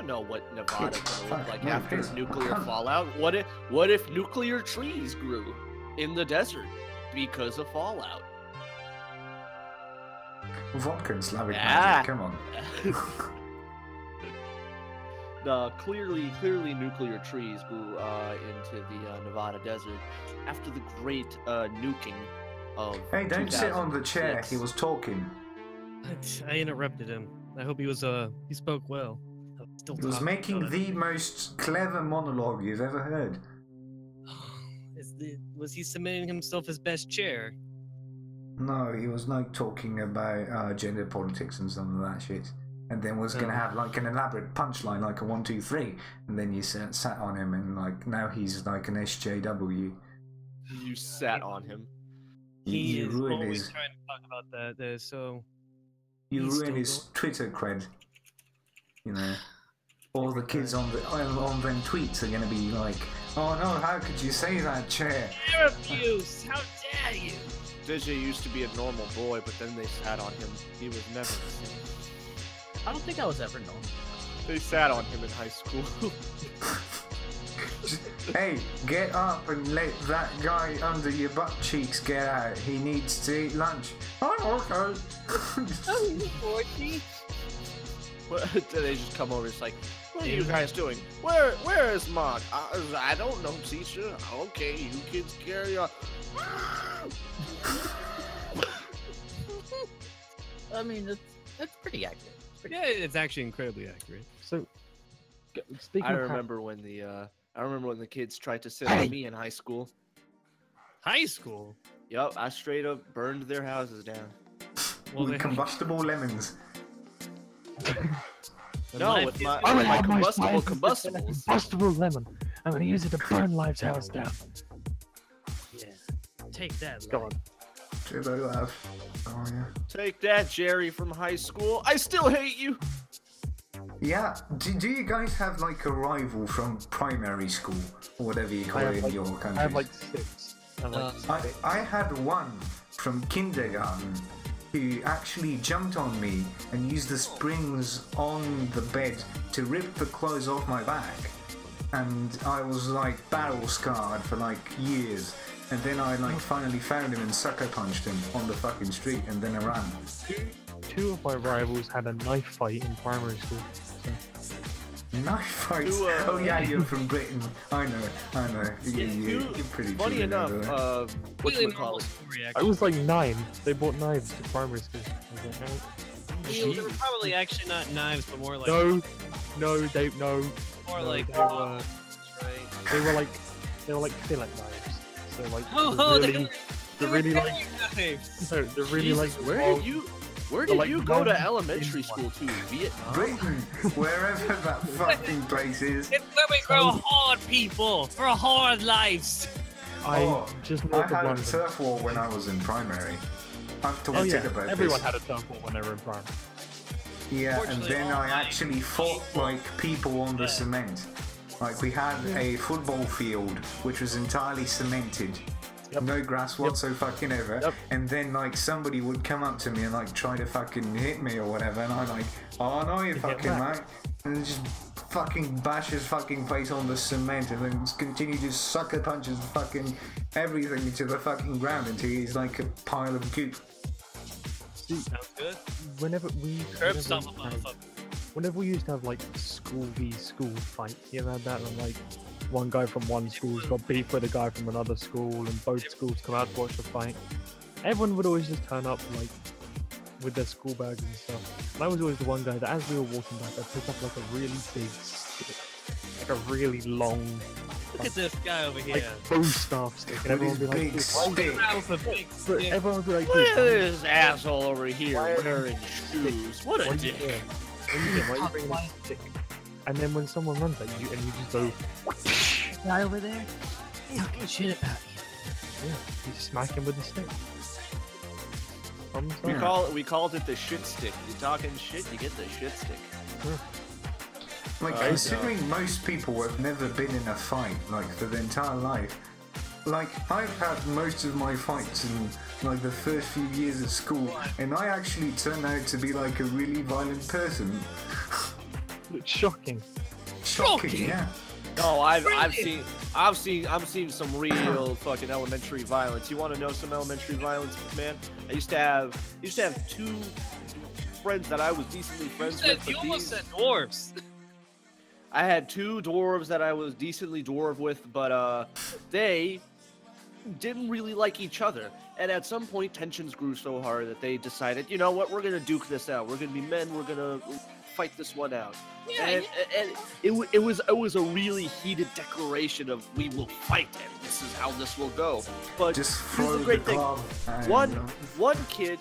[SPEAKER 3] know what Nevada's gonna look like
[SPEAKER 1] No,
[SPEAKER 3] after
[SPEAKER 1] piss.
[SPEAKER 3] nuclear fallout. What if nuclear trees grew in the desert because of fallout?
[SPEAKER 1] Vodka and Slavic
[SPEAKER 3] Ah.
[SPEAKER 1] magic, come on.
[SPEAKER 3] Clearly nuclear trees grew into the Nevada desert after the great nuking of.
[SPEAKER 1] Hey, don't sit on the chair,
[SPEAKER 3] 2006.
[SPEAKER 1] he was talking.
[SPEAKER 4] I interrupted him. I hope he was he spoke well. I'm still
[SPEAKER 1] He was
[SPEAKER 4] talking
[SPEAKER 1] making
[SPEAKER 4] about it.
[SPEAKER 1] the most clever monologue you've ever heard.
[SPEAKER 4] Was he submitting himself as best chair?
[SPEAKER 1] No, he was like talking about gender politics and some of that shit. And then was going to have like an elaborate punchline, like a 1, 2, 3. And then you sat on him, and like now he's like an SJW.
[SPEAKER 3] You sat on him.
[SPEAKER 4] He
[SPEAKER 1] You
[SPEAKER 4] is
[SPEAKER 1] ruined
[SPEAKER 4] always
[SPEAKER 1] his,
[SPEAKER 4] trying to talk about that. So
[SPEAKER 1] you
[SPEAKER 4] he's
[SPEAKER 1] ruined his
[SPEAKER 4] still
[SPEAKER 1] Twitter cred. You know, all the kids on them tweets are going to be like, "Oh no, how could you say that, chair?"
[SPEAKER 4] Air abuse! How dare you!
[SPEAKER 3] Vijay used to be a normal boy, but then they sat on him. He was never the same.
[SPEAKER 5] I don't think I was ever known.
[SPEAKER 3] They sat on him in high school.
[SPEAKER 1] Hey, get up and let that guy under your butt cheeks get out. He needs to eat lunch. Oh, okay.
[SPEAKER 3] They just come over. It's like, what are you guys doing? Where is Mark? I don't know, teacher. Okay, you kids carry on.
[SPEAKER 5] I mean, that's pretty accurate.
[SPEAKER 4] Yeah, it's actually incredibly accurate.
[SPEAKER 2] So, speaking
[SPEAKER 3] I
[SPEAKER 2] of
[SPEAKER 3] remember when the kids tried to sit on me in high school.
[SPEAKER 4] High school.
[SPEAKER 3] Yup, I straight up burned their houses down.
[SPEAKER 4] Well,
[SPEAKER 1] With combustible lemons.
[SPEAKER 3] No, with my combustibles.
[SPEAKER 2] Combustible lemon. I'm gonna use it to burn Life's house down.
[SPEAKER 4] Yeah. Take that.
[SPEAKER 2] Go on.
[SPEAKER 1] Did I laugh? Oh yeah.
[SPEAKER 3] Take that, Jerry from high school. I still hate you.
[SPEAKER 1] Yeah. Do you guys have like a rival from primary school or whatever you call it in your country?
[SPEAKER 2] I have like 6.
[SPEAKER 1] I had one from kindergarten who actually jumped on me and used the springs on the bed to rip the clothes off my back. And I was like battle scarred for like years. And then I like finally found him and sucker punched him on the fucking street and then I ran.
[SPEAKER 2] Two of my rivals had a knife fight in primary school.
[SPEAKER 1] Knife fights? Oh yeah, you're from Britain. I know. You're pretty
[SPEAKER 3] Funny enough,
[SPEAKER 4] Whatchamacallit?
[SPEAKER 2] I was like 9. They bought knives to primary school. I was like,
[SPEAKER 4] They were probably actually not knives, but more like
[SPEAKER 2] no,
[SPEAKER 4] more
[SPEAKER 2] no,
[SPEAKER 4] like
[SPEAKER 2] they were,
[SPEAKER 4] right.
[SPEAKER 2] they were like fillet knives. So like
[SPEAKER 4] Oh,
[SPEAKER 2] they're really like
[SPEAKER 4] knives.
[SPEAKER 2] no, they're really
[SPEAKER 3] Jesus,
[SPEAKER 2] like
[SPEAKER 3] where did
[SPEAKER 2] like
[SPEAKER 3] you go to
[SPEAKER 2] one
[SPEAKER 3] elementary
[SPEAKER 2] in
[SPEAKER 3] school to? Vietnam?
[SPEAKER 1] Britain, wherever that fucking place is.
[SPEAKER 4] It's where we grow hard people for hard lives.
[SPEAKER 2] just
[SPEAKER 1] I
[SPEAKER 2] north of
[SPEAKER 1] had a
[SPEAKER 2] London.
[SPEAKER 1] turf war when I was in primary. I've talked
[SPEAKER 2] Oh yeah,
[SPEAKER 1] about
[SPEAKER 2] everyone
[SPEAKER 1] this.
[SPEAKER 2] had a turf war when they were in primary.
[SPEAKER 1] Yeah, and
[SPEAKER 4] Fortunately,
[SPEAKER 1] then
[SPEAKER 4] all
[SPEAKER 1] I
[SPEAKER 4] my
[SPEAKER 1] actually fought like people on the cement. Like we had a football field which was entirely cemented.
[SPEAKER 2] Yep.
[SPEAKER 1] No grass whatsoever fucking ever.
[SPEAKER 2] Yep.
[SPEAKER 1] And then like somebody would come up to me and like try to fucking hit me or whatever and I'm like, oh no you fucking mate, and just fucking bash his fucking face on the cement and then just continue to sucker punches fucking everything into the fucking ground until he's like a pile of goop.
[SPEAKER 4] Sounds good.
[SPEAKER 2] Whenever we
[SPEAKER 4] Curb stomp a motherfucker.
[SPEAKER 2] whenever we used to have like school v school fight, you ever had that? And like one guy from one school's got beef with a guy from another school, and both schools come out to watch the fight. Everyone would always just turn up like with their school bags and stuff. And I was always the one guy that, as we were walking back, I picked up like a really big stick, like a really long.
[SPEAKER 4] Look at this guy over here.
[SPEAKER 2] Like bow staff stick, and everyone would be like,
[SPEAKER 1] Big
[SPEAKER 2] "Why is it-"
[SPEAKER 1] stick.
[SPEAKER 4] That was a big
[SPEAKER 2] But
[SPEAKER 4] stick.
[SPEAKER 2] everyone would be like,
[SPEAKER 3] Look at
[SPEAKER 2] "Dude,
[SPEAKER 3] this asshole over here
[SPEAKER 2] Why-
[SPEAKER 3] wearing shoes. What
[SPEAKER 2] why
[SPEAKER 3] a
[SPEAKER 2] are you
[SPEAKER 3] dick.
[SPEAKER 2] doing? What are you doing? Why are you bringing a stick?" And then when someone runs at you and you just go,
[SPEAKER 5] Guy over there, they don't give a shit about you.
[SPEAKER 2] yeah, you smack him with the stick.
[SPEAKER 3] We called it the shit stick. You're talking shit, you get the shit stick.
[SPEAKER 1] Like, considering most people have never been in a fight, like, for their entire life, like, I've had most of my fights in, like, the first few years of school, and I actually turned out to be, like, a really violent person.
[SPEAKER 2] It's shocking.
[SPEAKER 1] Shocking, yeah.
[SPEAKER 3] No, I've seen some real fucking elementary violence. You want to know some elementary violence, man? I used to have 2 friends that I was decently friends with.
[SPEAKER 4] You almost said dwarves.
[SPEAKER 3] I had 2 dwarves that I was decently dwarf with, but they didn't really like each other. And at some point, tensions grew so hard that they decided, you know what, we're gonna duke this out. We're gonna be men. We're gonna fight this one out.
[SPEAKER 4] Yeah,
[SPEAKER 3] And it was a really heated declaration of we will fight and this is how this will go. But
[SPEAKER 1] Just
[SPEAKER 3] here's
[SPEAKER 1] throw
[SPEAKER 3] the great
[SPEAKER 1] the
[SPEAKER 3] thing:
[SPEAKER 1] glove and,
[SPEAKER 3] one kid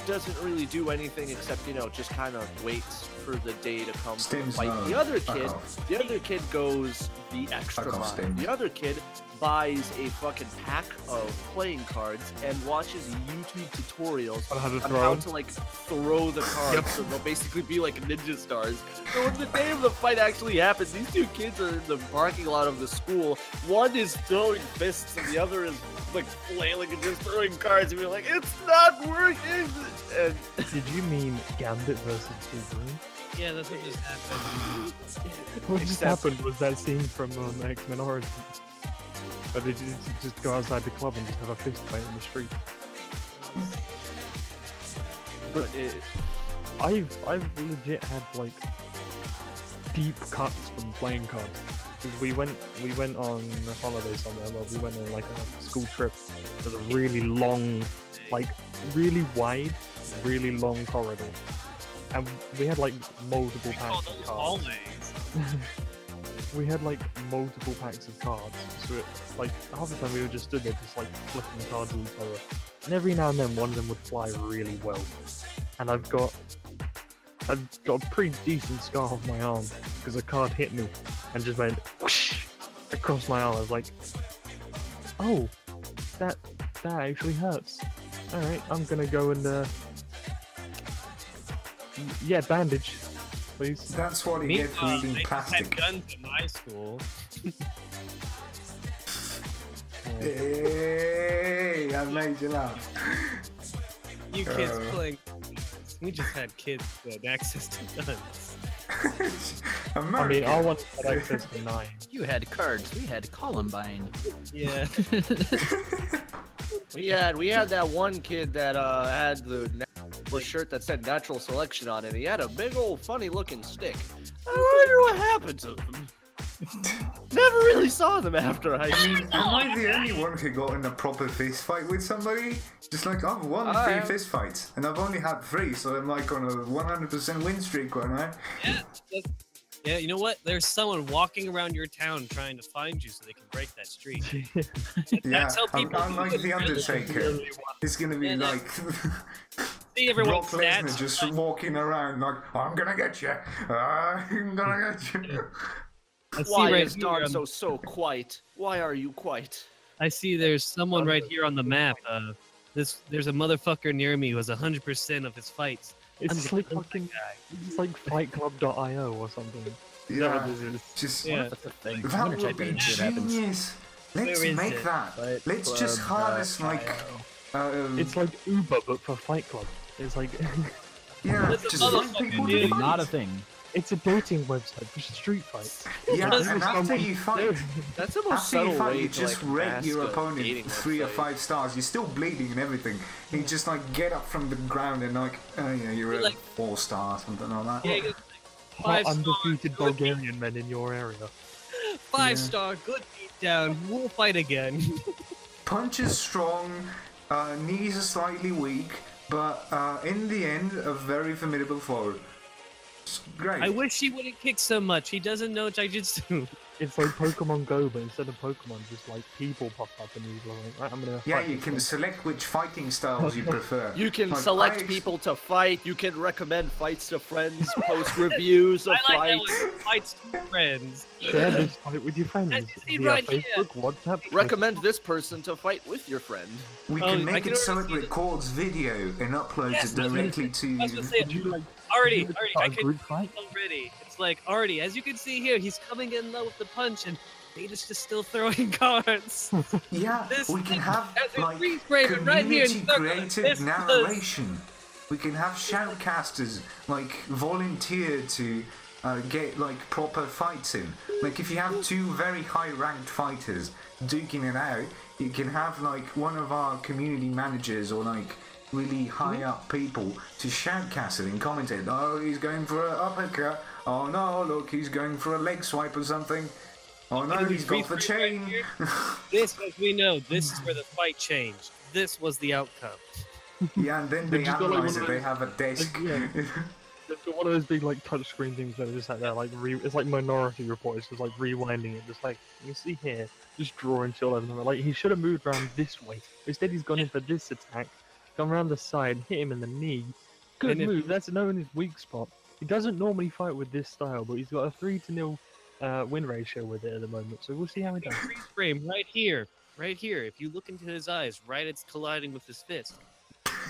[SPEAKER 3] doesn't really do anything except just kind of waits for the day to come to
[SPEAKER 1] Stims
[SPEAKER 3] fight.
[SPEAKER 1] no.
[SPEAKER 3] The other
[SPEAKER 1] Fuck
[SPEAKER 3] kid goes the extra
[SPEAKER 1] Fuck off,
[SPEAKER 3] mile.
[SPEAKER 1] Stims.
[SPEAKER 3] The other kid buys a fucking pack of playing cards and watches YouTube tutorials
[SPEAKER 2] On how to
[SPEAKER 3] on
[SPEAKER 2] throw
[SPEAKER 3] how
[SPEAKER 2] them.
[SPEAKER 3] to like throw the cards, so they'll basically be like ninja stars. So when the day of the fight actually happens, these 2 kids are in the parking lot of the school. One is throwing fists and the other is like flailing and just throwing cards, and we're like, it's not working. And
[SPEAKER 2] Did you mean Gambit versus Wolverine?
[SPEAKER 4] Yeah, that's what just happened.
[SPEAKER 2] What just
[SPEAKER 3] Except-
[SPEAKER 2] happened was that scene from X-Men Origins. But they just go outside the club and just have a fist fight in the street.
[SPEAKER 3] but it,
[SPEAKER 2] I've legit had like deep cuts from playing cards. 'Cause we went on a holiday somewhere. Well, we went on like a school trip. There's a really long, like really wide, really long corridor, and we had like multiple
[SPEAKER 4] Oh,
[SPEAKER 2] packs
[SPEAKER 4] those
[SPEAKER 2] of cards.
[SPEAKER 4] hallways.
[SPEAKER 2] we had like multiple packs of cards, so it's like half the time we were just stood there just like flicking cards at each other, and every now and then one of them would fly really well, and I've got a pretty decent scar on my arm because a card hit me and just went whoosh across my arm. I was like, oh, that actually hurts. All right, I'm gonna go and yeah, bandage, please.
[SPEAKER 1] That's what he gets for
[SPEAKER 4] Meanwhile,
[SPEAKER 1] eating
[SPEAKER 4] they just had
[SPEAKER 1] plastic.
[SPEAKER 4] guns in my school.
[SPEAKER 1] Hey, I made you laugh.
[SPEAKER 4] You kids playing. We just had kids who had access to guns.
[SPEAKER 2] I mean, I wanted to have access to 9.
[SPEAKER 5] You had cards. We had Columbine.
[SPEAKER 4] Yeah.
[SPEAKER 3] We had that one kid that had the shirt that said natural selection on it. He had a big old funny looking stick. I wonder what happened to them. Never really saw them after high school.
[SPEAKER 1] Am I the only one who got in a proper fist fight with somebody? Just like, I've won 3 fist fights, and I've only had 3, so I'm like on a 100% win streak right now.
[SPEAKER 4] Yeah, you know what? There's someone walking around your town trying to find you so they can break that streak. That's how people
[SPEAKER 1] I'm like the Undertaker. It's gonna be like
[SPEAKER 4] see everyone
[SPEAKER 1] Brock Lesnar just walking around like, I'm gonna get you. I'm gonna get you.
[SPEAKER 3] Why is Donzo so quiet? Why are you quiet?
[SPEAKER 4] I see there's someone right here on the map. There's a motherfucker near me who has 100% of his fights.
[SPEAKER 2] It's like fucking, it's like fightclub.io or something.
[SPEAKER 1] Yeah, just
[SPEAKER 5] That's a thing.
[SPEAKER 1] that would be genius. Let's make that. Let's just harness like.
[SPEAKER 2] It's like Uber but for Fight Club. It's like
[SPEAKER 1] Yeah, just run people to fight.
[SPEAKER 5] Not a thing.
[SPEAKER 2] it's a dating website for street fights.
[SPEAKER 1] Yeah, and after you fight,
[SPEAKER 3] That's the most
[SPEAKER 1] after you
[SPEAKER 3] subtle
[SPEAKER 1] fight,
[SPEAKER 3] way
[SPEAKER 1] you
[SPEAKER 3] to
[SPEAKER 1] just
[SPEAKER 3] like
[SPEAKER 1] rate
[SPEAKER 3] mask
[SPEAKER 1] your
[SPEAKER 3] a
[SPEAKER 1] opponent
[SPEAKER 3] dating
[SPEAKER 1] 3 or
[SPEAKER 3] website.
[SPEAKER 1] 5 stars. You're still bleeding and everything. You just like get up from the ground and like, oh yeah, you're a 4-star, something like that.
[SPEAKER 4] Yeah,
[SPEAKER 2] Hot
[SPEAKER 4] 5-star,
[SPEAKER 2] undefeated
[SPEAKER 4] good
[SPEAKER 2] Bulgarian men in your area.
[SPEAKER 4] 5-star, good beat down. We'll fight again.
[SPEAKER 1] Punch is strong, knees are slightly weak, but in the end, a very formidable foe. It's great.
[SPEAKER 4] I wish he wouldn't kick so much. He doesn't know Jiu-Jitsu.
[SPEAKER 2] It's like Pokemon Go, but instead of Pokemon, just like people pop up and you're like, right, I'm gonna
[SPEAKER 1] Yeah,
[SPEAKER 2] fight
[SPEAKER 1] you
[SPEAKER 2] this
[SPEAKER 1] can
[SPEAKER 2] guy.
[SPEAKER 1] select which fighting styles you prefer.
[SPEAKER 3] You can
[SPEAKER 1] Like,
[SPEAKER 3] select people to fight. You can recommend fights to friends. Post reviews of
[SPEAKER 4] I like
[SPEAKER 3] fights.
[SPEAKER 4] that one. Fights to friends.
[SPEAKER 2] Share this fight with your friends
[SPEAKER 4] see
[SPEAKER 2] via
[SPEAKER 4] right here.
[SPEAKER 2] Facebook, WhatsApp.
[SPEAKER 3] Recommend this person to fight with your friend.
[SPEAKER 1] We
[SPEAKER 4] Oh,
[SPEAKER 1] can
[SPEAKER 4] I
[SPEAKER 1] make
[SPEAKER 4] can
[SPEAKER 1] it so it
[SPEAKER 4] already see
[SPEAKER 1] records video and uploads
[SPEAKER 4] Yes,
[SPEAKER 1] it directly to
[SPEAKER 4] I was
[SPEAKER 1] you.
[SPEAKER 4] gonna say,
[SPEAKER 2] Would you like
[SPEAKER 4] Artie,
[SPEAKER 2] start
[SPEAKER 4] I
[SPEAKER 2] a
[SPEAKER 4] can
[SPEAKER 2] group fight?
[SPEAKER 4] already. It's like Artie, as you can see here, he's coming in low with the punch, and Beta's just still throwing cards.
[SPEAKER 1] Yeah,
[SPEAKER 4] This
[SPEAKER 1] we can
[SPEAKER 4] thing
[SPEAKER 1] have
[SPEAKER 4] has a
[SPEAKER 1] like
[SPEAKER 4] freeze frame right here in circle.
[SPEAKER 1] community-created
[SPEAKER 4] This
[SPEAKER 1] narration. We can have shoutcasters like volunteer to get like proper fights in. Like if you have 2 very high-ranked fighters duking it out, you can have like one of our community managers or like really high-up people to shoutcast it and commentate. Oh, he's going for an uppercut. Oh no, look, he's going for a leg swipe or something. Oh no, he's got the chain.
[SPEAKER 4] This, as we know, this is where the fight changed. This was the outcome.
[SPEAKER 1] Yeah, and then they
[SPEAKER 2] just got, like,
[SPEAKER 1] analyze
[SPEAKER 2] one
[SPEAKER 1] it.
[SPEAKER 2] of
[SPEAKER 1] They have a desk.
[SPEAKER 2] yeah. They've got one of those big like touchscreen things that are just sat there like it's like Minority Report. It's just like rewinding it, just like you see here, just draw until 11. Like he should have moved around this way. Instead, he's gone in for this attack, gone around the side, hit him in the knee. Good
[SPEAKER 4] And if-
[SPEAKER 2] move. That's known his weak spot. He doesn't normally fight with this style, but he's got a 3-0 win ratio with it at the moment. So we'll see how he does.
[SPEAKER 4] Freeze frame right here. Right here. If you look into his eyes, right, it's colliding with his fist.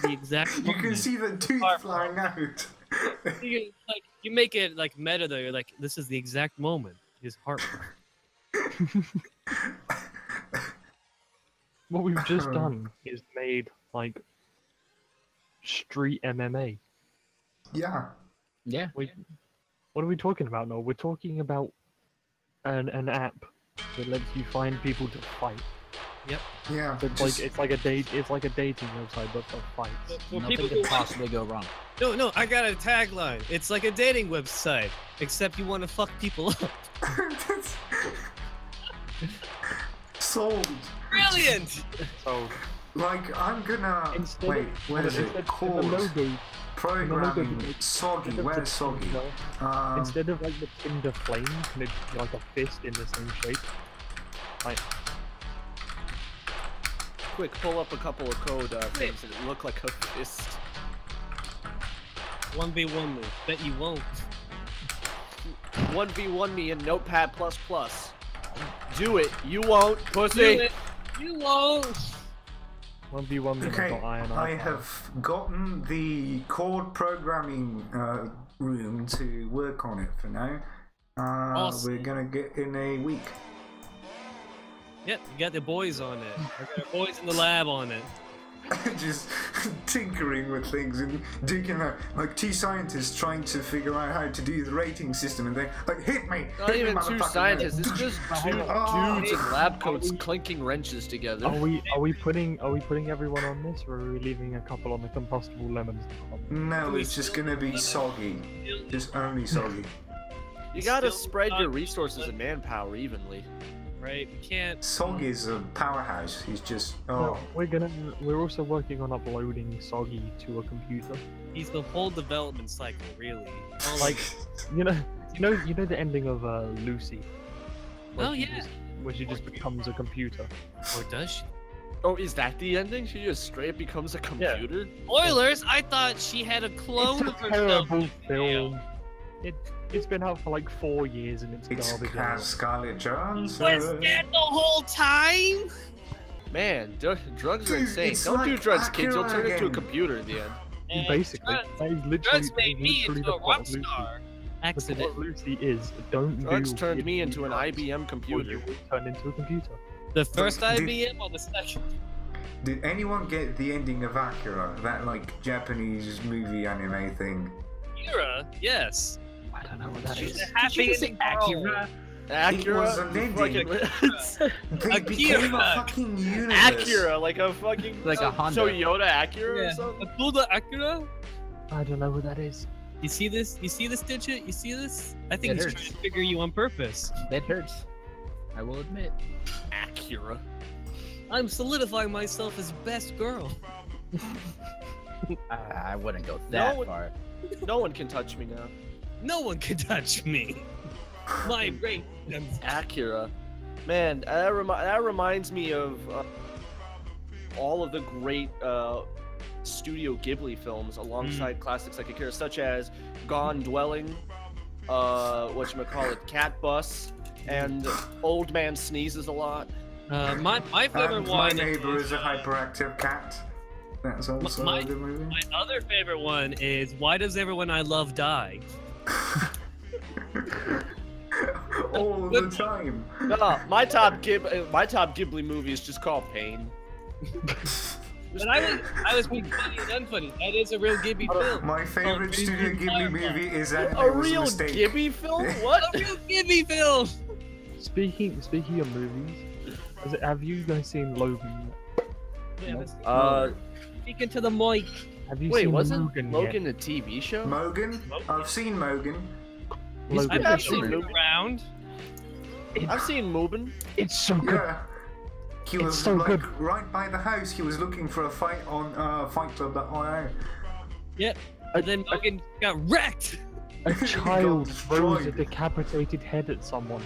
[SPEAKER 4] The exact
[SPEAKER 1] You can
[SPEAKER 4] moment.
[SPEAKER 1] see the tooth
[SPEAKER 4] Far-
[SPEAKER 1] flying out.
[SPEAKER 4] You make it like meta though. You're like, this is the exact moment. His heart.
[SPEAKER 2] What we've just done is made like street MMA.
[SPEAKER 1] Yeah.
[SPEAKER 5] Yeah.
[SPEAKER 2] What are we talking about now? We're talking about an app that lets you find people to fight.
[SPEAKER 1] Yeah.
[SPEAKER 2] So it's like a dating website but for fights.
[SPEAKER 4] For
[SPEAKER 5] Nothing
[SPEAKER 4] people
[SPEAKER 5] could
[SPEAKER 4] who
[SPEAKER 5] possibly go wrong.
[SPEAKER 4] No, I got a tagline. It's like a dating website, except you want to fuck people up.
[SPEAKER 1] Sold.
[SPEAKER 4] Brilliant!
[SPEAKER 2] So
[SPEAKER 1] Like, I'm gonna...
[SPEAKER 2] instead
[SPEAKER 1] Wait, what is it
[SPEAKER 2] instead of the
[SPEAKER 1] called?
[SPEAKER 2] logo,
[SPEAKER 1] Programming soggy. Where's soggy?
[SPEAKER 2] Instead of like the tinder flame, can it be like a fist in the same shape? Like,
[SPEAKER 3] Quick, pull up a couple of code things that look like a fist.
[SPEAKER 4] 1v1 me. Bet you won't.
[SPEAKER 3] 1v1 me in Notepad++. Do it. You won't, pussy.
[SPEAKER 4] Do it. You won't.
[SPEAKER 2] 1v1 me.
[SPEAKER 1] Okay,
[SPEAKER 2] iron
[SPEAKER 1] I have gotten the chord programming room to work on it for now.
[SPEAKER 4] Awesome.
[SPEAKER 1] We're gonna get in a week.
[SPEAKER 4] Yep, you got the boys on it. I got the boys in the lab on it.
[SPEAKER 1] Just tinkering with things and digging out, like two scientists trying to figure out how to do the rating system, and they like hit me.
[SPEAKER 3] Not
[SPEAKER 1] hit me,
[SPEAKER 3] even two
[SPEAKER 1] motherfucker.
[SPEAKER 3] scientists. It's just two dudes in lab coats clinking wrenches together.
[SPEAKER 2] Are we putting everyone on this, or are we leaving a couple on the compostable lemons?
[SPEAKER 1] No, it's just gonna be soggy. Just only soggy.
[SPEAKER 3] You gotta spread your resources and manpower evenly.
[SPEAKER 4] Right? We can't.
[SPEAKER 1] Soggy is a powerhouse. He's just
[SPEAKER 2] We're also working on uploading Soggy to a computer.
[SPEAKER 4] He's the whole development cycle, really.
[SPEAKER 2] Like, you know the ending of Lucy.
[SPEAKER 4] Oh yeah.
[SPEAKER 2] Where she just becomes a computer.
[SPEAKER 4] Or does she?
[SPEAKER 3] Oh, is that the ending? She just straight becomes a computer?
[SPEAKER 4] Spoilers! I thought she had a clone of
[SPEAKER 2] It's a
[SPEAKER 4] herself.
[SPEAKER 2] terrible film. It's been out for like 4 years and it's garbage.
[SPEAKER 1] It's Scarlett Johansson.
[SPEAKER 4] Was dead the whole time?
[SPEAKER 3] Man, drugs are
[SPEAKER 1] Dude,
[SPEAKER 3] insane.
[SPEAKER 1] it's
[SPEAKER 3] Don't do
[SPEAKER 1] like
[SPEAKER 3] drugs, kids. You'll turn into a
[SPEAKER 1] Acura
[SPEAKER 3] computer in the end.
[SPEAKER 4] And
[SPEAKER 2] Basically, that is literally,
[SPEAKER 4] drugs made me
[SPEAKER 2] literally
[SPEAKER 4] into
[SPEAKER 2] the
[SPEAKER 4] a
[SPEAKER 2] plot
[SPEAKER 4] rock
[SPEAKER 2] of Lucy.
[SPEAKER 4] star.
[SPEAKER 2] The
[SPEAKER 4] Accident.
[SPEAKER 2] plot of Lucy is don't
[SPEAKER 3] Drugs
[SPEAKER 2] do
[SPEAKER 3] turned
[SPEAKER 2] weird
[SPEAKER 3] me into an
[SPEAKER 2] drugs,
[SPEAKER 3] IBM
[SPEAKER 2] or
[SPEAKER 3] computer.
[SPEAKER 2] you will turn into a computer.
[SPEAKER 4] The first
[SPEAKER 1] Did-
[SPEAKER 4] IBM or the second?
[SPEAKER 1] Did anyone get the ending of Akira? That like Japanese movie anime thing?
[SPEAKER 4] Akira, yes.
[SPEAKER 2] I don't know what that
[SPEAKER 4] She's
[SPEAKER 2] is.
[SPEAKER 4] a happy ending
[SPEAKER 3] Acura.
[SPEAKER 1] It was an ending. They
[SPEAKER 4] Akira.
[SPEAKER 1] became a fucking universe.
[SPEAKER 3] Acura, like a fucking
[SPEAKER 5] Like a Honda.
[SPEAKER 3] Toyota Acura or
[SPEAKER 4] Yeah.
[SPEAKER 3] something.
[SPEAKER 4] Abdullah Akira?
[SPEAKER 2] I don't know what that is.
[SPEAKER 4] You see this? You see this, Digit? You see this? I think
[SPEAKER 5] It
[SPEAKER 4] he's
[SPEAKER 5] hurts.
[SPEAKER 4] trying to figure you on purpose.
[SPEAKER 5] That hurts. I will admit.
[SPEAKER 3] Acura.
[SPEAKER 4] I'm solidifying myself as best girl.
[SPEAKER 5] I wouldn't go that
[SPEAKER 3] No.
[SPEAKER 5] far.
[SPEAKER 3] No one can touch me now.
[SPEAKER 4] No one can touch me. My great.
[SPEAKER 3] Acura. Man, that reminds me of all of the great Studio Ghibli films alongside classics like Akira, such as Gone Dwelling, whatchamacallit, Cat Bus, and Old Man Sneezes a Lot.
[SPEAKER 4] My favorite
[SPEAKER 1] And
[SPEAKER 4] one.
[SPEAKER 1] My Neighbor is a Hyperactive Cat. That's also
[SPEAKER 4] My-
[SPEAKER 1] a good movie.
[SPEAKER 4] My other favorite one is Why Does Everyone I Love Die?
[SPEAKER 1] All the time.
[SPEAKER 3] No, my top Ghibli movie is just called Pain.
[SPEAKER 4] But I was being funny and unfunny. That is a real Ghibli film.
[SPEAKER 1] My favorite Studio Ghibli movie is Anime
[SPEAKER 3] A
[SPEAKER 1] Was
[SPEAKER 3] real
[SPEAKER 1] Mistake.
[SPEAKER 3] Ghibli film? What?
[SPEAKER 4] A real Ghibli film.
[SPEAKER 2] Speaking of movies, have you guys seen Logan?
[SPEAKER 4] Speaking to the mic.
[SPEAKER 2] Have you
[SPEAKER 3] Wait,
[SPEAKER 2] seen
[SPEAKER 3] wasn't
[SPEAKER 2] Logan
[SPEAKER 3] Logan a TV show?
[SPEAKER 1] Mogan? I've seen Mogan.
[SPEAKER 2] yet? Logan.
[SPEAKER 3] I've
[SPEAKER 4] I've
[SPEAKER 3] seen
[SPEAKER 4] seen
[SPEAKER 3] Logan.
[SPEAKER 4] around.
[SPEAKER 3] I've seen Mubin.
[SPEAKER 2] It's so good.
[SPEAKER 1] Yeah. He was
[SPEAKER 2] so
[SPEAKER 1] like
[SPEAKER 2] good.
[SPEAKER 1] right by the house. He was looking for a fight on FightClub.io.
[SPEAKER 4] Yep. And then Logan got wrecked.
[SPEAKER 2] A
[SPEAKER 1] He
[SPEAKER 2] child
[SPEAKER 1] got
[SPEAKER 2] throws a
[SPEAKER 1] destroyed.
[SPEAKER 2] decapitated head at someone.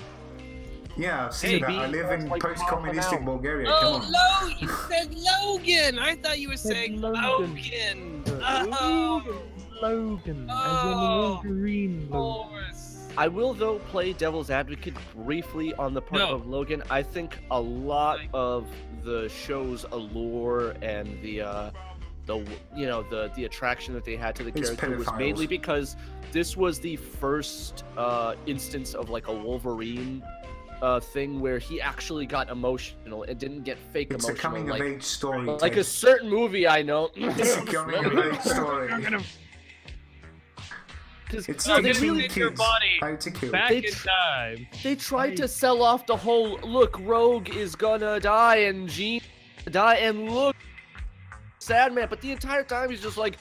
[SPEAKER 1] Yeah, I've seen that. I live in
[SPEAKER 2] Like
[SPEAKER 1] post-communistic
[SPEAKER 2] half an
[SPEAKER 1] Bulgaria.
[SPEAKER 4] Oh,
[SPEAKER 1] Come on.
[SPEAKER 4] You said Logan. I thought you were saying
[SPEAKER 2] Logan.
[SPEAKER 4] Logan.
[SPEAKER 2] Logan, as in
[SPEAKER 4] Oh.
[SPEAKER 2] Wolverine. Logan.
[SPEAKER 4] Horse.
[SPEAKER 3] I will though play devil's advocate briefly on the part
[SPEAKER 4] No.
[SPEAKER 3] of Logan. I think a lot of the show's allure and the attraction that they had to the
[SPEAKER 1] It's
[SPEAKER 3] character was
[SPEAKER 1] pedophiles.
[SPEAKER 3] mainly because this was the first instance of like a Wolverine thing where he actually got emotional and didn't get fake
[SPEAKER 1] It's a
[SPEAKER 3] emotional
[SPEAKER 1] coming-of-age story.
[SPEAKER 3] like a certain movie I know.
[SPEAKER 1] It's a coming-of-age story. It's
[SPEAKER 3] No, they
[SPEAKER 1] teaching
[SPEAKER 3] really
[SPEAKER 4] your
[SPEAKER 1] kids
[SPEAKER 4] body
[SPEAKER 1] how to kill.
[SPEAKER 4] Back
[SPEAKER 3] They
[SPEAKER 4] in time.
[SPEAKER 3] They tried to sell off the whole look, Rogue is gonna die and Jean die and look sad man, but the entire time he's just like,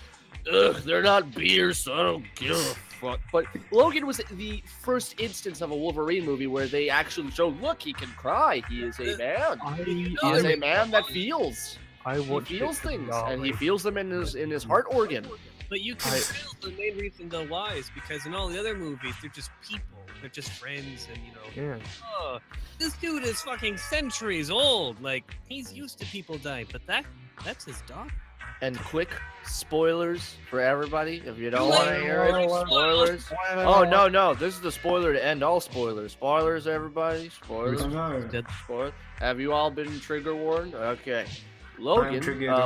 [SPEAKER 3] ugh, they're not beers, so I don't give a fuck. But Logan was the first instance of a Wolverine movie where they actually showed, look, he can cry. He is a man. He is a man that feels.
[SPEAKER 2] I
[SPEAKER 3] He
[SPEAKER 2] watched
[SPEAKER 3] feels
[SPEAKER 2] it
[SPEAKER 3] things,
[SPEAKER 2] with
[SPEAKER 3] and he
[SPEAKER 2] Yahweh.
[SPEAKER 3] feels them in his heart organ.
[SPEAKER 4] But you can tell the main reason though why is because in all the other movies they're just people. They're just friends and oh, this dude is fucking centuries old. Like he's used to people dying, but that's his dog.
[SPEAKER 3] And quick spoilers for everybody. If you don't want to hear it, spoilers. Oh no, this is the spoiler to end all spoilers. Spoilers, everybody. Spoilers. Spoilers. Have you all been trigger warned? Okay. Logan,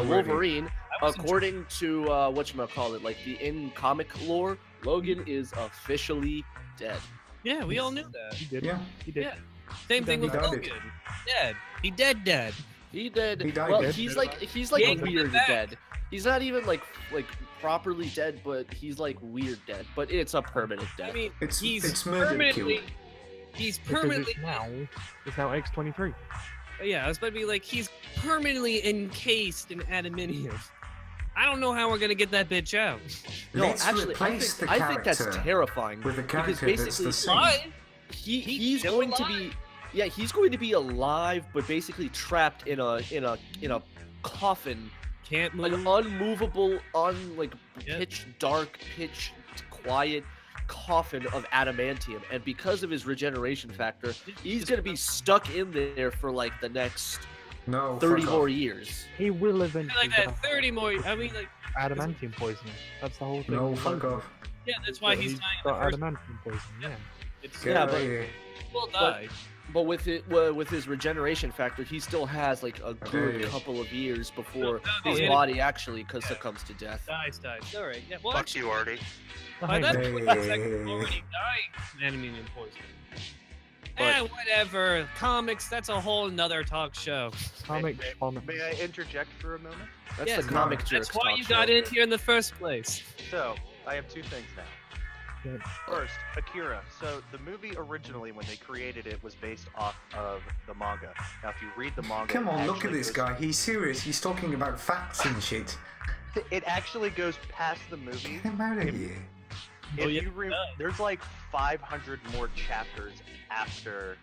[SPEAKER 3] Wolverine, according to whatchamacallit, like the in comic lore, Logan is officially dead.
[SPEAKER 4] Yeah, we all knew that.
[SPEAKER 2] He did.
[SPEAKER 1] Yeah.
[SPEAKER 2] He did.
[SPEAKER 4] Yeah. Same thing with Logan. Dead. He dead.
[SPEAKER 3] He dead.
[SPEAKER 1] He died
[SPEAKER 3] well,
[SPEAKER 1] dead.
[SPEAKER 3] he's like weird dead. He's not even like properly dead, but he's like weird dead. But it's a permanent death.
[SPEAKER 4] I mean,
[SPEAKER 1] it's murder kill.
[SPEAKER 4] He's
[SPEAKER 2] Because
[SPEAKER 4] permanently
[SPEAKER 2] it's now X-23.
[SPEAKER 4] Yeah, I was about to be like, he's permanently encased in adamantium. I don't know how we're gonna get that bitch out.
[SPEAKER 3] No,
[SPEAKER 1] Let's
[SPEAKER 3] actually,
[SPEAKER 1] replace the
[SPEAKER 3] I think that's
[SPEAKER 1] character
[SPEAKER 3] terrifying.
[SPEAKER 1] with a
[SPEAKER 3] because
[SPEAKER 1] character that's
[SPEAKER 3] basically,
[SPEAKER 1] the same.
[SPEAKER 4] Why?
[SPEAKER 3] he's
[SPEAKER 4] still
[SPEAKER 3] going to
[SPEAKER 4] alive?
[SPEAKER 3] be, yeah, he's going to be alive, but basically trapped in a coffin,
[SPEAKER 4] Can't move.
[SPEAKER 3] an unmovable,
[SPEAKER 4] Yep.
[SPEAKER 3] pitch dark, pitch quiet coffin of adamantium, and because of his regeneration factor, he's gonna be stuck in there for like the next 30 more years.
[SPEAKER 2] He will eventually
[SPEAKER 4] like that
[SPEAKER 2] die.
[SPEAKER 4] 30 more. I mean, like,
[SPEAKER 2] Adamantium poisoning. That's the whole thing.
[SPEAKER 1] No, fuck off.
[SPEAKER 4] yeah, that's why he's dying in the
[SPEAKER 2] got
[SPEAKER 4] first.
[SPEAKER 2] adamantium poisoning. Yeah.
[SPEAKER 4] It's,
[SPEAKER 1] Get
[SPEAKER 3] Yeah,
[SPEAKER 1] out
[SPEAKER 3] but-
[SPEAKER 1] of here.
[SPEAKER 4] he will die.
[SPEAKER 3] But with his regeneration factor, he still has like a good
[SPEAKER 1] Yeah.
[SPEAKER 3] couple of years before
[SPEAKER 4] No,
[SPEAKER 3] his
[SPEAKER 4] yeah.
[SPEAKER 3] body actually succumbs to death.
[SPEAKER 4] Dies. All right. Yeah. Well,
[SPEAKER 6] Fuck you, Artie.
[SPEAKER 4] by that
[SPEAKER 1] Hey.
[SPEAKER 4] point, he's like already dying from adamantium poisoning. Whatever. Comics. That's a whole nother talk show.
[SPEAKER 2] Comic
[SPEAKER 6] May-
[SPEAKER 2] comic.
[SPEAKER 6] May I interject for a moment?
[SPEAKER 3] That's
[SPEAKER 4] Yes,
[SPEAKER 3] the comic
[SPEAKER 4] That's
[SPEAKER 3] jerks
[SPEAKER 4] why
[SPEAKER 3] talk
[SPEAKER 4] you
[SPEAKER 3] show.
[SPEAKER 4] got in here in the first place.
[SPEAKER 6] So, I have two things now.
[SPEAKER 2] Yeah.
[SPEAKER 6] First, Akira. So, the movie originally, when they created it, was based off of the manga. Now, if you read the manga...
[SPEAKER 1] Come
[SPEAKER 6] it
[SPEAKER 1] on, look at
[SPEAKER 6] actually
[SPEAKER 1] this
[SPEAKER 6] goes-
[SPEAKER 1] guy. He's serious. He's talking about facts and shit.
[SPEAKER 6] It actually goes past the movie.
[SPEAKER 1] Get him out of here.
[SPEAKER 6] If
[SPEAKER 4] yeah,
[SPEAKER 6] you there's like 500 more chapters after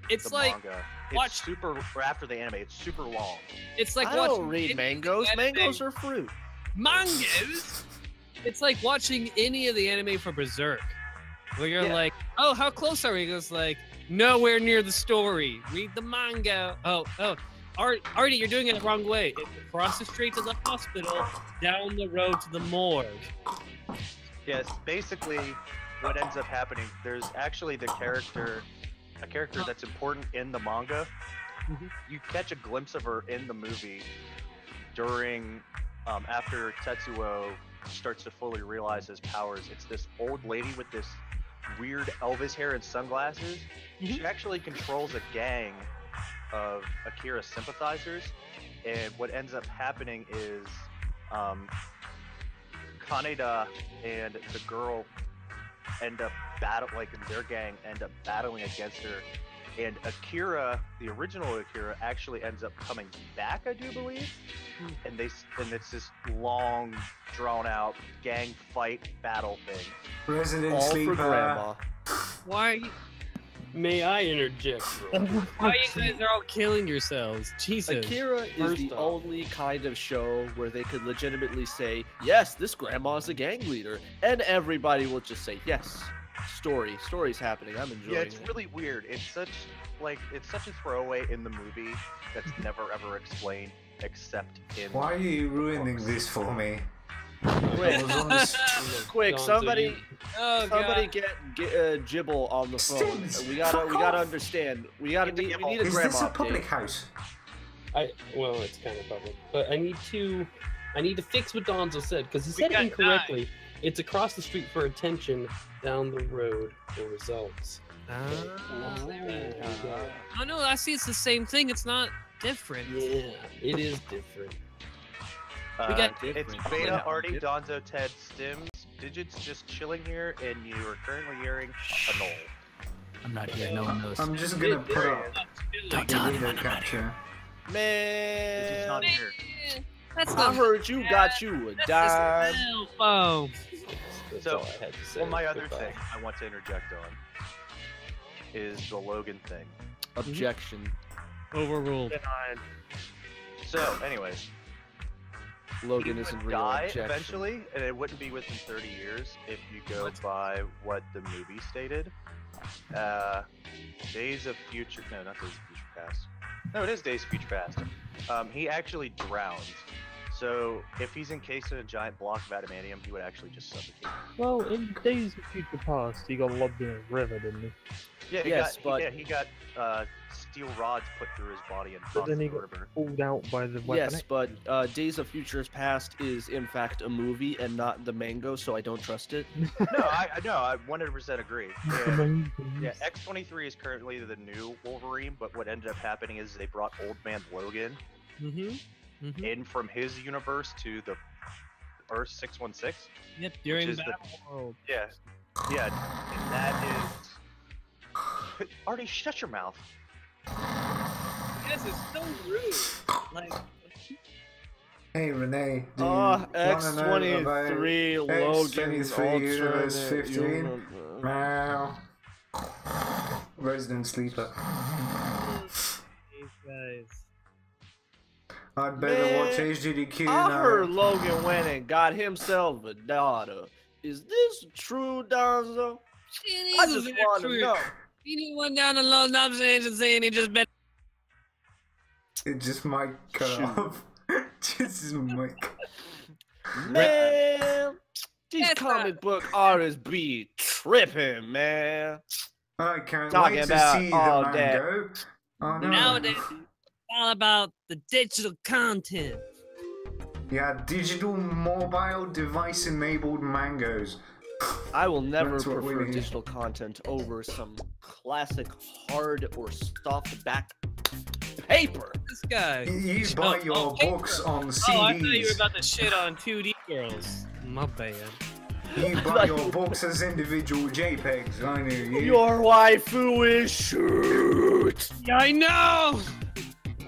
[SPEAKER 4] It's
[SPEAKER 6] the
[SPEAKER 4] like
[SPEAKER 6] manga.
[SPEAKER 4] watch-
[SPEAKER 6] It's super... Or after the anime, it's super long.
[SPEAKER 4] it's like
[SPEAKER 3] I
[SPEAKER 4] watching
[SPEAKER 3] don't read
[SPEAKER 4] any
[SPEAKER 3] mangoes.
[SPEAKER 4] anime-
[SPEAKER 3] Mangoes are fruit.
[SPEAKER 4] mangas. It's like watching any of the anime for Berserk, where you're
[SPEAKER 6] Yeah.
[SPEAKER 4] like, "Oh, how close are we?" It goes like, "Nowhere near the story. Read the manga." Oh, Artie, you're doing it the wrong way. It's across the street to the hospital, down the road to the morgue.
[SPEAKER 6] Yes, basically, what ends up happening, there's actually a character that's important in the manga.
[SPEAKER 4] Mhm.
[SPEAKER 6] You catch a glimpse of her in the movie during, after Tetsuo starts to fully realize his powers. It's this old lady with this weird Elvis hair and sunglasses. She actually controls a gang of Akira sympathizers, and what ends up happening is, Kaneda and the girl end up their gang end up battling against her, and Akira, the original Akira, actually ends up coming back, I do believe, and it's this long, drawn out gang fight battle thing.
[SPEAKER 1] Resident
[SPEAKER 3] All
[SPEAKER 1] Sleeper.
[SPEAKER 3] for grandma.
[SPEAKER 4] Why?
[SPEAKER 7] May I interject? real quick?
[SPEAKER 4] Why you guys are all killing yourselves? Jesus.
[SPEAKER 3] Akira is
[SPEAKER 7] First
[SPEAKER 3] the
[SPEAKER 7] off-
[SPEAKER 3] only kind of show where they could legitimately say, yes, this grandma's a gang leader. And everybody will just say, yes, story's happening. I'm enjoying
[SPEAKER 6] Yeah, it's
[SPEAKER 3] it.
[SPEAKER 6] really weird. It's such a throwaway in the movie that's never ever explained except in.
[SPEAKER 1] Why are you ruining this for me?
[SPEAKER 3] Quick,
[SPEAKER 1] I was on this-
[SPEAKER 3] quick,
[SPEAKER 7] Gonzo,
[SPEAKER 3] somebody,
[SPEAKER 7] you-
[SPEAKER 4] Oh
[SPEAKER 3] somebody
[SPEAKER 4] God.
[SPEAKER 3] get Jibble on the phone.
[SPEAKER 1] Stims,
[SPEAKER 3] We
[SPEAKER 1] fuck
[SPEAKER 3] gotta
[SPEAKER 1] off.
[SPEAKER 3] understand. We need a
[SPEAKER 1] Is
[SPEAKER 3] grandma
[SPEAKER 1] this a
[SPEAKER 3] update.
[SPEAKER 1] public house?
[SPEAKER 7] Well, it's kind of public, but I need to fix what Donzo said because he
[SPEAKER 4] We
[SPEAKER 7] said
[SPEAKER 4] got
[SPEAKER 7] incorrectly. It's across the street for attention, down the road for results.
[SPEAKER 4] Oh no, I see. It's the same thing. It's not different.
[SPEAKER 7] Yeah, it is different.
[SPEAKER 4] We got
[SPEAKER 6] It's
[SPEAKER 3] different.
[SPEAKER 6] Beta,
[SPEAKER 3] Yeah.
[SPEAKER 6] Artie, Donzo, Ted, Stims, Digits just chilling here, and you are currently hearing a knoll.
[SPEAKER 5] I'm not here. No one knows.
[SPEAKER 1] I'm just gonna put up
[SPEAKER 5] Don't
[SPEAKER 1] the
[SPEAKER 5] tell
[SPEAKER 1] video
[SPEAKER 5] anyone about it.
[SPEAKER 1] capture.
[SPEAKER 6] He's
[SPEAKER 3] Man,
[SPEAKER 6] not here.
[SPEAKER 4] That's
[SPEAKER 3] I
[SPEAKER 4] not.
[SPEAKER 3] heard you got you a
[SPEAKER 4] That's
[SPEAKER 3] dime.
[SPEAKER 4] his cell phone.
[SPEAKER 7] That's
[SPEAKER 6] So,
[SPEAKER 7] all I had to say.
[SPEAKER 6] Well, my other
[SPEAKER 7] Goodbye.
[SPEAKER 6] thing I want to interject on is the Logan thing.
[SPEAKER 3] Objection.
[SPEAKER 4] Overruled.
[SPEAKER 6] So, anyways,
[SPEAKER 3] Logan
[SPEAKER 6] he
[SPEAKER 3] is in
[SPEAKER 6] would
[SPEAKER 3] real
[SPEAKER 6] die
[SPEAKER 3] objection.
[SPEAKER 6] eventually, and it wouldn't be within 30 years if you go by what the movie stated. Days of Future, no, not Days of Future Past. No, it is Days of Future Past. He actually drowns. So if he's encased in a giant block of adamantium, he would actually just suffocate.
[SPEAKER 2] Well, in Days of Future Past, he got lobbed in a river, didn't he?
[SPEAKER 6] Yeah,
[SPEAKER 3] Yes, but-
[SPEAKER 6] he got steel rods put through his body and
[SPEAKER 2] But
[SPEAKER 6] tossed
[SPEAKER 2] then he
[SPEAKER 6] in the
[SPEAKER 2] got
[SPEAKER 6] river.
[SPEAKER 2] pulled out by the weapon.
[SPEAKER 3] Yes, but Days of Futures Past is in fact a movie and not the mango, so I don't trust it.
[SPEAKER 6] No, I 100% agree. Yeah, X-23 is currently the new Wolverine, but what ended up happening is they brought Old Man Logan in from his universe to the Earth 616.
[SPEAKER 4] Yep, during
[SPEAKER 6] is the-
[SPEAKER 4] Battle.
[SPEAKER 6] Yeah, and that is. Artie, shut your mouth.
[SPEAKER 4] This is so rude. Like,
[SPEAKER 1] Hey Renee, do you
[SPEAKER 3] Oh,
[SPEAKER 1] wanna know
[SPEAKER 3] X-23
[SPEAKER 1] about
[SPEAKER 3] Logan's
[SPEAKER 1] X-23 Universe
[SPEAKER 3] alternate
[SPEAKER 1] 15?
[SPEAKER 3] universe.
[SPEAKER 1] Meow. Resident Sleeper.
[SPEAKER 4] these guys.
[SPEAKER 1] I'd better
[SPEAKER 3] Man,
[SPEAKER 1] watch HDDQ
[SPEAKER 3] I
[SPEAKER 1] now.
[SPEAKER 3] heard Logan went and got himself a daughter. Is this true, Donzo? I just want to know.
[SPEAKER 4] You need one down the low knobs and saying he just bet.
[SPEAKER 1] It just might cut
[SPEAKER 3] Shoot.
[SPEAKER 1] off. Just might.
[SPEAKER 3] Man, these
[SPEAKER 4] That's
[SPEAKER 3] comic book artists be tripping, man.
[SPEAKER 1] I can't
[SPEAKER 3] Talking
[SPEAKER 1] wait to
[SPEAKER 3] about
[SPEAKER 1] see the
[SPEAKER 3] all
[SPEAKER 1] man
[SPEAKER 3] that.
[SPEAKER 1] go. Oh, no.
[SPEAKER 4] Nowadays, it's all about the digital content.
[SPEAKER 1] Yeah, digital mobile device enabled mangoes.
[SPEAKER 3] I will never
[SPEAKER 1] That's what we
[SPEAKER 3] prefer
[SPEAKER 1] need.
[SPEAKER 3] digital content over some classic hard or soft back paper.
[SPEAKER 4] This guy.
[SPEAKER 1] You buy your books on CDs.
[SPEAKER 4] Oh, I thought you were about to shit on 2D girls. My bad.
[SPEAKER 1] You buy your books as individual JPEGs. I knew you.
[SPEAKER 3] Your waifu is shoot.
[SPEAKER 4] Yeah, I know!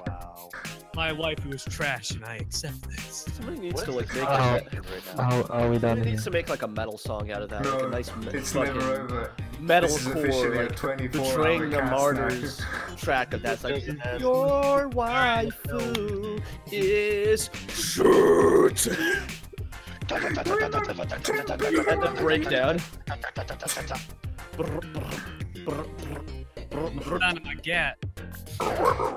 [SPEAKER 6] Wow.
[SPEAKER 4] My wife was trash and I accept this.
[SPEAKER 3] Somebody needs
[SPEAKER 6] What
[SPEAKER 3] to
[SPEAKER 6] is
[SPEAKER 3] like
[SPEAKER 6] this
[SPEAKER 3] make
[SPEAKER 6] content
[SPEAKER 3] a,
[SPEAKER 6] right now?
[SPEAKER 2] Are we done
[SPEAKER 3] somebody
[SPEAKER 2] here?
[SPEAKER 3] needs to make like a metal song out of that.
[SPEAKER 1] No,
[SPEAKER 3] like a nice
[SPEAKER 1] it's
[SPEAKER 3] fucking
[SPEAKER 1] never over.
[SPEAKER 3] metal
[SPEAKER 1] This is officially
[SPEAKER 3] core,
[SPEAKER 1] a
[SPEAKER 3] like
[SPEAKER 1] 24
[SPEAKER 3] betraying
[SPEAKER 1] hour
[SPEAKER 3] the
[SPEAKER 1] cast
[SPEAKER 3] martyrs track of that's like your waifu is shoot. And then breakdown.
[SPEAKER 4] Down to my gat.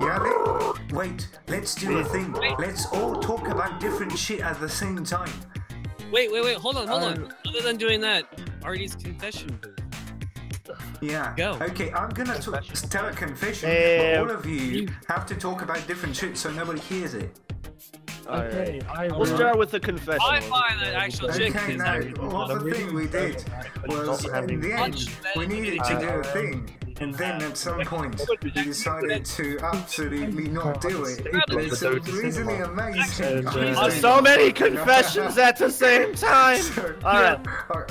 [SPEAKER 1] Yeah, wait, let's do a thing. Let's all talk about different shit at the same time.
[SPEAKER 4] Wait, hold on. Other than doing that, Artie's confession booth.
[SPEAKER 1] Yeah.
[SPEAKER 4] Go.
[SPEAKER 1] Okay, I'm gonna tell a confession,
[SPEAKER 3] Yeah.
[SPEAKER 1] but all of you have to talk about different shit so nobody hears it.
[SPEAKER 2] Okay,
[SPEAKER 3] We'll start with the confession.
[SPEAKER 4] I find that actual chick
[SPEAKER 1] Okay,
[SPEAKER 4] is
[SPEAKER 1] now,
[SPEAKER 4] actually
[SPEAKER 1] what the thing we did was, in the end, we needed to do a thing, and then at some point, we decided to absolutely not do it. It's reasonably amazing.
[SPEAKER 3] So many confessions at the same time. Alright.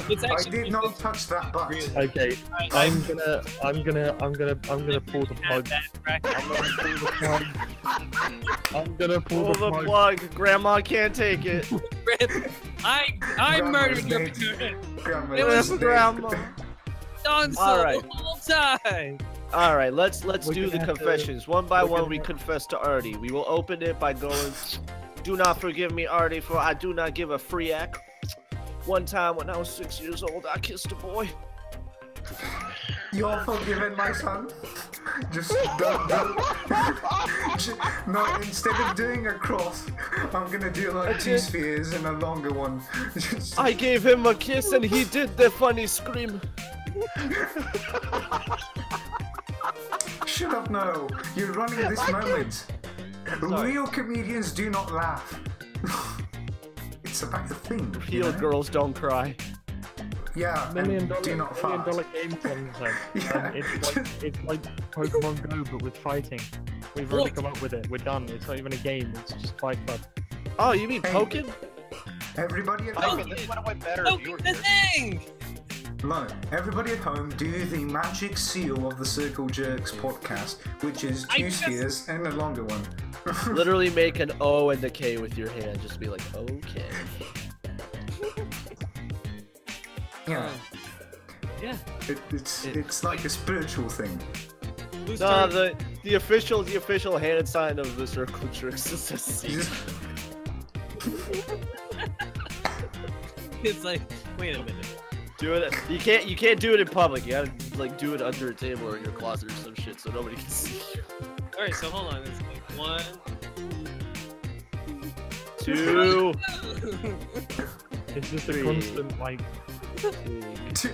[SPEAKER 4] It's
[SPEAKER 1] I
[SPEAKER 4] actually
[SPEAKER 1] did not touch that button.
[SPEAKER 2] Okay, I'm gonna pull the plug. I'm gonna pull
[SPEAKER 3] Pull
[SPEAKER 2] the
[SPEAKER 3] the
[SPEAKER 2] plug.
[SPEAKER 3] plug. Grandma can't take it.
[SPEAKER 4] I murdered your
[SPEAKER 1] Grandma's
[SPEAKER 4] parents.
[SPEAKER 1] Grandma's
[SPEAKER 4] It was
[SPEAKER 1] dead.
[SPEAKER 3] Grandma.
[SPEAKER 4] Done so
[SPEAKER 3] Alright.
[SPEAKER 4] the whole time.
[SPEAKER 3] All right, let's do
[SPEAKER 2] gonna
[SPEAKER 3] the
[SPEAKER 2] have to-
[SPEAKER 3] confessions one by
[SPEAKER 2] we're
[SPEAKER 3] one.
[SPEAKER 2] gonna
[SPEAKER 3] We
[SPEAKER 2] have-
[SPEAKER 3] confess to Artie. We will open it by going, "Do not forgive me, Artie, for I do not give a free act." One time when I was 6 years old, I kissed a boy.
[SPEAKER 1] You're forgiven, my son. Just don't. No, instead of doing a cross, I'm gonna do like two spheres and a longer one. Just-
[SPEAKER 3] I gave him a kiss and he did the funny scream.
[SPEAKER 1] Shut up, no. You're running this moment. Real comedians do not laugh. It's about the thing. you
[SPEAKER 3] Real
[SPEAKER 1] know?
[SPEAKER 3] girls don't cry.
[SPEAKER 1] Yeah,
[SPEAKER 2] $1 million,
[SPEAKER 1] and do not fart.
[SPEAKER 2] game concept.
[SPEAKER 1] Yeah.
[SPEAKER 2] It's like Pokemon Go, but with fighting. We've already come up with it. We're done. It's not even a game. It's just Fight Club.
[SPEAKER 3] Oh, you mean
[SPEAKER 1] Hey.
[SPEAKER 3] Pokin?
[SPEAKER 1] Everybody at
[SPEAKER 6] I
[SPEAKER 1] home,
[SPEAKER 6] think this would have went better
[SPEAKER 4] Oh,
[SPEAKER 6] if you were
[SPEAKER 4] the
[SPEAKER 6] here.
[SPEAKER 4] thing!
[SPEAKER 1] no, everybody at home, do the magic seal of the Circle Jerks podcast, which is
[SPEAKER 4] I
[SPEAKER 1] two
[SPEAKER 4] just-
[SPEAKER 1] spheres and a longer one.
[SPEAKER 3] Literally make an O and a K with your hand. Just be like, okay.
[SPEAKER 1] Yeah,
[SPEAKER 4] Yeah.
[SPEAKER 1] it's like a spiritual thing.
[SPEAKER 4] Who's
[SPEAKER 3] No,
[SPEAKER 4] turn?
[SPEAKER 3] the official hand sign of the Circle Jerks is a C.
[SPEAKER 1] You just-
[SPEAKER 4] It's like, wait a minute.
[SPEAKER 3] Do it. You can't do it in public. You gotta like do it under a table or in your closet or some shit so nobody can see you.
[SPEAKER 4] All right, so hold on. It's like 1,
[SPEAKER 3] 2.
[SPEAKER 2] It's just a
[SPEAKER 3] 3.
[SPEAKER 2] constant like.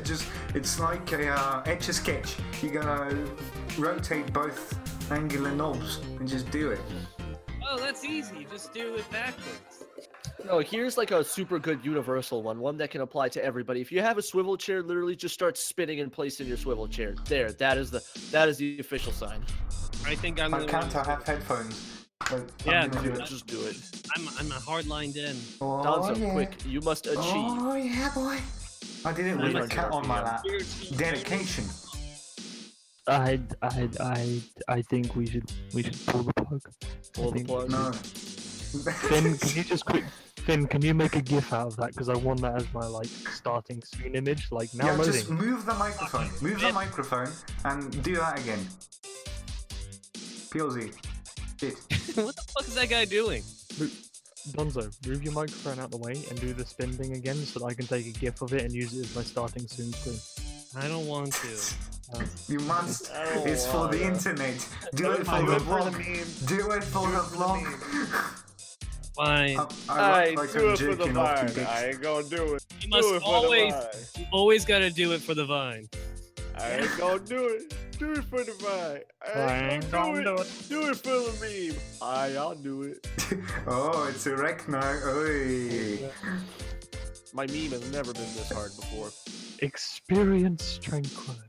[SPEAKER 1] Just, it's like a Etch a Sketch. You gotta rotate both angular knobs and just do it.
[SPEAKER 4] Oh, that's easy. Just do it backwards.
[SPEAKER 3] No, here's like a super good universal one that can apply to everybody. If you have a swivel chair, literally just start spinning in place in your swivel chair. There, that is the official sign.
[SPEAKER 4] I think I'm
[SPEAKER 1] I
[SPEAKER 4] gonna.
[SPEAKER 1] can't have headphones. Wait,
[SPEAKER 4] Yeah,
[SPEAKER 1] I'm gonna do it.
[SPEAKER 3] Just do it.
[SPEAKER 4] I'm a hard lined in.
[SPEAKER 1] Oh,
[SPEAKER 3] Danzo,
[SPEAKER 1] yeah.
[SPEAKER 3] quick, you must achieve.
[SPEAKER 1] Oh yeah, boy. I did it with a cat on my lap. Dedication.
[SPEAKER 2] I think we should pull the plug.
[SPEAKER 3] Pull the plug.
[SPEAKER 1] No.
[SPEAKER 2] Finn, can you just Finn, can you make a GIF out of that? Because I want that as my like starting screen image. Like now
[SPEAKER 1] Yeah,
[SPEAKER 2] loading.
[SPEAKER 1] just move the microphone. Move the microphone and do that again. PLZ. Shit.
[SPEAKER 4] What the fuck is that guy doing?
[SPEAKER 2] Donzo, move your microphone out the way and do the spin thing again so that I can take a GIF of it and use it as my starting screen.
[SPEAKER 4] I don't want to.
[SPEAKER 1] You must.
[SPEAKER 3] Oh,
[SPEAKER 1] It's for the
[SPEAKER 3] wow.
[SPEAKER 1] internet. Do it for the vlog. Do it for the vlog.
[SPEAKER 4] Fine.
[SPEAKER 1] I look like I'm jerking off to bits.
[SPEAKER 3] ain't gonna do it.
[SPEAKER 4] You must always gotta do it for the vine.
[SPEAKER 3] I ain't gonna do it. Do it for the vine.
[SPEAKER 2] I ain't gonna do it.
[SPEAKER 3] Do it for the meme. I'll do it.
[SPEAKER 1] Oh, it's a wreck now. Oy.
[SPEAKER 3] My meme has never been this hard before.
[SPEAKER 2] Experience tranquility.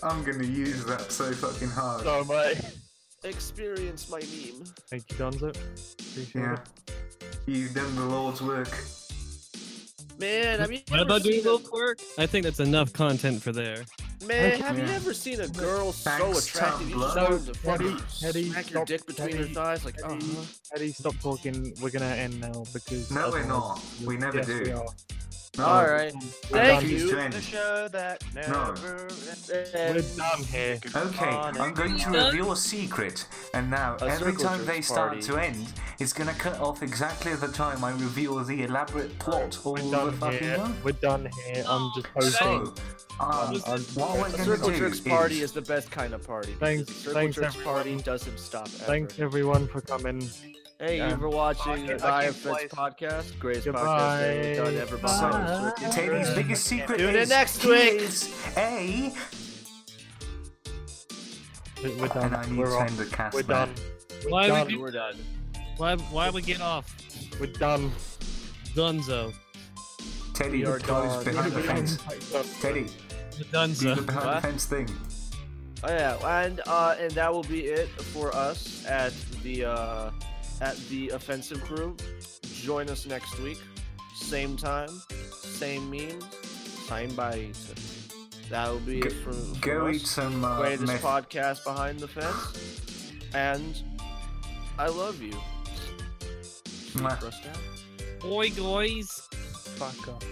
[SPEAKER 1] I'm gonna use that so fucking hard.
[SPEAKER 2] So mate.
[SPEAKER 3] Experience my meme.
[SPEAKER 2] Thank you, Donzo. Appreciate
[SPEAKER 1] Yeah.
[SPEAKER 2] it.
[SPEAKER 1] You've done the Lord's work.
[SPEAKER 3] Man, have you
[SPEAKER 4] What
[SPEAKER 3] ever
[SPEAKER 4] about doing
[SPEAKER 3] seen a,
[SPEAKER 4] little work? I think that's enough content for there.
[SPEAKER 3] man, have you
[SPEAKER 1] Yeah.
[SPEAKER 3] ever seen a girl so
[SPEAKER 1] Thanks,
[SPEAKER 3] attractive you just
[SPEAKER 1] Tumblr.
[SPEAKER 3] want to fucking
[SPEAKER 2] Eddie,
[SPEAKER 3] smack your
[SPEAKER 2] stop,
[SPEAKER 3] dick between
[SPEAKER 2] Eddie,
[SPEAKER 3] her thighs like,
[SPEAKER 2] Eddie, Eddie, stop talking. We're gonna end now because.
[SPEAKER 1] No, we're
[SPEAKER 2] otherwise-
[SPEAKER 1] not. We never
[SPEAKER 2] yes,
[SPEAKER 1] do.
[SPEAKER 2] We are.
[SPEAKER 1] No.
[SPEAKER 3] Alright.
[SPEAKER 1] I
[SPEAKER 3] Thank
[SPEAKER 1] refuse
[SPEAKER 3] you.
[SPEAKER 1] to end.
[SPEAKER 6] The show that
[SPEAKER 1] No.
[SPEAKER 6] never
[SPEAKER 2] We're done here.
[SPEAKER 1] Okay, I'm going to reveal a secret, and now
[SPEAKER 3] A
[SPEAKER 1] every
[SPEAKER 3] circle
[SPEAKER 1] time
[SPEAKER 3] jerk
[SPEAKER 1] they start
[SPEAKER 3] party.
[SPEAKER 1] to end, it's gonna cut off exactly at the time I reveal the elaborate plot all
[SPEAKER 2] We're
[SPEAKER 1] the
[SPEAKER 2] done
[SPEAKER 1] fucking
[SPEAKER 2] here.
[SPEAKER 1] time.
[SPEAKER 2] We're done here. I'm just posting.
[SPEAKER 1] So, what we're
[SPEAKER 3] A
[SPEAKER 1] gonna
[SPEAKER 3] circle
[SPEAKER 1] do
[SPEAKER 3] jerks party
[SPEAKER 1] is
[SPEAKER 3] is the best kind of party.
[SPEAKER 2] Thanks-
[SPEAKER 3] because a circle
[SPEAKER 2] thanks,
[SPEAKER 3] jerks
[SPEAKER 2] everyone.
[SPEAKER 3] party doesn't stop ever.
[SPEAKER 2] Thanks everyone for coming.
[SPEAKER 3] Hey,
[SPEAKER 2] Yeah.
[SPEAKER 3] you for watching
[SPEAKER 6] I
[SPEAKER 3] the
[SPEAKER 6] can't
[SPEAKER 3] Offense
[SPEAKER 6] place.
[SPEAKER 3] podcast. Greatest
[SPEAKER 2] Goodbye.
[SPEAKER 3] podcast ever done ever by
[SPEAKER 1] So, Teddy's biggest secret
[SPEAKER 3] Tune in
[SPEAKER 1] is
[SPEAKER 3] next
[SPEAKER 1] he
[SPEAKER 3] week.
[SPEAKER 1] is a.
[SPEAKER 2] We're done.
[SPEAKER 1] And I need
[SPEAKER 2] We're
[SPEAKER 1] to
[SPEAKER 2] off.
[SPEAKER 1] end the cast.
[SPEAKER 2] We're
[SPEAKER 1] now.
[SPEAKER 2] done.
[SPEAKER 4] Why
[SPEAKER 2] done.
[SPEAKER 4] we do,
[SPEAKER 3] We're done.
[SPEAKER 4] why we get off?
[SPEAKER 2] We're done.
[SPEAKER 4] Dunzo.
[SPEAKER 1] Teddy,
[SPEAKER 3] We are
[SPEAKER 1] close
[SPEAKER 3] done.
[SPEAKER 1] behind the fence. Teddy, do the
[SPEAKER 4] Dunzo.
[SPEAKER 1] behind
[SPEAKER 3] What?
[SPEAKER 1] the fence thing.
[SPEAKER 3] Oh yeah, and that will be it for us at the offensive crew. Join us next week, same time, same meme, same bite. That will be it from
[SPEAKER 1] Go
[SPEAKER 3] us.
[SPEAKER 1] eat some
[SPEAKER 3] Greatest
[SPEAKER 1] meth.
[SPEAKER 3] podcast behind the fence, and I love you.
[SPEAKER 1] Mwah.
[SPEAKER 3] Trust out.
[SPEAKER 4] Boy, guys.
[SPEAKER 2] Fuck off.